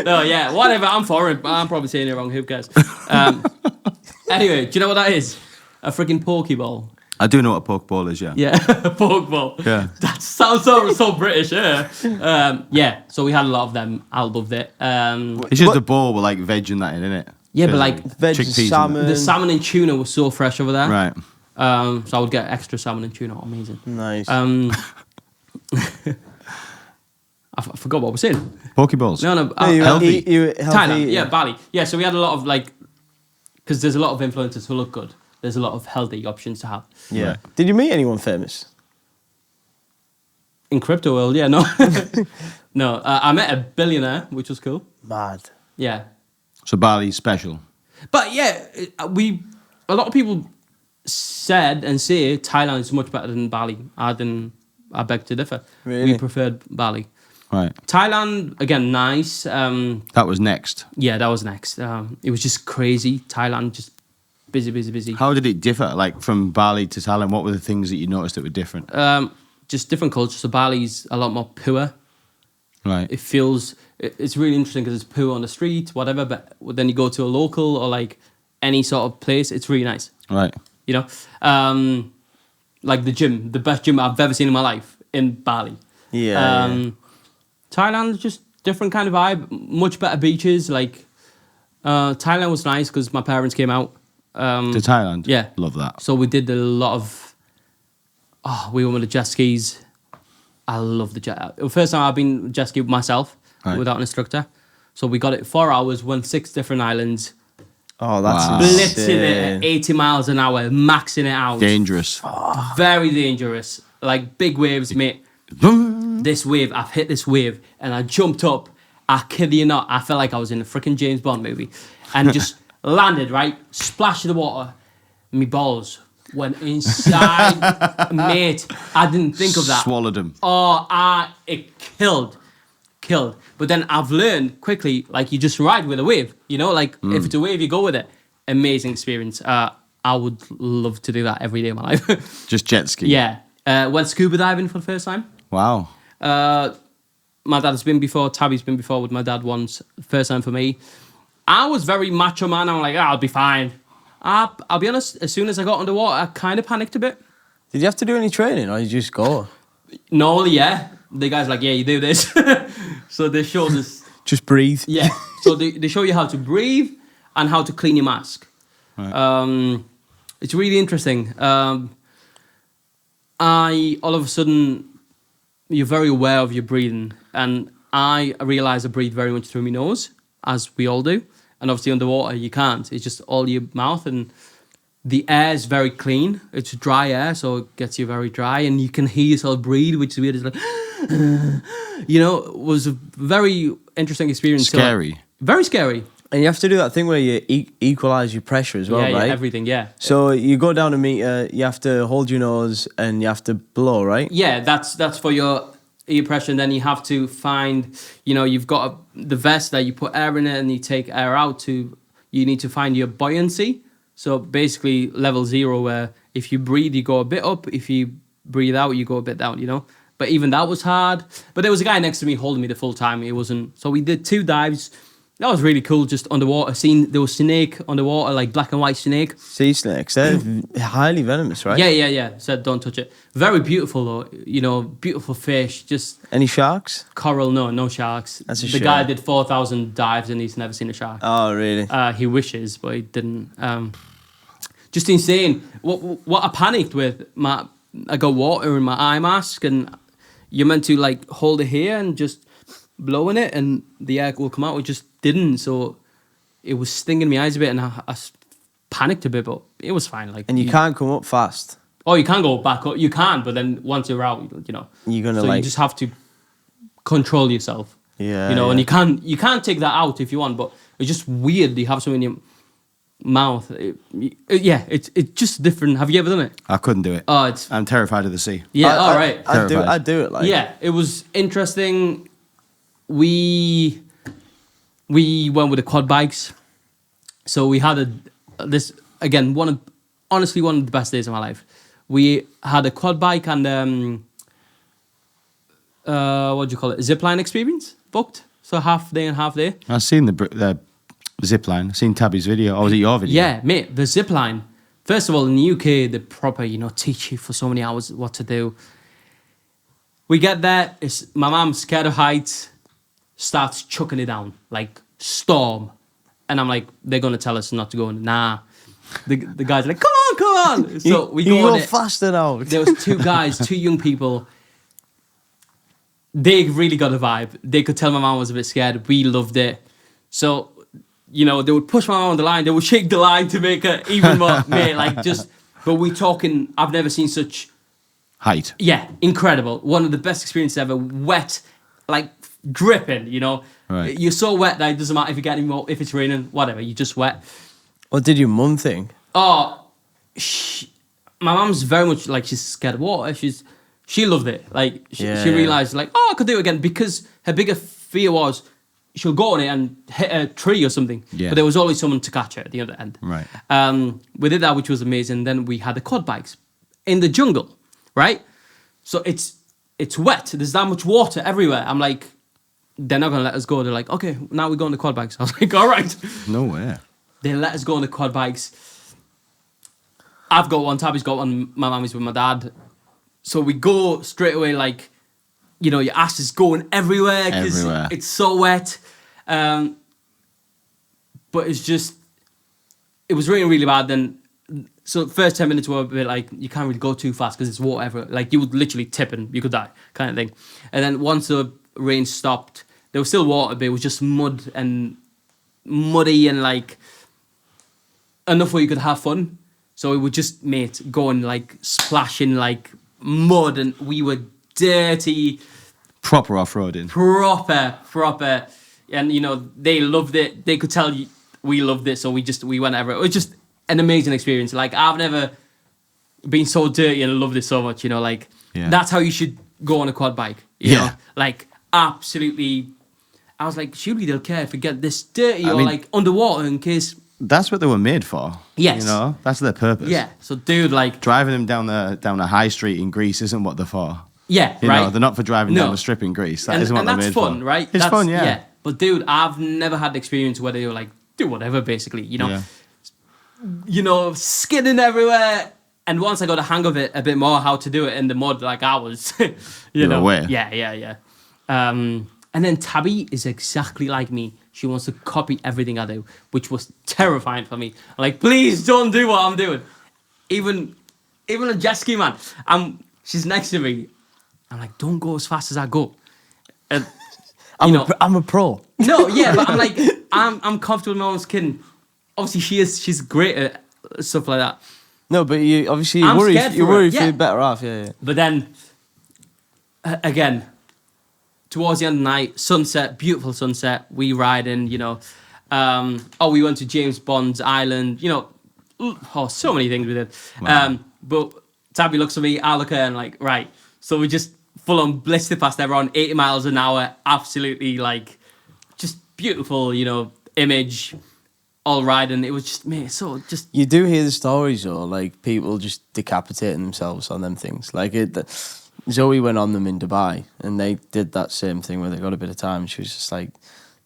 [SPEAKER 2] No, yeah, whatever. I'm for it. I'm probably saying it wrong. Who cares? Anyway, do you know what that is? A freaking pokeball.
[SPEAKER 3] I do know what a pokeball is, yeah.
[SPEAKER 2] Yeah, pokeball.
[SPEAKER 3] Yeah.
[SPEAKER 2] That sounds so British. Yeah. Yeah. So we had a lot of them. I loved it.
[SPEAKER 3] It's just
[SPEAKER 4] What-
[SPEAKER 3] a bowl with like veg and that in it.
[SPEAKER 2] Yeah, but like
[SPEAKER 4] Veg,
[SPEAKER 3] chickpeas and
[SPEAKER 4] salmon.
[SPEAKER 2] the salmon and tuna was so fresh over there.
[SPEAKER 3] Right.
[SPEAKER 2] So I would get extra salmon and tuna. Amazing.
[SPEAKER 4] Nice.
[SPEAKER 2] I forgot what I was saying.
[SPEAKER 3] Pokeballs.
[SPEAKER 2] No,
[SPEAKER 4] No, you
[SPEAKER 3] healthy.
[SPEAKER 4] eat- you healthy
[SPEAKER 2] Thailand,
[SPEAKER 4] eating.
[SPEAKER 2] yeah, Bali. Yeah, so we had a lot of like, because there's a lot of influencers who look good. There's a lot of healthy options to have.
[SPEAKER 4] Yeah.
[SPEAKER 3] Right.
[SPEAKER 4] Did you meet anyone famous?
[SPEAKER 2] In crypto world, yeah, no. No, I met a billionaire, which was cool.
[SPEAKER 4] Mad.
[SPEAKER 2] Yeah.
[SPEAKER 3] So Bali's special.
[SPEAKER 2] But yeah, a lot of people said and say Thailand is much better than Bali. I beg to differ.
[SPEAKER 4] Really?
[SPEAKER 2] We preferred Bali.
[SPEAKER 3] Right.
[SPEAKER 2] Thailand, again, nice.
[SPEAKER 3] That was next.
[SPEAKER 2] Yeah, that was next. It was just crazy. Thailand, just busy.
[SPEAKER 3] How did it differ, like from Bali to Thailand? What were the things that you noticed that were different?
[SPEAKER 2] Just different cultures. So Bali's a lot more pure.
[SPEAKER 3] Right.
[SPEAKER 2] It feels, it's really interesting because it's pure on the street, whatever. But then you go to a local or like any sort of place, it's really nice.
[SPEAKER 3] Right.
[SPEAKER 2] You know, like the gym, the best gym I've ever seen in my life in Bali.
[SPEAKER 4] Yeah.
[SPEAKER 2] Thailand, just different kind of vibe, much better beaches. Like Thailand was nice because my parents came out.
[SPEAKER 3] To Thailand?
[SPEAKER 2] Yeah.
[SPEAKER 3] Love that.
[SPEAKER 2] So we did a lot of. We went with the jet skis. I love the jet. First time I've been jet ski myself
[SPEAKER 3] Right.
[SPEAKER 2] without an instructor. So we got it 4 hours, went 6 different islands,
[SPEAKER 4] Oh, that's
[SPEAKER 3] Wow.
[SPEAKER 2] blitzing it
[SPEAKER 4] insane.
[SPEAKER 2] at 80 miles an hour, maxing it out.
[SPEAKER 3] Dangerous.
[SPEAKER 2] Very dangerous. Like big waves, mate. This wave, I've hit this wave, and I jumped up. I kid you not, I felt like I was in a freaking James Bond movie, and just landed right, splashed in the water. Me balls went inside, mate. I didn't think of that.
[SPEAKER 3] Swallowed him.
[SPEAKER 2] Oh, it killed. But then I've learned quickly, like you just ride with a wave. You know, like if it's a wave, you go with it. Amazing experience. I would love to do that every day of my life.
[SPEAKER 3] Just jet ski.
[SPEAKER 2] Yeah. Went scuba diving for the first time.
[SPEAKER 3] Wow.
[SPEAKER 2] My dad's been before. Tabby's been before with my dad once. First time for me. I was very macho man. I'm like, I'll be fine. I'll be honest. As soon as I got underwater, I kind of panicked a bit.
[SPEAKER 4] Did you have to do any training or you just go?
[SPEAKER 2] Normally, yeah. The guy's like, yeah, you do this. So they showed us.
[SPEAKER 4] Just breathe.
[SPEAKER 2] Yeah. So they show you how to breathe and how to clean your mask.
[SPEAKER 3] Right.
[SPEAKER 2] It's really interesting. All of a sudden, you're very aware of your breathing. And I realize I breathe very much through my nose, as we all do. And obviously underwater, you can't. It's just all your mouth. And the air is very clean. It's dry air, so it gets you very dry. And you can hear yourself breathe, which is weird. It's like, you know, it was a very interesting experience. So,
[SPEAKER 3] Scary.
[SPEAKER 2] very scary.
[SPEAKER 4] And you have to do that thing where you equalize your pressure as well,
[SPEAKER 2] yeah,
[SPEAKER 4] right?
[SPEAKER 2] yeah, everything, yeah.
[SPEAKER 4] So you go down a meter, you have to hold your nose and you have to blow, right?
[SPEAKER 2] Yeah, that's for your pressure, and then you have to find, you've got the vest that you put air in it and you take air out to, you need to find your buoyancy. So basically level 0 where if you breathe, you go a bit up. If you breathe out, you go a bit down, But even that was hard. But there was a guy next to me holding me the full time. It wasn't, so we did 2 dives. That was really cool, just underwater. There was snake underwater, like black and white snake.
[SPEAKER 4] Sea snakes, they're highly venomous, right?
[SPEAKER 2] Yeah. Said don't touch it. Very beautiful though, beautiful fish. Just
[SPEAKER 4] Any sharks?
[SPEAKER 2] coral, no sharks.
[SPEAKER 4] That's a
[SPEAKER 2] the
[SPEAKER 4] shame.
[SPEAKER 2] guy did 4,000 dives and he's never seen a shark.
[SPEAKER 4] Oh, really?
[SPEAKER 2] He wishes, but he didn't. Just insane. What I panicked with, I got water in my eye mask and you're meant to like hold it here and just blow in it and the air will come out. It just didn't, so it was stinging my eyes a bit and I panicked a bit, but it was fine. Like,
[SPEAKER 4] And you can't come up fast.
[SPEAKER 2] Oh, you can go back up. You can, but then once you're out,
[SPEAKER 4] You're gonna
[SPEAKER 2] so
[SPEAKER 4] like.
[SPEAKER 2] you just have to control yourself.
[SPEAKER 4] Yeah.
[SPEAKER 2] And you can't take that out if you want, but it's just weird. You have something in your mouth. It's just different. Have you ever done it?
[SPEAKER 3] I couldn't do it.
[SPEAKER 2] Oh, it's
[SPEAKER 3] I'm terrified of the sea.
[SPEAKER 2] yeah. All right.
[SPEAKER 4] I'd do it like.
[SPEAKER 2] Yeah, it was interesting. We went with the quad bikes, so we had this again honestly one of the best days of my life. We had a quad bike and what do you call it? Zipline experience booked. So half day and half day.
[SPEAKER 3] I've seen the zip line. I've seen Tabby's video. Or was it your video?
[SPEAKER 2] Yeah, mate. The zipline. First of all, in the UK, they proper teach you for so many hours what to do. We get there. My mom's scared of heights. Starts chucking it down like storm, and I'm like, they're gonna tell us not to go in. Nah, the guys are like, come on. So we
[SPEAKER 4] you
[SPEAKER 2] go on
[SPEAKER 4] go
[SPEAKER 2] it.
[SPEAKER 4] faster now.
[SPEAKER 2] There was 2 guys, 2 young people. They really got a vibe. They could tell my mom was a bit scared. We loved it. So, they would push my mom on the line. They would shake the line to make her even more, mate, like just, but we're talking, I've never seen such,
[SPEAKER 3] Height.
[SPEAKER 2] yeah, incredible. One of the best experiences ever. Wet, like dripping,
[SPEAKER 3] Right.
[SPEAKER 2] You're so wet that it doesn't matter if you get any more, if it's raining, whatever, you're just wet.
[SPEAKER 4] What did your mum think?
[SPEAKER 2] Oh, my mum's very much like, she's scared of water. She loved it. Like she
[SPEAKER 4] Yeah.
[SPEAKER 2] realized like, oh, I could do it again, because her bigger fear was she'll go on it and hit a tree or something.
[SPEAKER 3] Yeah.
[SPEAKER 2] But there was always someone to catch her at the other end.
[SPEAKER 3] Right.
[SPEAKER 2] We did that, which was amazing. Then we had the quad bikes in the jungle, right? So it's wet. There's that much water everywhere. I'm like, they're not gonna let us go. They're like, okay, now we go on the quad bikes. I was like, all right.
[SPEAKER 3] No way.
[SPEAKER 2] They let us go on the quad bikes. I've got one, Tabby's got one, my mum is with my dad. So we go straight away, like, your ass is going everywhere because
[SPEAKER 3] Everywhere.
[SPEAKER 2] it's so wet. But it was really, really bad. Then, so the first 10 minutes were a bit like, you can't really go too fast because it's water everywhere. Like, you would literally tip and you could die, kind of thing. And then once the rain stopped, there was still water, but it was just muddy and like enough where you could have fun. So we would just, mate, go and like splashing like mud, and we were dirty,
[SPEAKER 3] Proper off-roading.
[SPEAKER 2] proper, and they loved it. They could tell we loved it, so we went everywhere. It was just an amazing experience. Like, I've never been so dirty and loved it so much. Like,
[SPEAKER 3] Yeah.
[SPEAKER 2] that's how you should go on a quad bike. You know? Like, absolutely. I was like, surely they'll care if we get this dirty
[SPEAKER 3] I
[SPEAKER 2] or
[SPEAKER 3] mean-
[SPEAKER 2] like underwater in case.
[SPEAKER 3] That's what they were made for.
[SPEAKER 2] Yes.
[SPEAKER 3] That's their purpose.
[SPEAKER 2] Yeah. So, dude, like,
[SPEAKER 3] Driving them down the high street in Greece isn't what they're for.
[SPEAKER 2] yeah,
[SPEAKER 3] You
[SPEAKER 2] right.
[SPEAKER 3] know, they're not for driving
[SPEAKER 2] No.
[SPEAKER 3] down the strip in Greece. That
[SPEAKER 2] and
[SPEAKER 3] not what
[SPEAKER 2] and
[SPEAKER 3] they're
[SPEAKER 2] that's
[SPEAKER 3] made
[SPEAKER 2] fun,
[SPEAKER 3] for.
[SPEAKER 2] right?
[SPEAKER 3] It's
[SPEAKER 2] That's
[SPEAKER 3] fun, yeah.
[SPEAKER 2] But dude, I've never had the experience where they were like, do whatever, basically.
[SPEAKER 3] Yeah.
[SPEAKER 2] Skidding everywhere. And once I got a hang of it a bit more, how to do it in the mud, like I was,
[SPEAKER 3] You were aware.
[SPEAKER 2] Yeah. And then Tabby is exactly like me. She wants to copy everything I do, which was terrifying for me. I'm like, please don't do what I'm doing. Even a jet ski, man. She's next to me. I'm like, don't go as fast as I go. And,
[SPEAKER 4] I'm a pro.
[SPEAKER 2] no, yeah, but I'm like, I'm comfortable with my own skin. Obviously, she's great at stuff like that.
[SPEAKER 4] No, but you obviously
[SPEAKER 2] I'm
[SPEAKER 4] worry.
[SPEAKER 2] scared
[SPEAKER 4] You
[SPEAKER 2] for
[SPEAKER 4] worry
[SPEAKER 2] it,
[SPEAKER 4] if
[SPEAKER 2] yeah.
[SPEAKER 4] you're better off. Yeah.
[SPEAKER 2] But then, again, towards the end of the night, sunset, beautiful sunset. We ride in, We went to James Bond's Island. You know, so many things we did. But Tabby looks at me, I look at her, and like, right. So we just full on blistered past everyone, 80 miles an hour, absolutely like, just beautiful, you know, image, all riding. It was just, mate, so just.
[SPEAKER 4] You do hear the stories though, like people just decapitating themselves on them things. Like Zoe went on them in Dubai, and they did that same thing where they got a bit of time. And she was just like,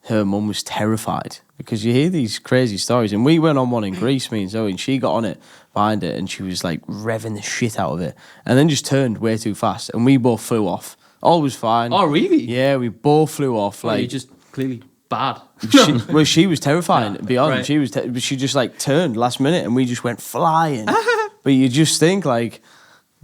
[SPEAKER 4] her mum was terrified because you hear these crazy stories. And we went on one in Greece, me and Zoe, and she got on it behind it, and she was like revving the shit out of it, and then just turned way too fast, and we both flew off. All was fine.
[SPEAKER 2] Oh, really?
[SPEAKER 4] Yeah, we both flew off.
[SPEAKER 2] Well,
[SPEAKER 4] like
[SPEAKER 2] you're just clearly bad.
[SPEAKER 4] she was terrifying. To be honest,
[SPEAKER 2] right.
[SPEAKER 4] she just like turned last minute, and we just went flying. But you just think like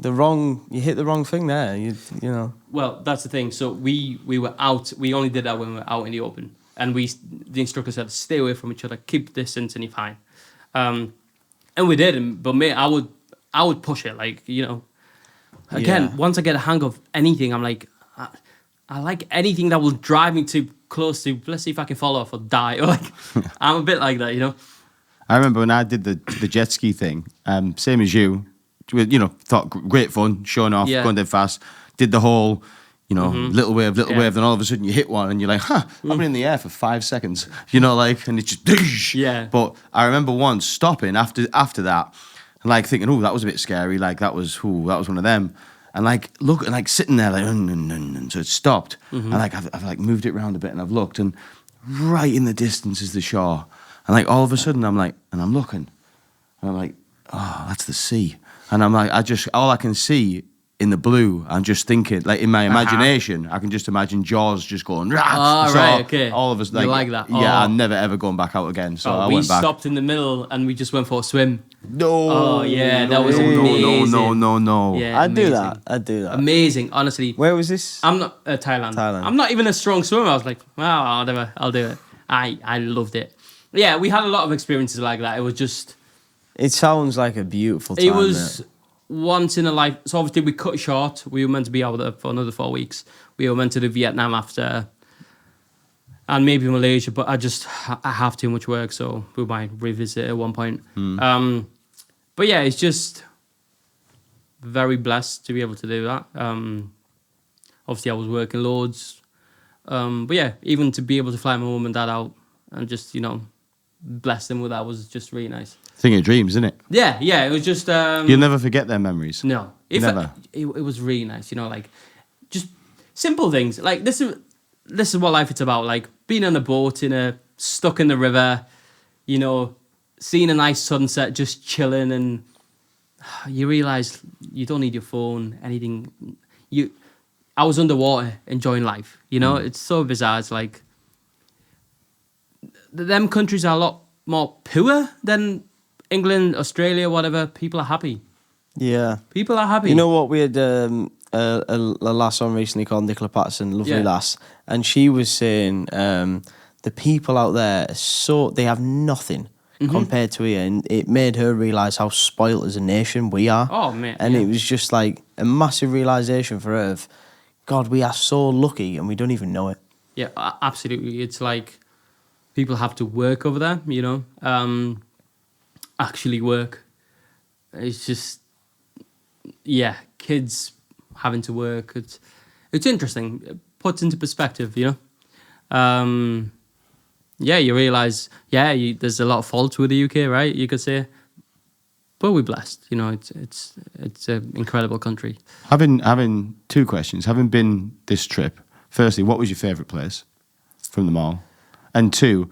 [SPEAKER 4] you hit the wrong thing there. You know.
[SPEAKER 2] Well, that's the thing. So we were out. We only did that when we were out in the open, and the instructor said, "Stay away from each other, keep distance, and you're fine." And we did. But mate, I would push it. Like, you know, again, once I get a hang of anything, I'm like, I like anything that will drive me too close to. Let's see if I can fall off or die. Or like, I'm a bit like that, you know.
[SPEAKER 3] I remember when I did the jet ski thing, same as you, thought great fun, showing off, going dead fast, did the whole, little wave, then all of a sudden you hit one and you're like, I've been in the air for 5 seconds, and it's just,
[SPEAKER 2] yeah.
[SPEAKER 3] But I remember once stopping after that, and like thinking, oh, that was a bit scary, like that was one of them. And like sitting there like, so it stopped, and like I've like moved it around a bit, and I've looked, and right in the distance is the shore, and like all of a sudden I'm like, and I'm looking, and I'm like, oh, that's the sea, and I'm like, all I can see in the blue, I'm just thinking, like in my imagination, I can just imagine Jaws just going,
[SPEAKER 2] oh,
[SPEAKER 3] so
[SPEAKER 2] right, okay.
[SPEAKER 3] All of us
[SPEAKER 2] like that.
[SPEAKER 3] Yeah, I'm never ever going back out again. So I
[SPEAKER 2] we
[SPEAKER 3] went back.
[SPEAKER 2] stopped in the middle and we just went for a swim.
[SPEAKER 3] No.
[SPEAKER 2] Oh yeah, that was amazing.
[SPEAKER 3] No.
[SPEAKER 2] Yeah,
[SPEAKER 4] I'd do that.
[SPEAKER 2] Amazing, honestly.
[SPEAKER 4] Where was this?
[SPEAKER 2] I'm not Thailand. I'm not even a strong swimmer. I was like, well, whatever, I'll do it. I loved it. Yeah, we had a lot of experiences like that. It was just.
[SPEAKER 4] It sounds like a beautiful time.
[SPEAKER 2] It was once in a life. So obviously we cut short. We were meant to be out there for another 4 weeks. We were meant to do Vietnam after, and maybe Malaysia. But I have too much work, so we might revisit at one point. But yeah, it's just very blessed to be able to do that. Obviously, I was working loads. But yeah, even to be able to fly my mum and dad out and just, bless them with that was just really nice.
[SPEAKER 3] Thing of dreams, isn't it?
[SPEAKER 2] Yeah, it was just...
[SPEAKER 3] You'll never forget their memories.
[SPEAKER 2] No.
[SPEAKER 3] Never.
[SPEAKER 2] It was really nice, like, just simple things. Like, this is what life is about, like, being on a boat, stuck in the river, seeing a nice sunset, just chilling, and you realise you don't need your phone, anything. I was underwater, enjoying life, It's so bizarre. It's like, them countries are a lot more poor than England, Australia, whatever. People are happy.
[SPEAKER 4] Yeah.
[SPEAKER 2] People are happy.
[SPEAKER 4] You know what? We had a lass on recently called Nicola Patterson, lovely lass, and she was saying the people out there they have nothing compared to here, and it made her realise how spoilt as a nation we are.
[SPEAKER 2] Oh, man.
[SPEAKER 4] And it was just like a massive realisation for her of, God, we are so lucky and we don't even know it.
[SPEAKER 2] Yeah, absolutely. It's like people have to work over there, actually work. It's just, kids having to work. It's interesting. It puts into perspective, You realise, there's a lot of faults with the UK, right? You could say. But we're blessed, it's an incredible country.
[SPEAKER 3] Having two questions. Having been this trip, firstly, what was your favourite place from them all? And two,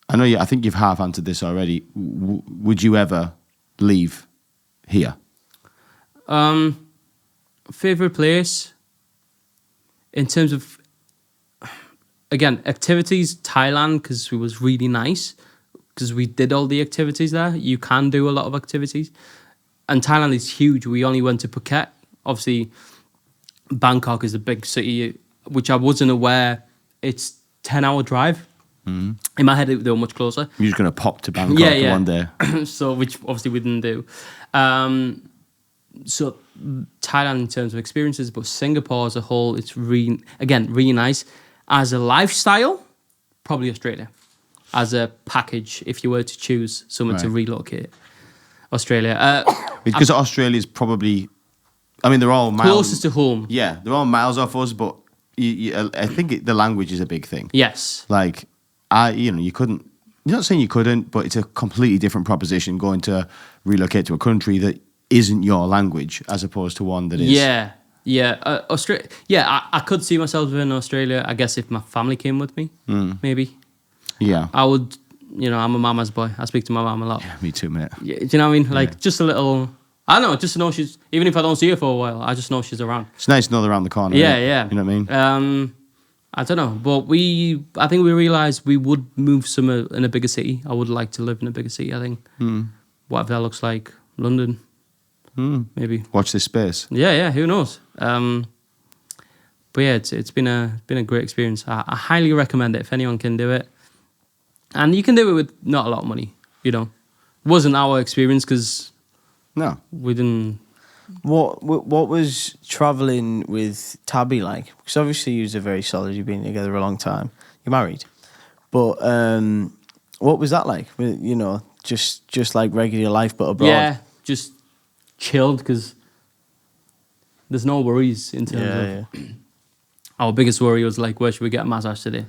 [SPEAKER 3] I think you've half answered this already. Would you ever leave here?
[SPEAKER 2] Favourite place in terms of, again, activities, Thailand, because it was really nice. Because we did all the activities there. You can do a lot of activities. And Thailand is huge. We only went to Phuket. Obviously, Bangkok is a big city, which I wasn't aware. It's 10-hour drive. In my head, they were much closer.
[SPEAKER 3] You're just going to pop to Bangkok one day.
[SPEAKER 2] So, which obviously we didn't do. So, Thailand in terms of experiences, but Singapore as a whole, it's really nice. As a lifestyle, probably Australia. as a package if you were to choose someone to
[SPEAKER 3] Right.
[SPEAKER 2] relocate. Australia.
[SPEAKER 3] Because Australia's probably, I mean, they're all miles
[SPEAKER 2] Closest to home.
[SPEAKER 3] Yeah, they're all miles off us, but I think the language is a big thing.
[SPEAKER 2] Yes.
[SPEAKER 3] Like, you couldn't. You're not saying you couldn't, but it's a completely different proposition going to relocate to a country that isn't your language as opposed to one that is.
[SPEAKER 2] Yeah. Yeah. Australia. Yeah, I could see myself in Australia. I guess if my family came with me, maybe.
[SPEAKER 3] Yeah.
[SPEAKER 2] I would, I'm a mama's boy. I speak to my mum a lot.
[SPEAKER 3] Me too, mate.
[SPEAKER 2] Yeah, do you know what I mean? Like, just a little, I don't know, just to know she's, even if I don't see her for a while, I just know she's around.
[SPEAKER 3] It's nice to know they're around the corner.
[SPEAKER 2] Yeah,
[SPEAKER 3] innit?
[SPEAKER 2] yeah.
[SPEAKER 3] You know what I mean?
[SPEAKER 2] I don't know, but I think we realised we would move somewhere in a bigger city. I would like to live in a bigger city, I think. Whatever that looks like. London, maybe.
[SPEAKER 3] Watch this space.
[SPEAKER 2] Yeah, who knows? But yeah, it's been a great experience. I highly recommend it if anyone can do it. And you can do it with not a lot of money, Wasn't our experience because
[SPEAKER 3] No.
[SPEAKER 2] we didn't...
[SPEAKER 4] What was traveling with Tabby like? Because obviously you are very solid. You've been together a long time. You're married, but what was that like? Just like regular life, but abroad.
[SPEAKER 2] Yeah, just chilled because there's no worries in terms of... Our biggest worry was like, where should we get a massage today?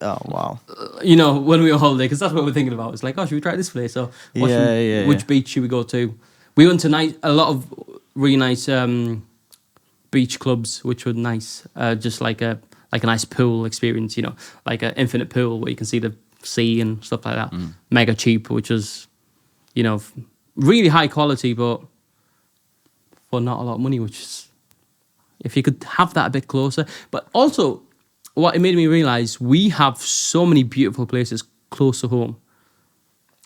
[SPEAKER 4] Oh wow.
[SPEAKER 2] When we were on holiday, because that's what we're thinking about. It's like, should we try this place? Or which beach should we go to? We went to a lot of really nice beach clubs, which were nice. Just like a nice pool experience, like an infinite pool where you can see the sea and stuff like that. Mega cheap, which was, really high quality, but for not a lot of money, which is, if you could have that a bit closer. But also, what it made me realise, we have so many beautiful places close to home.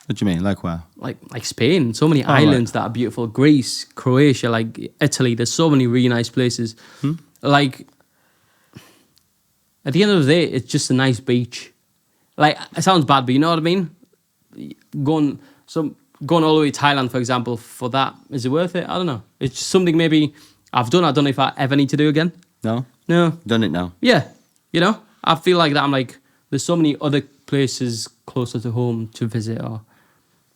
[SPEAKER 3] What do you mean? Like where?
[SPEAKER 2] Like Spain, so many islands that are beautiful. Greece, Croatia, like Italy. There's so many really nice places. Like, at the end of the day, it's just a nice beach. Like, it sounds bad, but you know what I mean? Going all the way to Thailand, for example, for that, is it worth it? I don't know. It's just something maybe I've done. I don't know if I ever need to do again.
[SPEAKER 3] No?
[SPEAKER 2] No.
[SPEAKER 3] Done it now.
[SPEAKER 2] Yeah. I feel like that. I'm like, there's so many other places closer to home to visit, or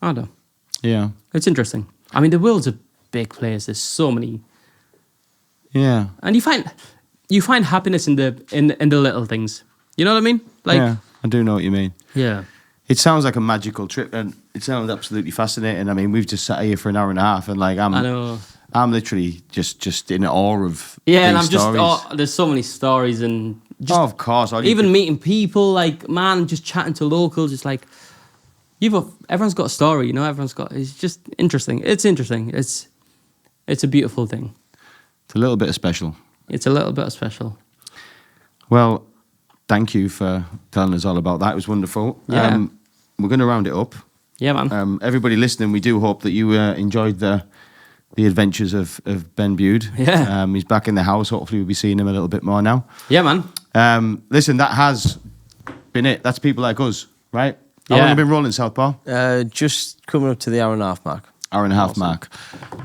[SPEAKER 2] I don't know.
[SPEAKER 3] Yeah.
[SPEAKER 2] It's interesting. I mean, the world's a big place. There's so many,
[SPEAKER 3] Yeah.
[SPEAKER 2] and you find happiness in the little things. You know what I mean? Like,
[SPEAKER 3] yeah, I do know what you mean.
[SPEAKER 2] yeah.
[SPEAKER 3] It sounds like a magical trip, and it sounds absolutely fascinating. I mean, we've just sat here for an hour and a half, and like
[SPEAKER 2] I know.
[SPEAKER 3] I'm literally just in awe of
[SPEAKER 2] Yeah, and
[SPEAKER 3] these
[SPEAKER 2] I'm just
[SPEAKER 3] stories.
[SPEAKER 2] there's so many stories and just
[SPEAKER 3] Of course,
[SPEAKER 2] even meeting people, like, man, just chatting to locals, just like everyone's got a story, it's just interesting. It's interesting. It's a beautiful thing.
[SPEAKER 3] It's a little bit special.
[SPEAKER 2] It's a little bit special.
[SPEAKER 3] Well, thank you for telling us all about that. It was wonderful.
[SPEAKER 2] Yeah.
[SPEAKER 3] We're going to round it up.
[SPEAKER 2] Yeah, man.
[SPEAKER 3] Everybody listening, we do hope that you enjoyed the adventures of Ben Bude.
[SPEAKER 2] Yeah.
[SPEAKER 3] He's back in the house. Hopefully, we'll be seeing him a little bit more now.
[SPEAKER 2] Yeah, man.
[SPEAKER 3] Listen, that has been it. That's people like us, right? How
[SPEAKER 2] Yeah.
[SPEAKER 3] long have you been rolling, Southpaw?
[SPEAKER 4] Just coming up to the hour and a half mark.
[SPEAKER 3] Hour and a half mark.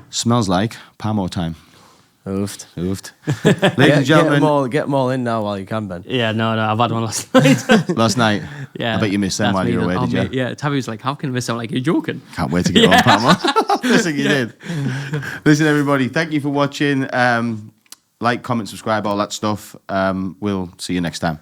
[SPEAKER 3] Smells like Pamo time.
[SPEAKER 4] Oofed.
[SPEAKER 3] Oofed. Ladies and gentlemen,
[SPEAKER 4] Get them all in now while you can, Ben.
[SPEAKER 2] Yeah, no, I've had one last night.
[SPEAKER 3] last night,
[SPEAKER 2] Yeah.
[SPEAKER 3] I bet you missed them
[SPEAKER 2] That's
[SPEAKER 3] while
[SPEAKER 2] me
[SPEAKER 3] you were
[SPEAKER 2] then.
[SPEAKER 3] away,
[SPEAKER 2] Oh,
[SPEAKER 3] did you?
[SPEAKER 2] mate, yeah, Tabby was like, how can I miss? I'm like, you're joking.
[SPEAKER 3] Can't wait to get on, Pamo. Listen, you did. Listen, everybody, thank you for watching. Like, comment, subscribe, all that stuff. We'll see you next time.